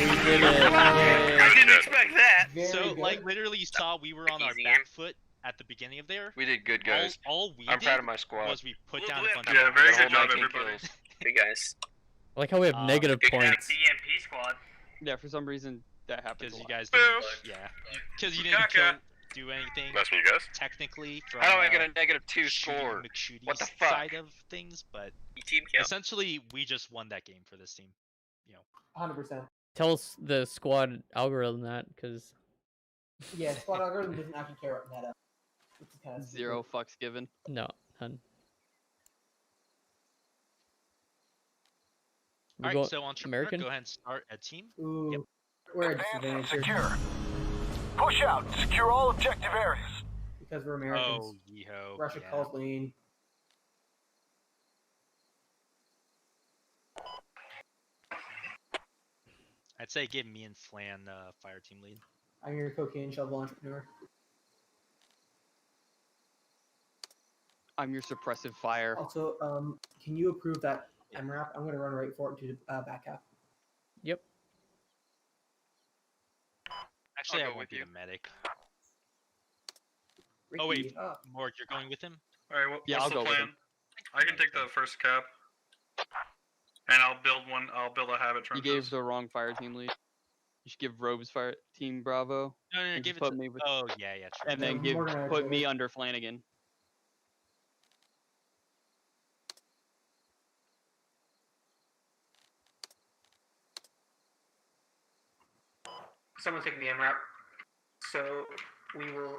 We did it. I didn't expect that. So, like, literally, you saw we were on our Easy back game. foot at the beginning of there. We did good, guys. All we I'm did proud of my squad. was we put down a bunch Yeah, of very Got a good whole job, 19 everybody. kills. Hey guys. I like how we have negative points. DMP squad. Yeah, for some reason that happens. because a you lot. guys Boo. didn't, because you didn't Caca. do anything That's what you guys. technically from How do I get a -2 shooting score? McShooty's What the fuck? side of things, but Team kill. essentially we just won that game for this team. 100%. Tell us the squad algorithm that, because Yeah, squad algorithm doesn't actually care about meta. It's kind of Zero fucks given. no, none. We All go right, so on Trevor, American? go ahead and start a team. Ooh, Yep. we're at Advance and disadvantage here secure. Push out. Secure all objective areas. because we're Americans. Oh, yeeho. Russia yeah. calls lane. I'd say give me and Flan fire team lead. I'm your cocaine shovel entrepreneur. I'm your suppressive fire. Also, can you approve that MRAP? I'm gonna run right for it to back half. Yep. Actually, I'll I go won't with be you. the medic. Ricky, Oh, wait. up. Morg, you're going with him? All right, Yeah, what's I'll the go with plan? him. I can take the first cap, and I'll build one. I'll build a habit You trenches. gave the wrong fire team lead. You should give Robe's fire team Bravo, No, And give just it put to me with- Oh, yeah, true. and then Yeah, Morgan and I put did me it. under Flanagan. Someone's taking the MRAP. So we will.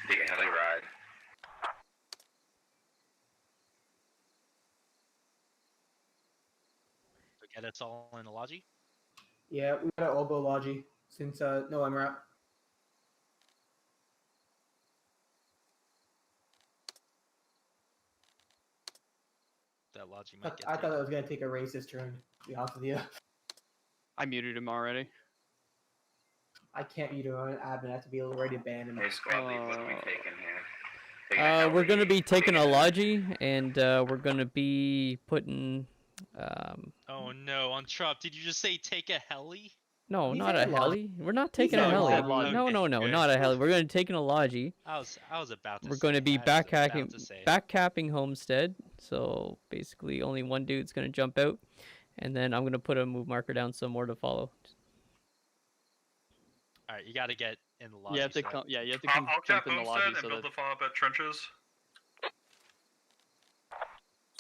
Big heli ride. So get us all in the logi? Yeah, we gotta all go logi since no MRAP. That logi I might get thought that was gonna take a racist turn. To be honest with you, I muted him already. I can't mute an admin. I have to be ready to ban him. Hey, squad lead, what are we Uh, taking here? Taking a We're gonna heli, be taking a taking logi, and we're gonna be putting. Oh no, on Trop, did you just say take a heli? No, He not said a a log. heli. We're not taking a said a heli. log. No, Okay, no, good. not a heli. We're gonna taking a logi. I was about to We're say. going to be I was about backcapping, to say. backcapping Homestead. So basically, only one dude's going to jump out, and then I'm going to put a move marker down, so more to follow. All right, you got to get in the logi. You have to so- come. Yeah, you have to I'll come cap jump in the Homestead lobby and so build that the follow-up at trenches.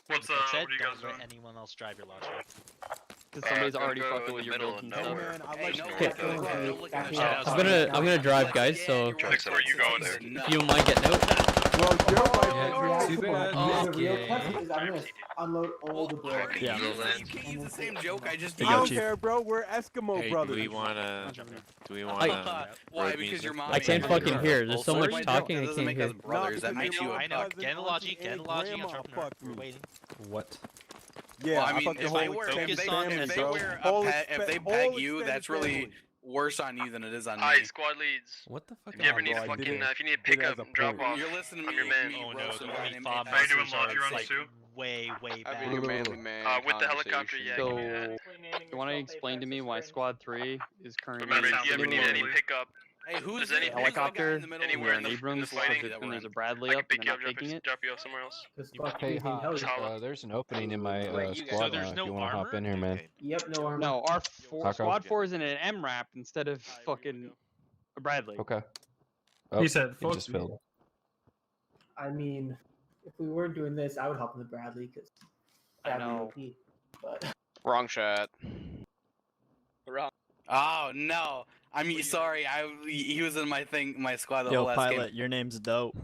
What's Like I said, what are you guys don't doing? let anyone else drive your logi. because somebody's go- already go fucking in with the your middle build and of stuff. nowhere. Man, I like no, to go, go, go, look go. at the Yeah, shot. I'm gonna drive, guys. So Where are you going there? if you don't mind getting out, Well, Yeah, too bad. The real Okay. test is I'm gonna unload all the Well, board. yeah. England. Can't use the same joke I just Hey, used. yo, I don't Chief. care, bro. We're Eskimo Hey, brothers. do we wanna? Do we wanna? Why? road Because music? your mom. I can't ain't fucking your hear. There's so much Wait, talking that I doesn't can't make us hear. brothers. That I makes you. I know. cousin, Get in the logi. auntie, Get in the and logi. grandma Entrepreneur. fucked We're me. waiting. What? Yeah, Well, I I mean, fucked the if whole they wear, extended focus if on they, family, if they bro. wear a Whole peg, if they whole peg you, extended that's really family. worse on you than it is on me. Alright, squad leads. What the fuck? If you ever need bro, a I fucking, did it. if you need to Did pick it as up a and drop point. off, You're listening to I'm me. your man. me, Oh no, Wilson, the and only it- fob Are you doing masters logi are runs like too? way Having bad. a manly man with the helicopter, yeah, conversation. give me that. You want to explain to me why Squad 3 is currently Remember, if you ever in need low? any pickup, Hey, who's Does the any who's the guy helicopter in the middle anywhere of in the the Abrams fighting that and we're there's in? a Bradley I can up pick and you they're up, not taking it. drop you off somewhere else. The squad Hey, being held. Just holla. there's an opening in my So squad there's if no you want to hop armor? in here, man. Yep, no armor. No, our Taco? squad 4 is in an MRAP instead of fucking a Bradley. Okay. Oh, He said, it "Fuck just me." filled. I mean, if we weren't doing this, I would hop in the Bradley because I know. OP. But Wrong shot. Oh no! I mean, sorry. He was in my my squad the Yo, whole last pilot, game. your name's dope.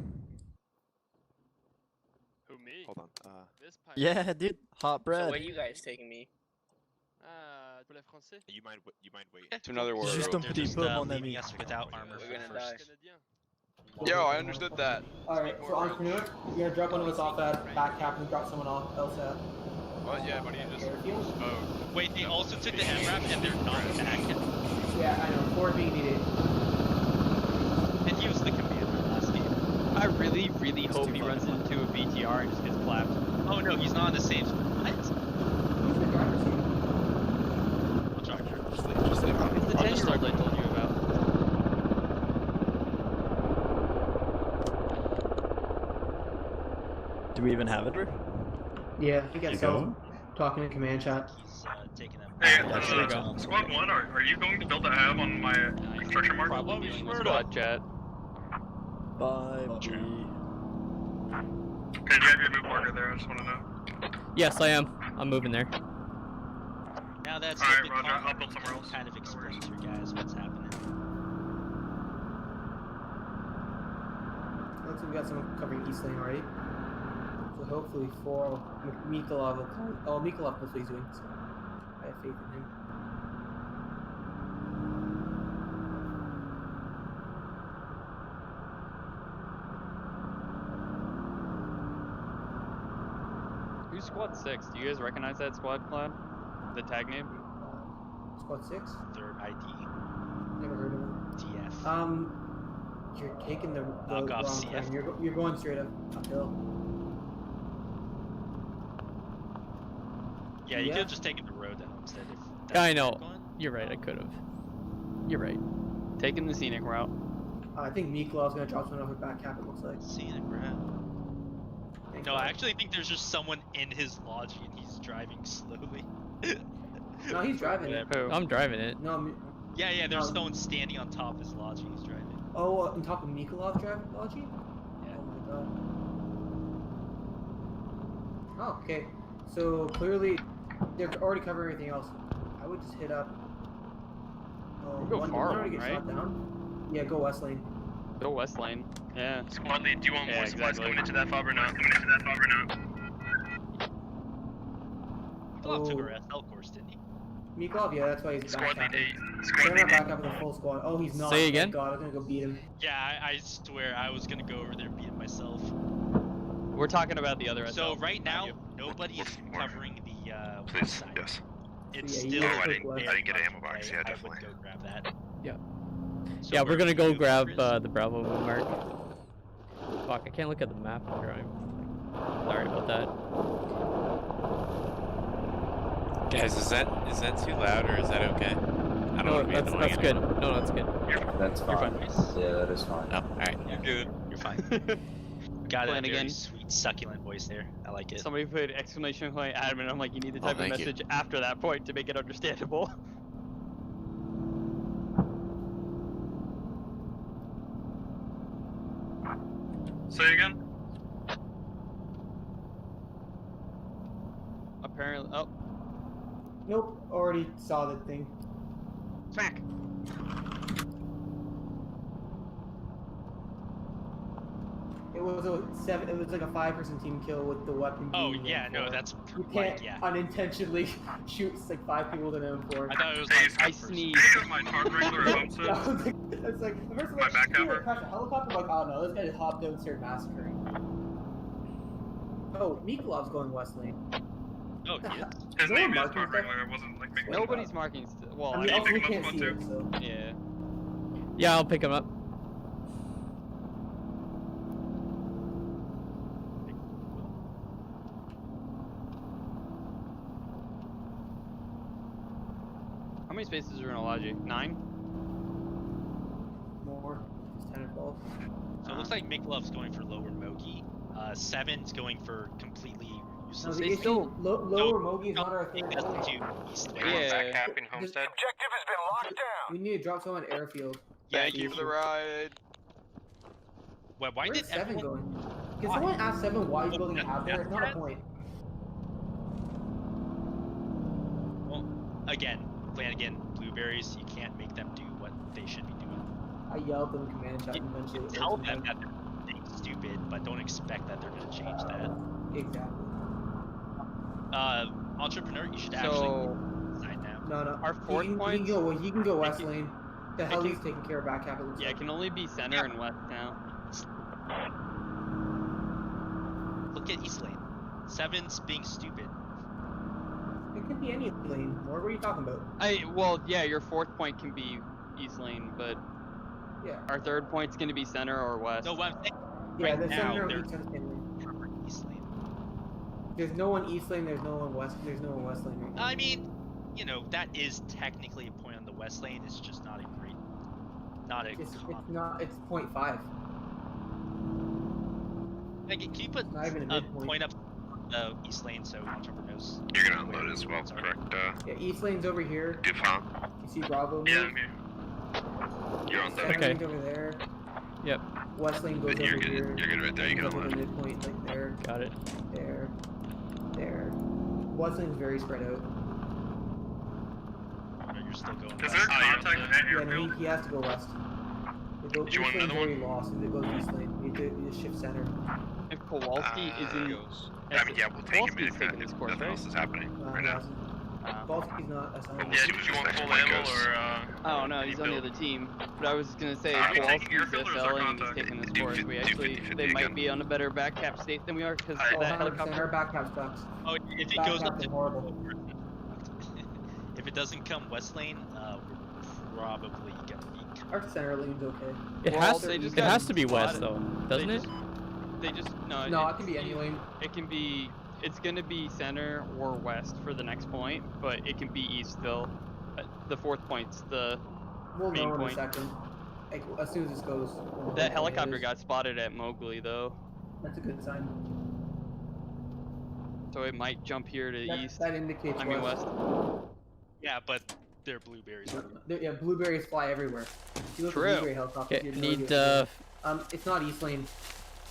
Who, me? Hold on. This pilot. Yeah, dude, hot bread. you guys taking me? Pour le français? You mind wait. To another word. Juste un They're petit just peu, mon leaving ami. us without armor We're for gonna first. Yo, I understood that. alright, so Entrepreneur, you're gonna drop one of us off at back cap and drop someone else at What? Yeah, buddy, you just airfield. spoke. Wait, they also took the MRAP and they're not back. Yeah, I know. Forward being needed. And he was the commander last game. I really, really hope he runs into a BTR and just gets clapped. Oh no, he's not in the same squad. What? Who's the driver's seat? What's wrong here? Just leave him. It's the 10-year-old I told you about. Do we even have it? Yeah, he got You so talking in command chat. He's taking them. Hey, there we go. Squad 1, are you going to build a hab on my construction mark? Probably doing a squad chat. Bye, Okay, do you have your move marker there? I just want to know. Yes, I am. I'm moving there. Now that's Alright, the Roger, I'll build somewhere else. kind of explains for you guys what's happening. Looks like we got someone covering East Lane already. So hopefully for Mikolov will come. Oh, Mikolov knows what he's doing, so I have faith in him. Who's squad 6? Do you guys recognize that squad clan? The tag name? Squad 6? Third ID. Never heard of him. TF. You're taking the Knock off wrong CF. turn. You're going straight uphill. Yeah, you Yeah. could have just taken the road down instead if that's Yeah, I where know. you're going. You're right. I could have. You're right. Taking the scenic route. I think Mikolov's gonna drop someone off at back cap. It looks like. Scenic route. Thank No, God. I actually think there's just someone in his lodge and he's driving slowly. No, he's driving it. Who? I'm driving it. No, Yeah, there's No. someone standing on top of his lodge and he's driving. oh, on top of Mikolov's driving logi? Yeah. Oh my god. Oh, okay. So clearly, they're already covering everything else. I would just hit up. Oh, We'll go one far, already get right? shot down. Yeah, go west lane. Go west lane. Yeah. Squad lead, do you want Yeah, more supplies exactly. coming into that fob or not? Mikolov took Oh. a SL course, didn't he? Mikolov, yeah, that's why he's back Squad lead capping. 8. They're Squad not lead back 8. up with a full squad. Oh, he's not. Say Thank again? God, I'm gonna go beat him. Yeah, I swear I was gonna go over there and beat him myself. We're talking about the other SL. So right now, you. nobody is covering the west Please, side. yes. It's Yeah, still. you Oh, I click didn't, left. I didn't get an ammo box. Yeah, I definitely. would go grab that. Yeah. So Yeah, we're where gonna would go you grab Chris? the Bravo mark. Fuck, I can't look at the map while driving. Sorry about that. Guys, is that too loud or is that okay? I don't No, want to be that's annoying good. anyone. No, that's good. That's You're fine. Yeah, that is fine. Oh, alright. You're good. You're fine. Got a Plan very again. sweet, succulent voice there. I like it. Somebody put exclamation point admin. I'm like, you need to type a thank you. message after that point to make it understandable. Say again? Apparently, oh, Nope, already saw the thing. smack. It was a 7. It was like a 5-person team kill with the weapon. Oh being yeah, an no, M4. that's You like can't yeah. unintentionally shoot like 5 people with an M4. I thought it was Hey, like I first person. sneezed. Hey, my tarp wrangler at home Yeah, says. it's like the first My like, back "Hey, cover." crash a helicopter. I'm like, oh no, this guy just hopped out and started massacring. Oh, Mikolov's going west lane. Oh, he is? His No name one is marked tarp himself? wrangler. It wasn't like making Nobody's marking. Well, I mean, you also pick we him up can't spot see too? it, so. yeah. Yeah, I'll pick him up. How many spaces are in a logi? 9? More. balls. So it looks like Mikolov's going for lower Mogi. 7's going for completely No, useless. the They issue, still- lower Mogi is not our third Doesn't point. do East You Lane. want Yeah. backcapping Homestead? Objective has been locked down. We need to drop someone at airfield. Yeah, Thank you for the ride. Why Where's did 7 everyone... going? Can someone ask 7 why he's building a hab there? It's not a point. Well, again, Flanagan, blueberries, you can't make them do what they should be doing. I yelled in command chat and eventually it Tell worked them something. that they're being stupid, but don't expect that they're going to change that. Exactly. Entrepreneur, you should actually So decide now. No. our fourth he points. can go west can- lane. The it hell can- he's taking care of back half. It looks Yeah, it like. can only be center and west now. Look at East Lane. 7's being stupid. It could be any lane. What were you talking about? Well, yeah, your fourth point can be east lane, but Yeah. our third point's gonna be center or west. No, what I'm saying Yeah, right the now, center they're east and lane. for East Lane. There's no one east lane. There's no one west. There's no one west lane right now. I mean, you know, that is technically a point on the West Lane. It's just not a great, not a. It's not. It's 0.5. Like, can you put Not even a a midpoint. point up the East Lane so Entrepreneur knows? You're gonna unload as well, correct? Yeah, east lane's over here. Dupont? You see Bravo move? Yeah, I'm here. You're on Center deck. Okay. lane's over there. Yep. West lane goes You're over good. here. You're good right there. You can Goes over unload. the midpoint like there, Got it. there, there. West lane's very spread out. Or you're still going. Is west? there contact at Yeah, no, airfield? he has to go west. It goes, Do you east want lane's another very lost. If it goes east lane, you just shift center. If Kowalski is in, I mean, yeah, we'll take him Kowalski's if taking his course, nothing right? else is happening right now. Balski's not assigned. We'll Yeah, see do what you this want next full point ammo goes. or I don't know, he's on the build? other team. But I was gonna say, if Are we Kowalski's taking airfield or is there SLing and he's contact? taking this Do course, we 50, actually, 50, they might again. be on a better back cap state than we are, because Oh, that 100%. helicopter. Our back cap sucks. Oh, if it Back goes cap up is to horrible. if it doesn't come West Lane, we're probably gonna be. Our center lane's okay. It Well, has. they just It got has to be west spotted. though, doesn't it? They just no. No, it can be any lane. It can be. It's gonna be center or west for the next point, but it can be east still. The fourth point's the We'll main know in point. a second. Like, as soon as this goes. we'll know That what helicopter it is. got spotted at Mowgli though, That's a good sign. so it might jump here to That, east. that indicates I mean west. Yeah, but they're blueberries. Yeah, blueberries fly everywhere. You look True. at blueberry helicopters. Okay, you have no need idea what's it's not east lane.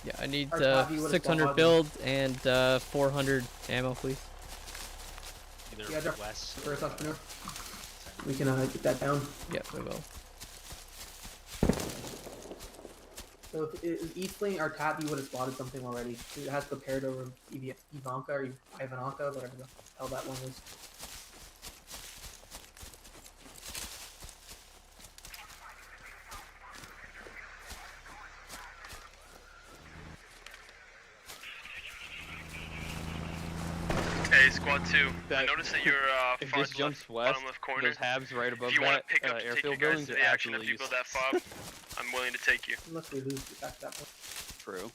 yeah, I need Our copy would've 600 spawned. build and 400 ammo, please. Either Yeah, drop West. first entrepreneur. We can get that down. Yep, we will. So if it was east lane, our tabby would have spotted something already. It has prepared over Ivanka or Ivanaka, whatever the hell that one is. Hey, squad 2. I That- noticed that you're If far this left, jumps west, bottom left corner. those habs right above If you want that to pick up to take airfield you guys buildings to are the action actually after you build useless. that fob, I'm willing to take you. Unless we lose back to that point. True.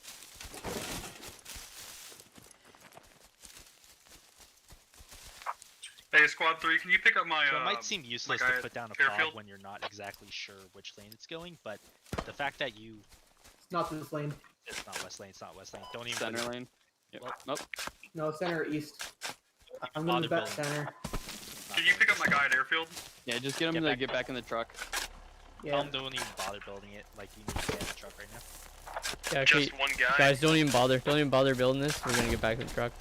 Hey, squad 3, can you pick up my So it might seem useless guy to at put down a airfield? pod when you're not exactly sure which lane it's going, but the fact that you It's not this lane. it's not West Lane, it's not West Lane. Don't even Center lane. Yep. Well, Nope. No, center or east. I'm bother gonna bet building. center. Can you pick up my guy at airfield? Yeah, just get him Get to back. get back in the truck. Yeah. Tell them don't even bother building it. Like you need to get in the truck right now. Yeah, okay, Just one guy? guys, don't even bother. Don't even bother building this. We're gonna get back to the truck.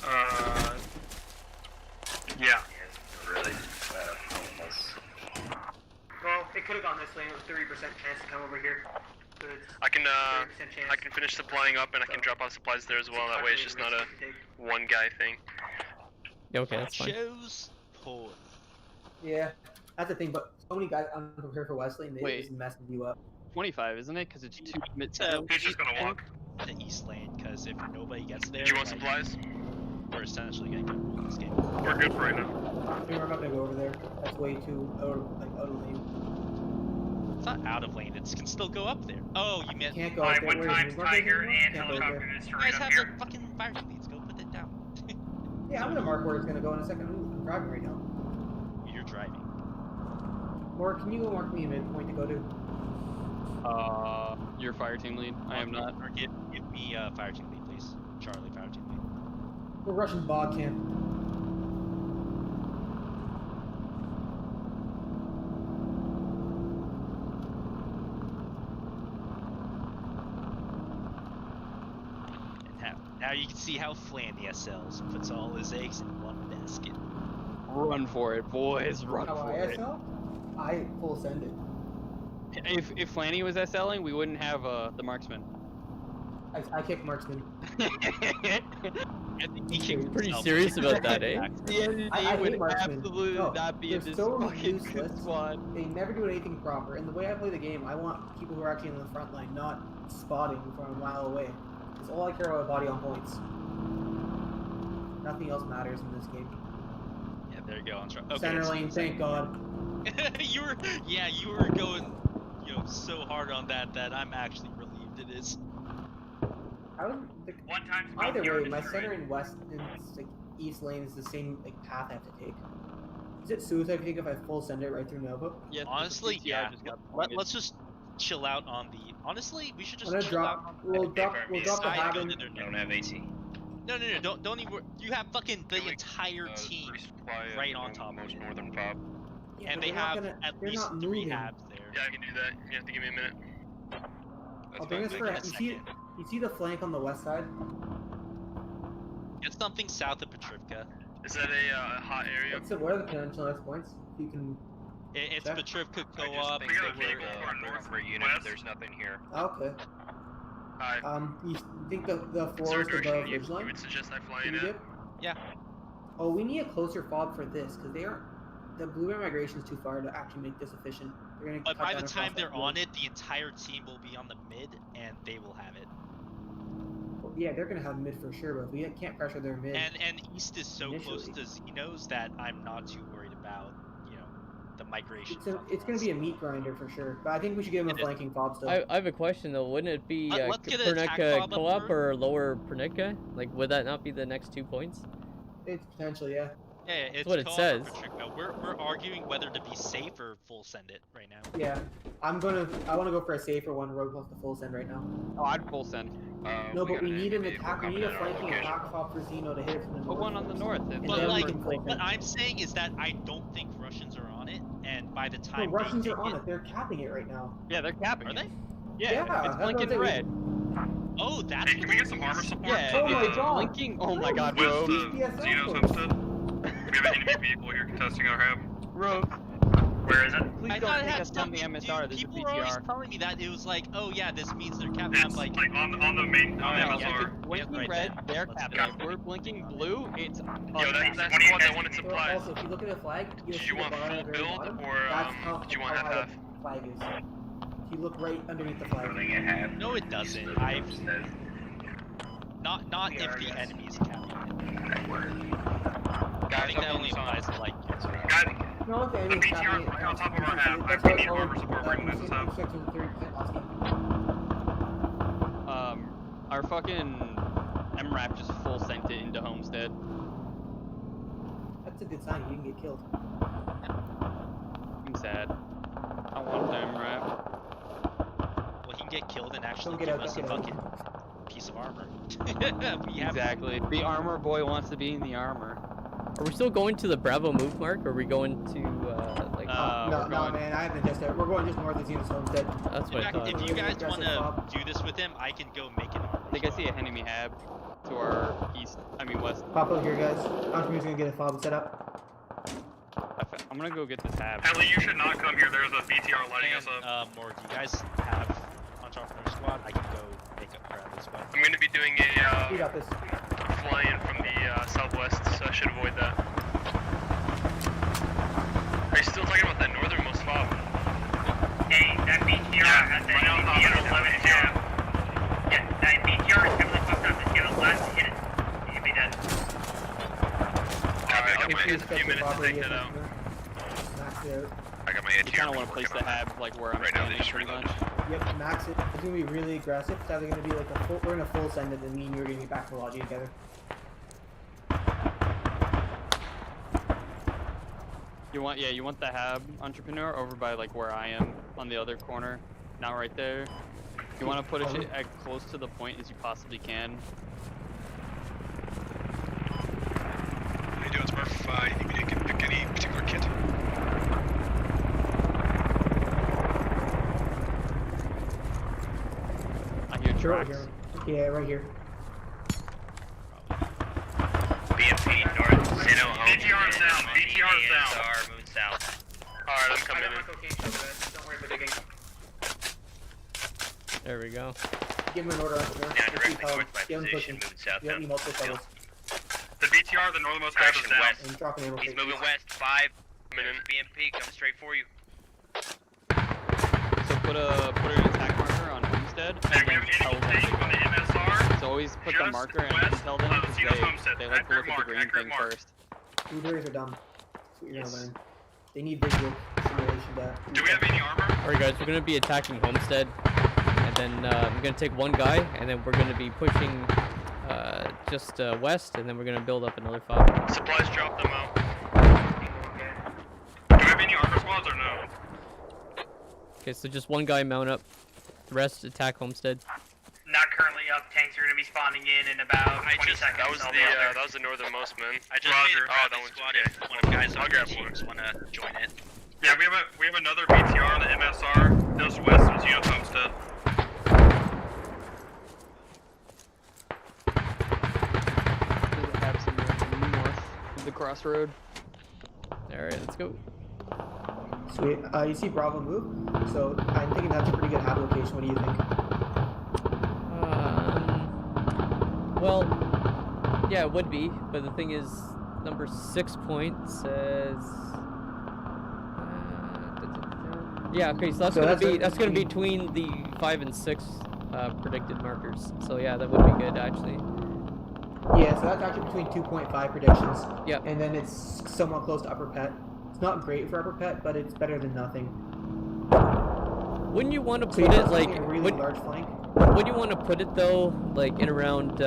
Yeah. Really? Well, it could have gone this lane with 30% chance to come over here. So it's I can 30% chance. I can finish supplying up and I can drop off supplies there as well. That way it's just not a one guy thing. Yeah, okay, that's fine. Chose pause. Yeah, that's the thing. But so many guys unprepared for West Lane, they Wait. just messing you up. 25, isn't it? Because it's 2 mid He's just gonna walk. The East Lane, because if nobody gets there, Do you want like, supplies? we're essentially gonna get this game. We're good for right now. We're not gonna go over there. That's way too out of lane. It's not out of lane. It can still go up there. Oh, you meant Can't go out there. Where is it? Can't go out there. you guys have the fucking fire leads. Go put it down. Yeah, I'm gonna mark where it's gonna go in a second. I'm driving right now. You're driving. Or can you go mark me a midpoint to go to? You're fire team lead. I am not. Or give me fire team lead, please. Charlie, fire team lead. We're rushing bog camp. Now you can see how Flanny SLs puts all his eggs in one basket. Run for it, boys. Run How for I it. SL? I full send it. If Flanny was SLing, we wouldn't have the marksman. I kick marksman. He's pretty serious about that, eh? I would hate marksman. absolutely No, not be in they're this so fucking useless. squad. They never do anything proper. And the way I play the game, I want people who are actually in the front line, not spotting from a mile away. Because all I care about is body on points. Nothing else matters in this game. Yeah, there you go. Okay, Center lane, thank God. you were going, so hard on that I'm actually relieved it is. Either way, my center and west and like east lane is the same path I have to take. Is it suicide if I think if I full send it right through Nova? Yes, Honestly, yeah. Let's just chill out on the. Honestly, we should just I'm gonna chill out. we'll drop the hab in. I don't have AT. No, don't even. You have fucking the entire team right on top of you. Northern fob. Yeah, And but they they're not have gonna- at they're least not 3 moving. habs there. Yeah, I can do that. You have to give me a minute. I'll bring us for you see the flank on the west side? Get something south of Petrivka. Is that a hot area? What are the potential next points? You can. It's check. Petrivka I just co-op. think that we're north for a unit. There's nothing here. Okay. Hi. You think the Is there a forest direction above you ridgeline? would suggest I fly Can in you at? dip? Yeah. Oh, we need a closer fob for this because they are. The blue migration is too far to actually make this efficient. They're gonna But cut by down the across time that they're field. on it, the entire team will be on the mid, and they will have it. Well, yeah, they're gonna have mid for sure, but we can't pressure their mid. And East is so close Initially. to Xenos that I'm not too worried about, the migration. It's gonna be a meat grinder for sure, but I think we should give them a flanking fob still. I have a question though. Wouldn't it be Let's get an attack Pernica fob up co-op first. or lower Pernica? Like, would that not be the next 2 points? It's potentially, yeah. Yeah, it's what it co-op says. for Petrivka. We're arguing whether to be safe or full send it right now. Yeah, I want to go for a safer one. Road plus the full send right now. Oh, I'd full send. No, but we need an attack. We need a flanking attack fob for Xeno to hit it from the north. Put one on the north. And But then we like, can full what send. I'm saying is that I don't think Russians are on it, and by the No, time Russians they are on it. They're capping it right now. Yeah, they're capping. Are it. they? Yeah, Yeah, it's that's what blinking I'm red. Oh, that's. Hey, can we get some armor support? Yeah, Oh my it's God. blinking. Oh my God, With Rogue. Xeno's homestead? We have an enemy vehicle here contesting our hab. Rogue. Where is it? Please I don't thought it take had us down the something. MSR. Dude, This is people were always BTR. telling me that it was like, oh yeah, this means they're capping. I'm It's like, like on the main on the No, MSR. if it's blinking right red, there. they're Let's capping. go. If we're blinking blue, it's Yo, that's uncapped. the one I wanted to fly. Also, if you look at the flag, you'll Did see you the want bar at full the very build bottom. or That's how, do you want how high half? the flag is. If you look right underneath the flag. no, it doesn't. Not if the enemy's capping it. I think that only applies to like. Guys, No, if the the enemy's BTR capping is it, right on top of our that's hab. why We it's need called, armor support. We're gonna lose this hab. intersection with 30% last game. Our fucking MRAP just full sent it into Homestead. That's a good sign. You didn't get killed. I'm sad. I want the MRAP. Well, he can get killed and actually Don't get give out, us a don't get out. fucking piece of armor. We have Exactly. The armor boy wants to be in the armor. Are we still going to the Bravo move mark? Or are we going to like? No, we're no, going- man. I haven't just. We're going just north of Xenos Homestead. That's In what I fact, thought. if you guys Aggressive want to fob. do this with him, I can go make an armor. I think I see a enemy hab to our east. I mean west. Pop out here, guys. Entrepreneur's gonna get a fob set up. I'm gonna go get this hab. Ellie, you should not come here. There's a BTR lighting us up. Or do you guys have Entrepreneur Squad? I can go make a grab as well. I'm going to be doing We a got this. fly-in from the southwest, so I should avoid that. Are you still talking about that northernmost fob? Hey, that BTR has an AT of 11 and a half. Yeah, that BTR is heavily fucked up. Just give it last hit it. You should be dead. I got If my you a few minutes to properly, take that out. Max it out. I got my You kind of want to place the hab like where I'm Right now, they standing just pretty reloaded. much. Yep, max it. It's gonna be really aggressive. It's either gonna be like a full. We're gonna full send it, and me and you are gonna get back to Logi together. You want the hab entrepreneur over by like where I am on the other corner, not right there. You want to put it as close to the point as you possibly can. How you doing, Smurf? You need me to pick any particular kit? I hear Sure, tracks. yeah, right here. BMP north, Zeno home. BTR is down. BTR is down. ASR, move south. Alright, I'm coming in. Don't worry about digging. There we go. Give him an order after. Yeah, directly towards my position, moving south. Yep, multiple levels. The BTR, the northernmost tab is Direction down. west. And dropping ammo. He's moving west. 5. BMP coming straight for you. So put an attack marker on Homestead. And we have tell them anything on the MSR. So always put the just marker and west tell them of because Zeno's Homestead. they like to look at the Accurate green mark, thing accurate first. Blueberries are dumb. That's what you're gonna learn. They need visual simulation to. Do we have any armor? Alright guys, we're gonna be attacking Homestead, and then I'm gonna take one guy, and then we're gonna be pushing just west, and then we're gonna build up another 5. Supplies dropped them out. Do we have any armor squads or no? Okay, so just one guy mount up, the rest attack Homestead. Not currently up. Tanks are going to be spawning in about 20 seconds. That was the northernmost man. I just made a private squad if one of the guys on your teams want to join it. Yeah, we have another BTR on the MSR just west of Zeno's Homestead. Does it have some north of the crossroad? Alright, let's go. Sweet. You see Bravo move? So I'm thinking that's a pretty good hab location. What do you think? Well, yeah, it would be, but the thing is, number 6 point says. Yeah, okay, so that's gonna be between the 5 and 6 predicted markers. So yeah, that would be good actually. Yeah, so that's actually between 2.5 predictions. Yep. And then it's somewhat close to upper pet. It's not great for upper pet, but it's better than nothing. Wouldn't you want to So put you're it like? taking a really large flank. Would you want to put it though, like in around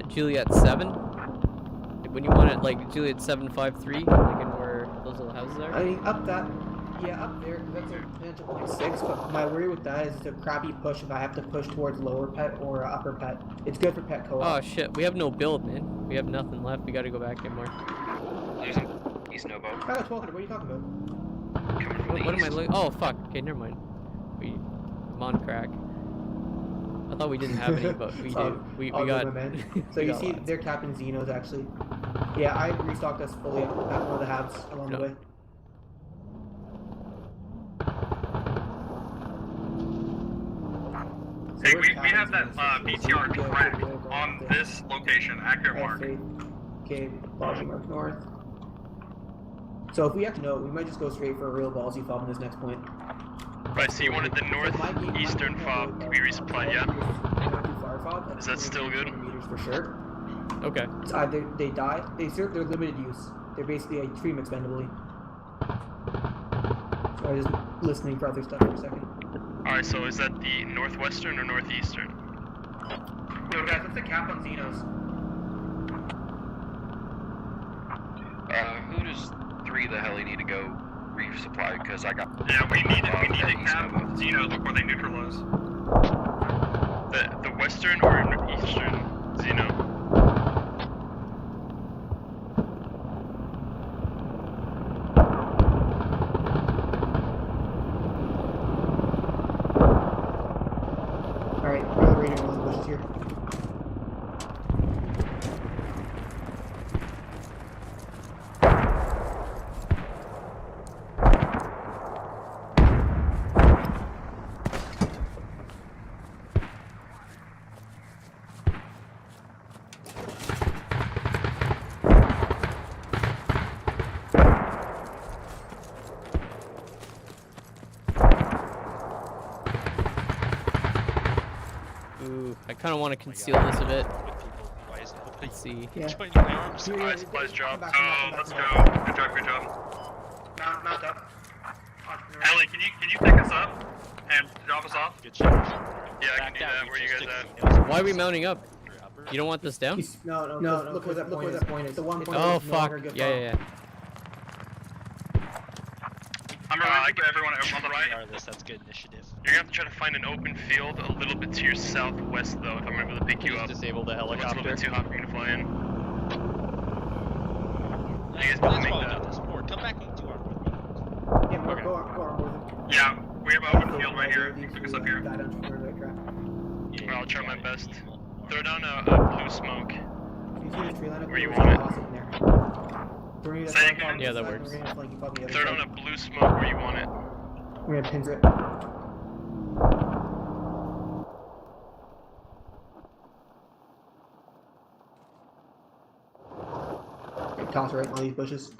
Juliet 7? When you want it like Juliet 753, like in where those little houses are? I mean, up that. Yeah, up there, that's a potential point 6, but my worry with that is it's a crappy push if I have to push towards lower pet or upper pet. It's good for pet co-op. Oh shit, we have no build, man. We have nothing left. We gotta go back in more. Losing East Nobo. I got 1200, what are you talking about? What am I looking? Oh fuck. Okay, never mind. I'm on crack. I thought we didn't have any, but we do. We got. My man. So you see, they're capping Xenos actually. Yeah, I restocked us fully at one of the halves along the way. Hey, we have that BTR track on this location, accurate mark. Okay, ballsy mark north. So if we have to know, we might just go straight for a real ballsy fob in this next point. Right, so you wanted the northeastern fob to be resupplied, yeah? Is that still good? Meters for sure. Okay. It's either they die, they serve their limited use. They're basically a stream expendably. So I was just listening for other stuff for a second. Alright, so is that the northwestern or northeastern? Yo guys, what's the cap on Xenos? Who does 3 the hell need to go resupply? Because I got. Yeah, we need to cap Xenos before they neutralize. The western or eastern Xeno? Alright, we're ready to roll the bushes here. Ooh, I kind of want to conceal this a bit. Let's see. Yeah. Supplies drop. Oh, let's go. Good job, good job. Mount up. Ellie, can you pick us up and drop us off? Good shot. Yeah, I can do that. Where you guys at? Why are we mounting up? You don't want this down? No, look where that point is. The one point Oh is no fuck. longer good Yeah, fob. yeah, I'm already for everyone on the right. Regardless, that's good initiative. You're gonna have to try to find an open field a little bit to your southwest, though, if I'm able to pick you up. Disable the It's a little helicopter. bit too hot for me to fly in. You guys guys make probably that. got this. Or come back and do our with me. Yeah, Okay. go on board. Yeah, we have an open field right here. Pick us up here. Guide on the right track. Yeah, I'll try you my got it. best. Throw down a blue smoke. Can you see this tree line up Where you there? want it. Toss in there. Marina, Say flank again? on Yeah, this that side, works. Marina, flank you on the other Throw side. down a blue smoke where you want it. We're gonna pins it. Okay, toss it right in all these bushes.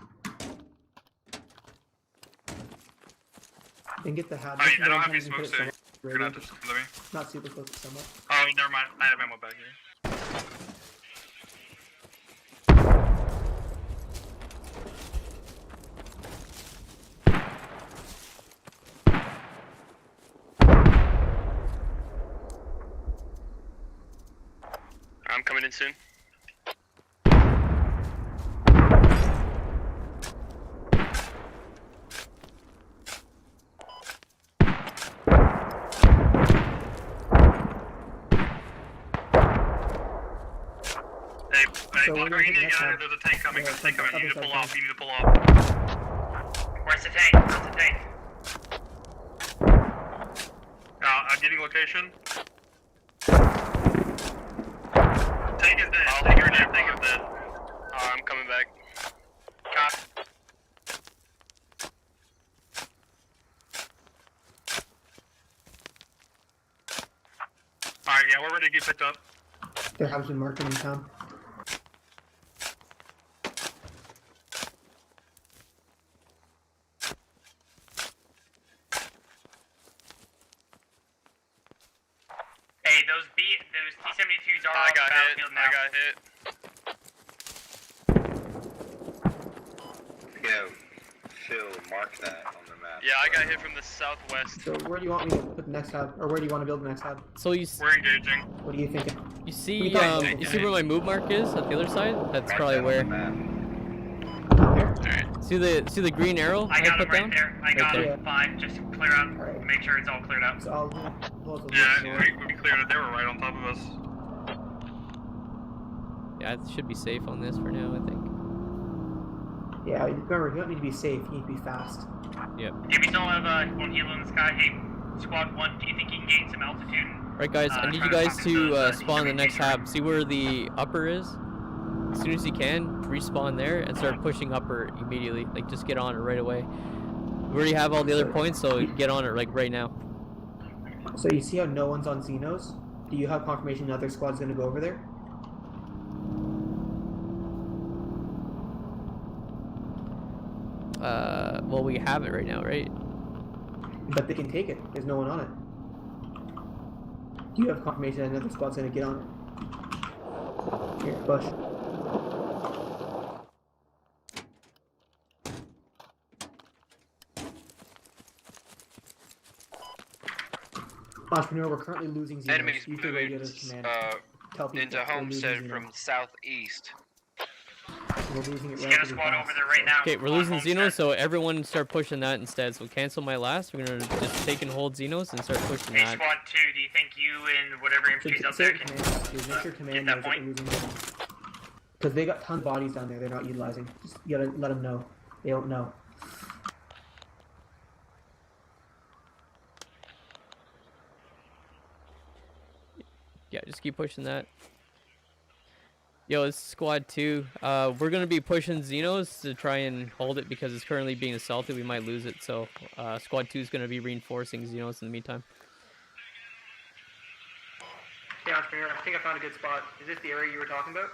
And get the hat. I This is don't one have time any you can put smokes, it so somewhere you're gonna have radius. to let me. Not super close to somewhat. Oh, never mind. I have ammo back here. I'm coming in soon. Hey, So we're gonna you need to take get out that of here. There's a tank coming. Yeah, There's a tank coming. You need to other pull side, off. You need to pull off. Where's the tank? Where's the tank? I'm getting location. Tank is dead. Tank is dead. Tank is dead. I'm coming back. Copy. Alright, yeah, we're ready to get picked up. There has been marking in town. Hey, those T-72s are I on got the hit. battlefield now. I got hit. Yeah, Phil, mark that on the map. Yeah, I got hit from the southwest. So where do you want me to put the next hub, or where do you want to build the next hub? So We're engaging. What are you thinking? you see We got it. you see where my move mark is at the other side? That's Mark probably that where. on the map. See the green arrow I got put him right down? there. I got there. him. Fine. Just clear out. Alright. Make sure it's all cleared out. So I'll close the Yeah, we cleared it. They were right on top of us. Yeah, it should be safe on this for now, I think. Yeah, remember, you don't need to be safe, you need to be fast. Yep. Hey, we still have one helo in the sky. Hey, squad 1, do you think you can gain some altitude? Alright guys, I need you guys to spawn the next hab. See where the upper is? As soon as you can, respawn there and start pushing upper immediately. Like, just get on it right away. We already have all the other points, so get on it like right now. So you see how no one's on Xenos? Do you have confirmation another squad's gonna go over there? Well, we have it right now, right? But they can take it, there's no one on it. Do you have confirmation that another squad's gonna get on it? Here, push. Entrepreneur, we're currently losing Xenos. Enemies Use the radio moving to command. Tell people into we're losing Homestead Xenos. from southeast. We're losing it Xeno relatively squad fast. over there right now. Okay, we're On losing Homestead. Xenos, so everyone start pushing that instead. So cancel my last. We're gonna just take and hold Xenos and start pushing Hey, that. squad 2, do you think you and whatever infantry's up there can Make sure command that knows that point? we're losing Xenos. Because they got tons of bodies down there they're not utilizing. Just, you gotta let them know. They don't know. Yeah, just keep pushing that. Yo, it's squad 2. We're gonna be pushing Xenos to try and hold it because it's currently being assaulted. We might lose it, so squad 2 is gonna be reinforcing Xenos in the meantime. Hey, Entrepreneur, I think I found a good spot. Is this the area you were talking about?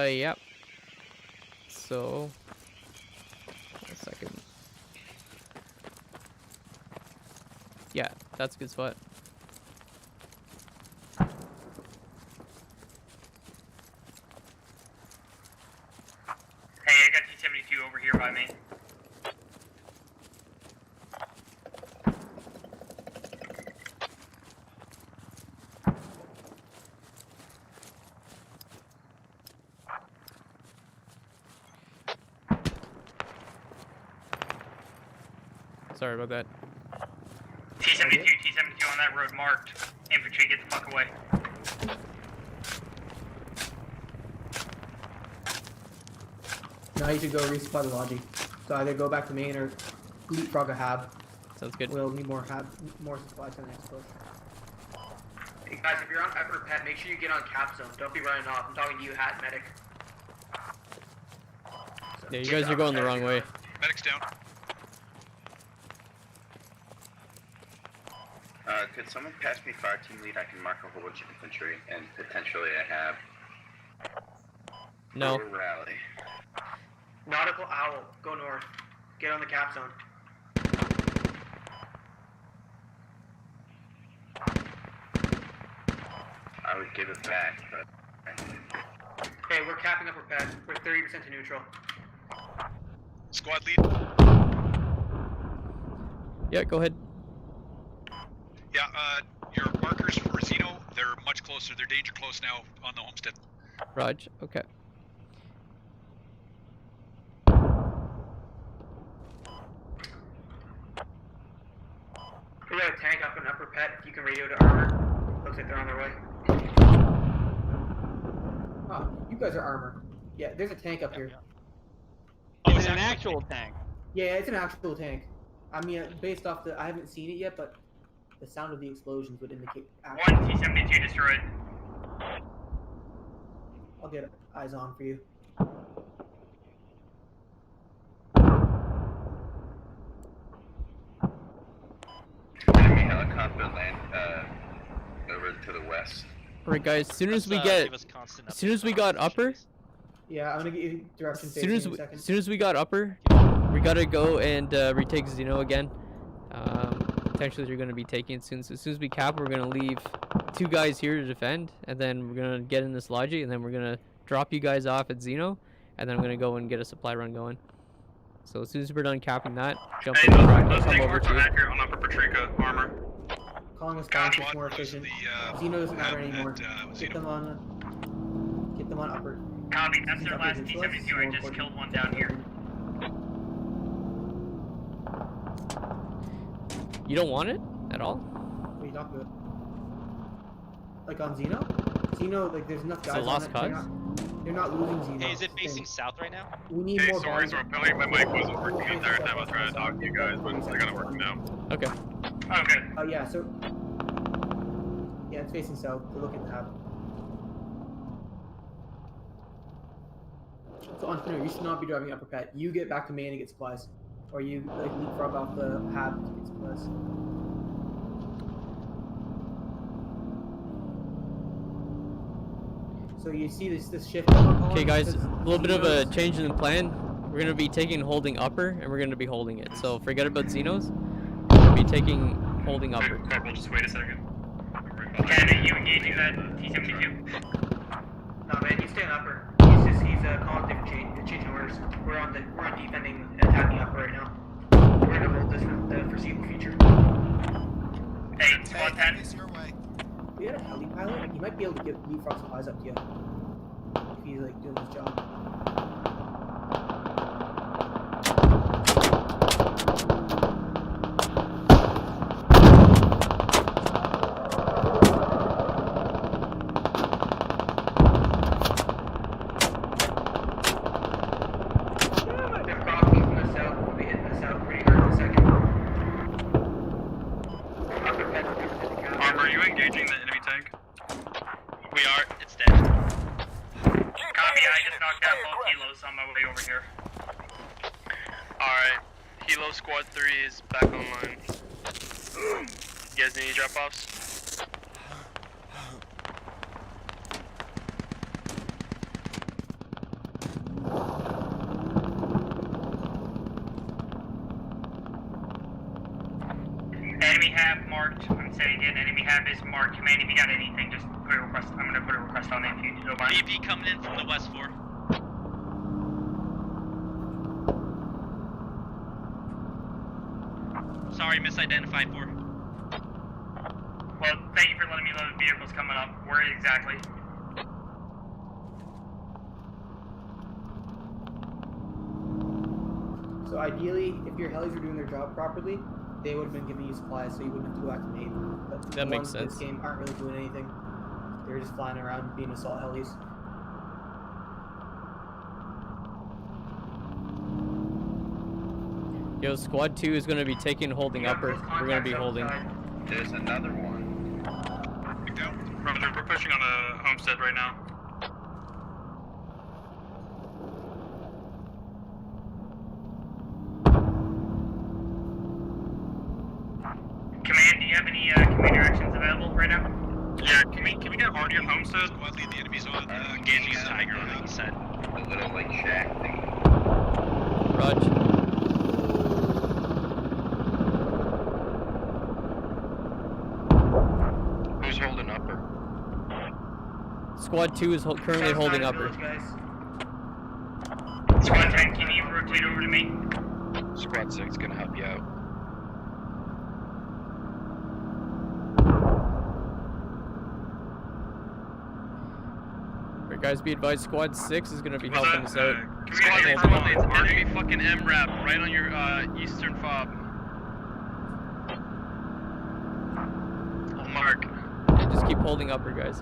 Yep. So, a second. Yeah, that's a good spot. Hey, I got T-72 over here by me. Sorry about that. T-72 on that road marked. Infantry, get the fuck away. Now you should go resupply the logi. So either go back to main or leapfrog a hab. Sounds good. We'll need more supplies for the next push. Hey guys, if you're on Upper Pet, make sure you get on cap zone. Don't be running off. I'm talking to you, Hat Medic. So Yeah, you guys are going the wrong way. Medic's down. Could someone pass me fire team lead? I can mark a whole bunch of infantry, and potentially I have... No. Rally. Nautical Owl, go north. Get on the cap zone. I would give it back, but... Okay, we're capping Upper Pet. We're 30% to neutral. Squad lead. Yeah, go ahead. Yeah, your markers for Zeno, they're much closer. They're danger close now on the homestead. Raj, okay. We got a tank up in Upper Pet. If you can radio to armor. Looks like they're on their way. Oh, you guys are armor. Yeah, there's a tank up here. Oh, it's an actual tank. Yeah, it's an actual tank. I mean, based off the, I haven't seen it yet, but the sound of the explosions would indicate. One T-72 destroyed. I'll get eyes on for you. Enemy helicopter land over to the west. Alright guys, as soon as we got upper, Yeah, I'm gonna get you direction as facing in a second. soon as we got upper, we gotta go and retake Zeno again. Potentially they're gonna be taking it soon. So as soon as we cap, we're gonna leave 2 guys here to defend, and then we're gonna get in this logi, and then we're gonna drop you guys off at Zeno, and then I'm gonna go and get a supply run going. So as soon as we're done capping that, jump in the truck, I'll come over to you. accurate on Upper Patrica armor. Calling us down is more efficient. Zeno doesn't matter anymore. Get them on upper. Copy, that's their last T-72. I just killed one down here. You don't want it at all? What are you talking about? Like on Zeno? Zeno, like there's enough guys It's a lost on cause? it. They're not losing Zeno. Hey, is it facing south right now? We need Hey, more sorry, guys. apparently my mic wasn't working the entire time I was trying to talk to you guys, but I got it working now. Okay. Oh, good. Oh yeah, so yeah, it's facing south. We're looking to have. So entrepreneur, you should not be driving Upper Pet. You get back to main and get supplies, or you like leapfrog off the hab to get supplies. So you see this shift. Okay guys, a little bit of a change in the plan. We're gonna be taking holding upper, and we're gonna be holding it. So forget about Xenos. We're gonna be taking holding upper. Corporal, just wait a second. Ken, are you engaging that T-72? No man, he's staying upper. He's calling different changing orders. We're defending, attacking upper right now. We're gonna hold this for the foreseeable future. Hey, squad 10. We got a heli pilot. He might be able to get leapfrog supplies up to you if he's like doing his job. Armor, are you engaging the enemy tank? We are. It's dead. Copy, I just knocked out both helos on my way over here. Alright. Helo Squad 3 is back online. You guys need any drop-offs? Enemy hab marked. I'm saying again, enemy hab is marked. Command, if you got anything, just put a request. I'm gonna put a request on it if you don't mind. BP coming in from the west 4. Sorry, misidentified 4. Well, thank you for letting me know the vehicle's coming up. Where exactly? So ideally, if your helis were doing their job properly, they would have been giving you supplies, so you wouldn't have to go back to main. But That the makes ones in this sense. game aren't really doing anything. They're just flying around being assault helis. Yo, squad 2 is gonna be taking holding upper. We're gonna be holding. There's another one. Roger, we're pushing on a homestead right now. Command, do you have any commander actions available right now? Yeah, can we get Artie on homestead? Squad lead, the enemy's on Ganji's Tiger on the east side. The little like shack thing. Raj. Who's holding upper? Squad 2 is currently holding upper. Squad 10, can you rotate over to me? Squad 6 gonna help you out. Alright, guys, be advised, Squad 6 is gonna be helping us out. Squad 8 It's enemy fucking MRAP right on your eastern fob. Mark. Yeah, just keep holding upper, guys.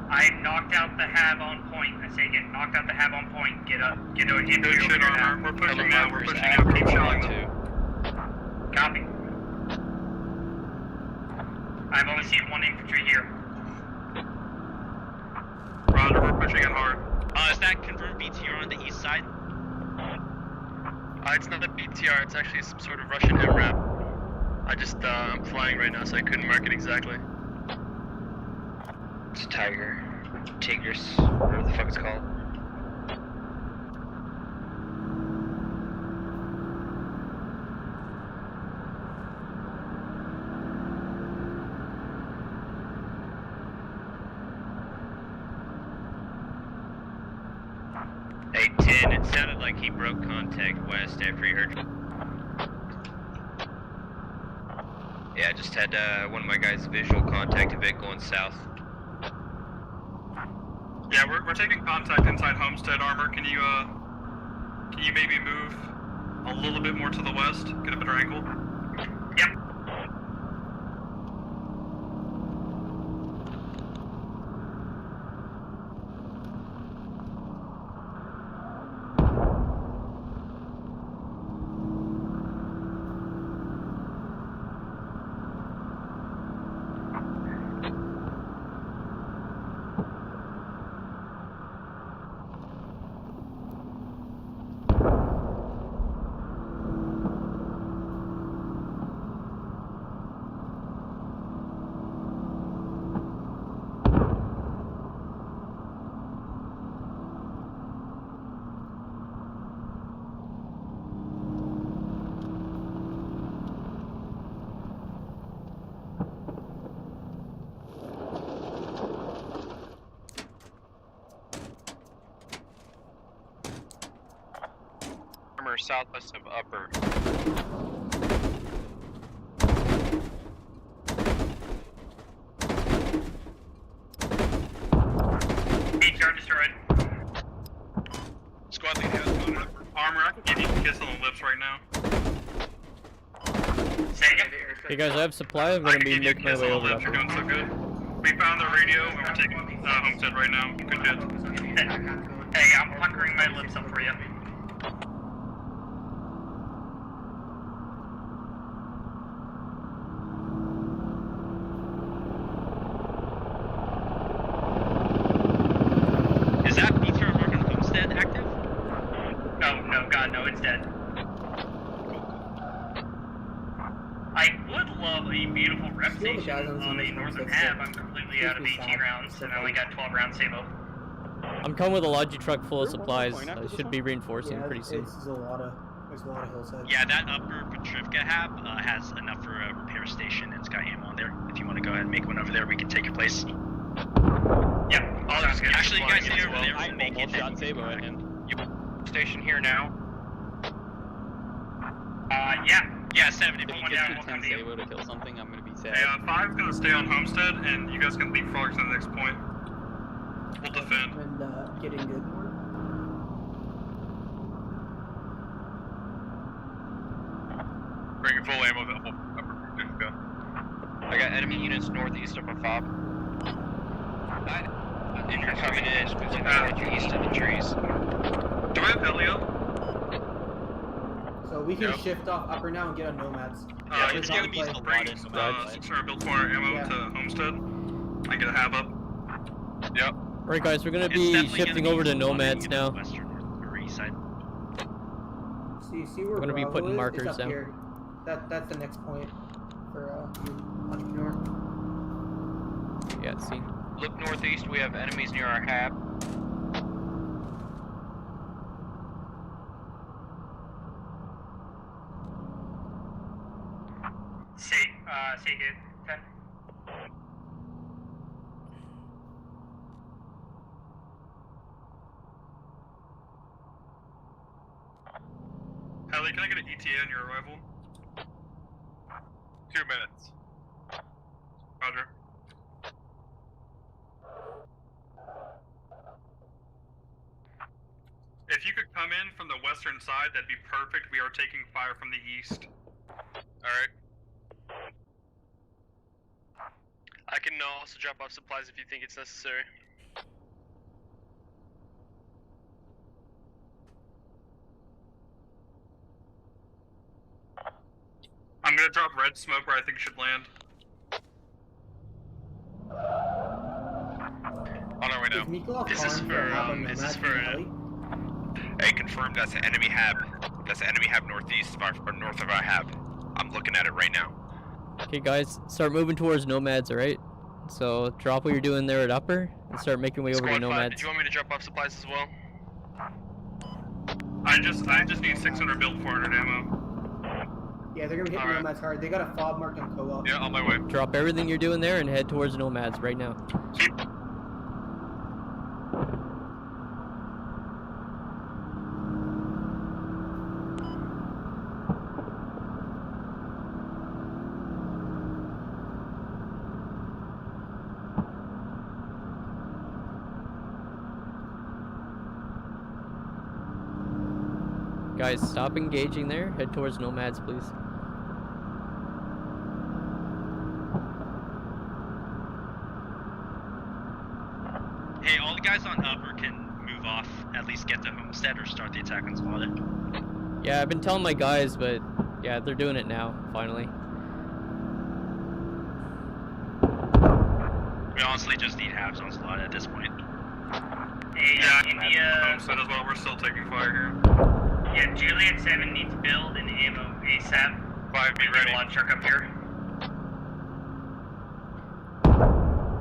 I knocked out the hab on point. I say get knocked out the hab on point. Get up. Get over Good here shit now. armor. We're pushing now. We're pushing now. Keep shelling them. Copy. I've only seen one infantry here. Roger, we're pushing in hard. Is that confirmed BTR on the east side? It's not a BTR, it's actually some sort of Russian MRAP. I'm flying right now, so I couldn't mark it exactly. It's a Tiger. Tigris, whatever the fuck it's called. Hey, 10, it sounded like he broke contact west after he heard. Yeah, I just had one of my guys visual contact a bit going south. Yeah, we're taking contact inside homestead armor. Can you maybe move a little bit more to the west? Get a better angle? Yep. Southwest of upper. BTR destroyed. Squad lead has on upper. Armor, I can give you a kiss on the lips right now. Say again. Hey guys, I have supplies. I'm I gonna can be give you a making my kiss way on the over lips. You're upper. doing so good. We found the radio and we're taking homestead right now. Good shit. Hey, I'm puckering my lips up for you. Is that BTR mark on homestead active? No, God, no, it's dead. I would love a beautiful rep station on the northern hab. I'm completely out of AT rounds, and I only got 12 rounds save. I'm coming with a Logi truck full of supplies. I should be reinforcing pretty soon. There's a lot of hillsides. Yeah, that upper Petrivka hab has enough for a repair station and it's got ammo on there. If you want to go ahead and make one over there, we can take your place. Yep. Actually, you guys stay over there. We'll make it. Shot Sabo at him. Station here now. Yeah, 7 if you one can down, get we'll come to you. Sabo to kill something, I'm gonna be sad. Hey, 5's gonna stay on homestead and you guys can leapfrog to the next point. We'll defend. And getting good. enemy units northeast of a fob. Incoming in. East of the trees. Do I have Helio? So we can shift off upper now and get on nomads. It's gonna be bring 600 build for ammo to Homestead. I get a half up. Yep. Alright guys, we're gonna be shifting over to nomads now. See where We're gonna be Bravo putting is? markers It's up down. here. That's the next point for you, entrepreneur. Yeah, see. Look northeast, we have enemies near our hab. Say good. 10. Hallie, can I get an ETA on your arrival? 2 minutes. Roger. If you could come in from the western side, that'd be perfect. We are taking fire from the east. Alright. I can also drop off supplies if you think it's necessary. I'm gonna drop red smoke where I think it should land. On our way now. This is for Hey, confirmed that's an enemy hab. That's an enemy hab northeast of our, or north of our hab. I'm looking at it right now. Okay guys, start moving towards nomads, alright? So drop what you're doing there at upper and start making way over to Squad 5, nomads. did you want me to drop off supplies as well? I just need 600 build 400 ammo. Yeah, they're gonna be hitting nomads hard. They got a fob marked on co-op. Yeah, on my way. Drop everything you're doing there and head towards nomads right now. Guys, stop engaging there. Head towards nomads, please. Hey, all the guys on upper can move off, at least get to Homestead or start the attack on Spotted. Yeah, I've been telling my guys, but yeah, they're doing it now, finally. We honestly just need halves on Spotted at this point. Hey, Yeah, India. Homestead as well. We're still taking fire here. Yeah, Juliet 7 needs build and ammo ASAP. 5, be ready. Launch truck up here.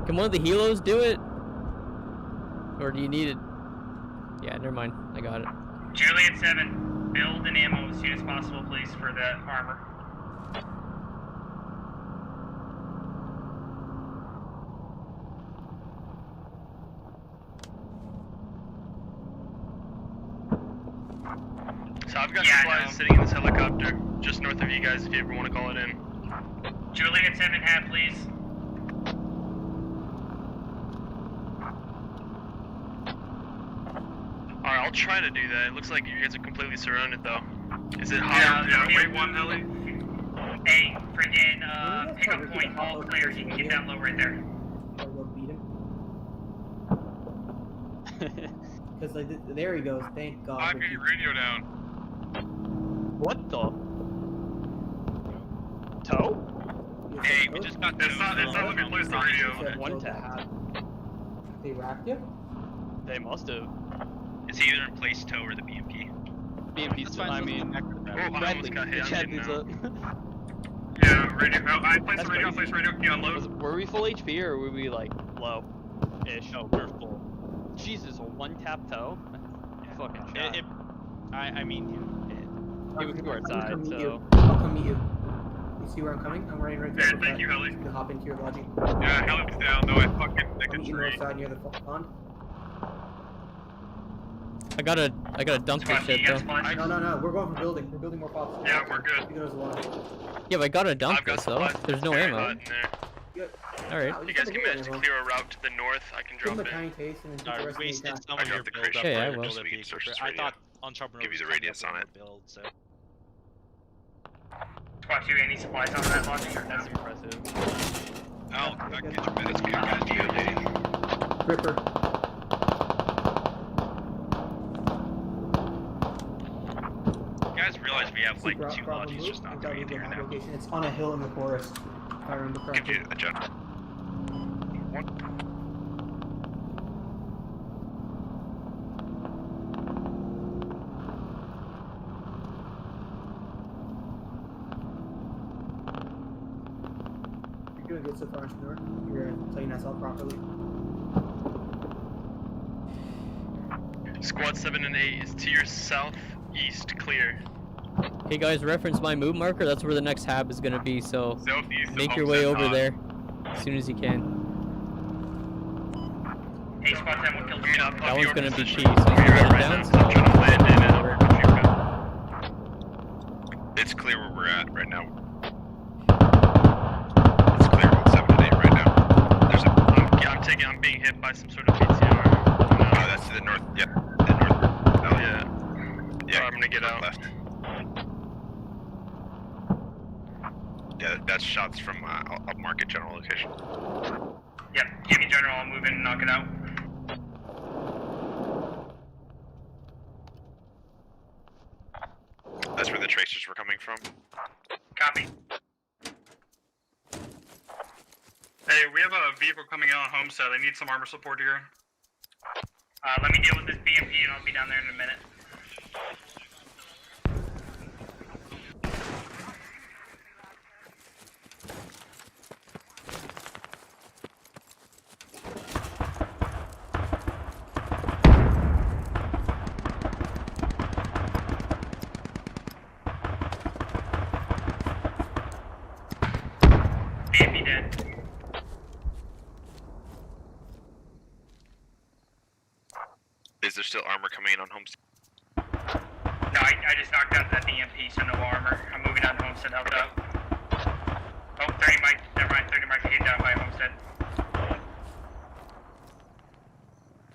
Can one of the helos do it? Or do you need it? Yeah, never mind. I got it. Juliet 7, build and ammo as soon as possible, please, for that armor. So I've got supplies sitting in this helicopter, just north of you guys if you ever want to call it in. Juliet 7 hat, please. Alright, I'll try to do that. It looks like you guys are completely surrounded though. Is it hot? Yeah, wait one, Helly. Hey, friggin', pick a point, all clear, so you can get down low right there. Or we'll beat him. Because like there he goes. Thank God. I'm getting radio down. What the? Toe? Hey, we just got It's not let me place the radio. One tap. They racked him? They must have. It's either in place tow or the BMP. BMP's I mean, Bradley, the chat moves up. Yeah, radio. Oh, I placed the radio. Place radio. Can you unload? Were we full HP or were we like low-ish? No, we're full. Jesus, a one-tap toe? Fucking shot. I mean, It was north side, so. I'll come meet you. You see where I'm coming? I'm running right there. Yeah, thank you, Helly. You can hop into your lodging. Yeah, Helly's down. No, I fucking nicked I'll a meet you tree. north side near the pond. I gotta dump this shit though. No. We're going for building. We're building more pops. Yeah, we're good. You guys alone. Yeah, but I gotta dump this though. There's no ammo. Good. Alright. You guys can manage to clear a route to the north. I can Give drop them a in. tiny taste and then take the Sorry, rest wasted of the some I of your dropped the build crate up. Yeah, for I your will. build So we can search this I radio. thought Entrepreneur Give you the was radius on it. build, so. Squad 2, any supplies on that launching or no? That's impressive. I'll get your minutes, guys. DOD. Ripper. You guys realize we have like two Bravo lodges move. just not I've got doing legal anything right hab now. location. It's on a hill in the forest. If I remember Give correctly. you a general. You're doing good so far, Entrepreneur. You're playing SL properly. Squad 7 and 8 is to your southeast, clear. Hey guys, reference my move marker. That's where the next hab is gonna be. So Southeast of make your way Homestead over Hot. there as soon as you can. Hey, Squad 7, what killed you? That one's gonna be key. So you let it down. So It's clear where we're at right now. It's clear on 7 and 8 right now. There's a. I'm being hit by some sort of BTR. Oh, that's to the north. Yeah, the north. Oh yeah. Yeah, I'm gonna get out. Left. Yeah, that's shots from up market general location. Yep, give me general, I'll move in and knock it out. That's where the tracers were coming from. Copy. Hey, we have a vehicle coming in on Homestead. I need some armor support here. Let me deal with this BMP and I'll be down there in a minute. BMP dead. Is there still armor coming in on Homestead? No, I just knocked out that BMP, so no armor. I'm moving down to Homestead, help out. Oh, 30 mic, never mind, 30 mic hit down by Homestead.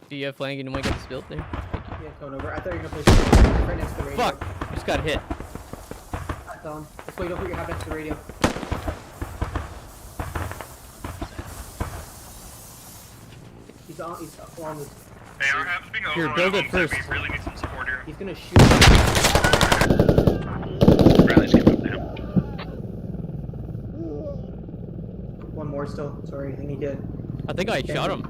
Do you have flank and you want to get this built there? Yeah, coming over. I thought you were gonna play right next to the radio. Fuck! I just got hit. I tell him. Let's wait, don't put your hat next to the radio. He's on this. Hey, our hab's being Here, over build on it Homestead. first. We really need some support here. He's gonna shoot. Rally's coming up now. One more still. Sorry, I think he did. I think I shot him.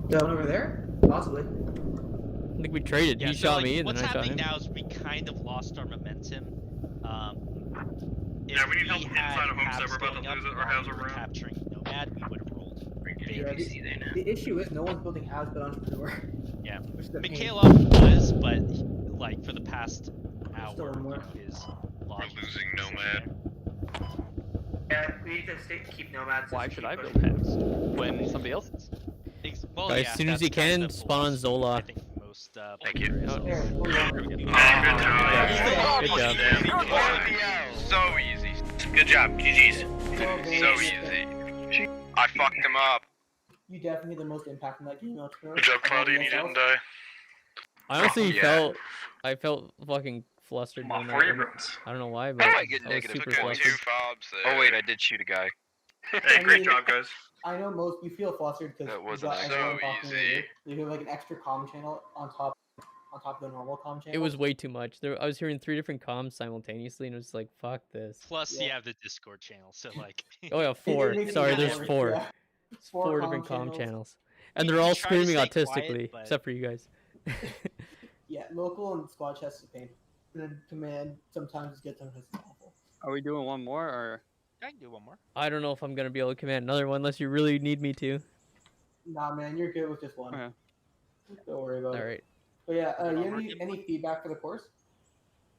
That one over there? Possibly. I think we traded. Yeah, He so, shot like, me and then what's I shot happening him. now is we kind of lost our momentum. Yeah, we need help had inside of Homestead. habs We're about to going lose up it. Our while habs we are were around. capturing Nomad, we would have rolled. Yeah, the issue is no one's building habs but Entrepreneur. Yeah. Which is the pain. Mikhailov was, but like for the past hour, Still one more. his We're losing Nomad. Yeah, we need to keep nomads. Why just should keep I build pushing. habs when somebody else is? Well, Guys, yeah, as soon as that's you kind can, of the spawn on philosophy, Zola. I think most Thank you. players Oh. also- There, we're Good job. Good job. So easy. Good job, GG's. So easy. I fucked him up. You definitely had the most impact in that game, Entrepreneur. Good job, Cloudy, and you didn't die. I honestly Yeah. felt fucking flustered. Come on, doing for that. you, bros. I don't know why, but I get I was negative. super Took out flustered. two fobs there. Oh wait, I did shoot a guy. Hey, great job, guys. I know most you feel flustered because That you wasn't got so everyone talking to easy. you. You have like an extra comm channel on top of the normal comm channel. It was way too much. I was hearing 3 different comms simultaneously, and it was like, fuck this. Plus, Yeah. you have the Discord channel, so like. Oh yeah, It 4. makes it Sorry, even there's worse, 4. yeah. It's 4 different comm comm channels. And We they're all try to screaming stay autistically, quiet, but- except for you guys. Yeah, local and squad chest is a pain. And then command sometimes gets them it's awful. Are we doing one more or? I can do one more. I don't know if I'm gonna be able to command another one unless you really need me to. Nah, man, you're good with just one. Okay. Don't worry about it. Alright. But yeah, you have any feedback for the course?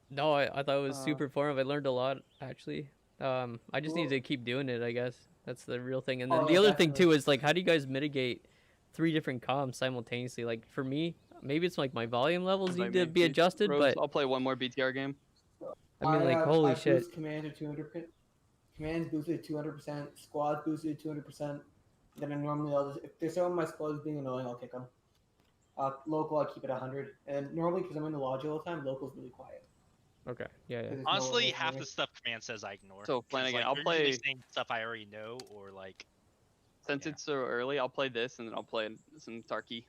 No, I thought it was Uh, super informative. I learned a lot, actually. I just need to keep doing it, I guess. That's the real thing. And then Oh, the other thing, definitely. too, is, like, how do you guys mitigate 3 different comms simultaneously? Like, for me, maybe it's, like, my volume levels Invite need to me, be Pete. adjusted, Rose, but, I'll play one more BTR game. I mean, like, holy I shit. boost command to 200%. Command's boosted 200%. Squad's boosted 200%. Then I normally I'll just if there's someone in my squad is being annoying, I'll kick them. Local, I keep it 100. And normally, because I'm in the lodge all the time, local's really quiet. Okay. Yeah. Yeah. There's no Honestly, way half the anyway. stuff command says I ignore. So 'cause, Flanagan, like, I'll they're usually play saying stuff I already know, or like. since it's so early. I'll play this and then I'll play some Tarky.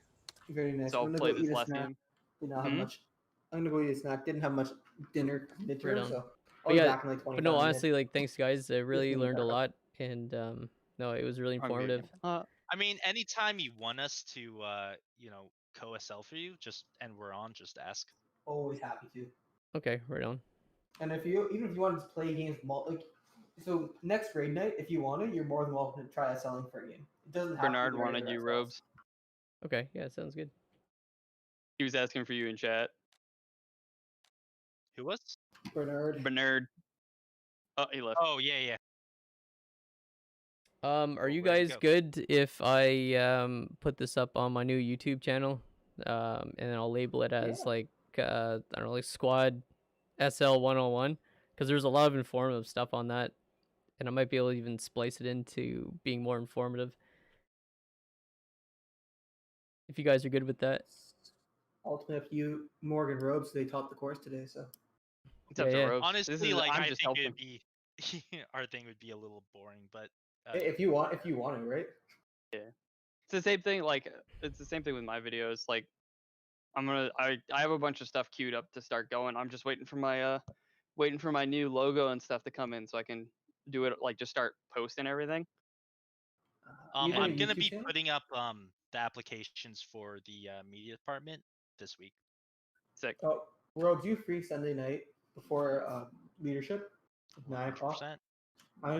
Very nice. So I'll I'm gonna play go this eat a last snack. game. Did not have much. I'm gonna go eat a snack. Didn't have much dinner Right on. so I'll But be yeah, back in like 25 but no, minutes. honestly, like thanks guys. I really me learned a back up. lot, and no, it was really I'm good. informative. I mean, anytime you want us to, co-SL for you, and we're on, just ask. Always happy to. Okay, right on. And if you even if you wanted to play games so next raid night, if you want to, you're more than welcome to try selling for a game. It doesn't have Bernard to be wanted you, Robes. Okay, yeah, sounds good. He was asking for you in chat. Who was? Bernard. Bernard. Oh, he left. Oh yeah. Are you where'd he guys go? good if I put this up on my new YouTube channel, and then I'll label it as like I don't know, like Squad SL 101, because there's a lot of informative stuff on that, and I might be able to even splice it into being more informative. If you guys are good with that. Ultimately up to you, Morgan Robes. They taught the course today, so. It's up to Robes. Honestly, like I'm I just think helping. it'd be our thing would be a little boring, but If you want to, right? Yeah. It's the same thing. Like it's the same thing with my videos. Like I have a bunch of stuff queued up to start going. I'm just waiting for my new logo and stuff to come in so I can do it. Like just start posting everything. I'm gonna be putting up the applications for the media department this week. Sick. Oh, Robes, you free Sunday night before leadership? 9 o'clock. 100%. I'm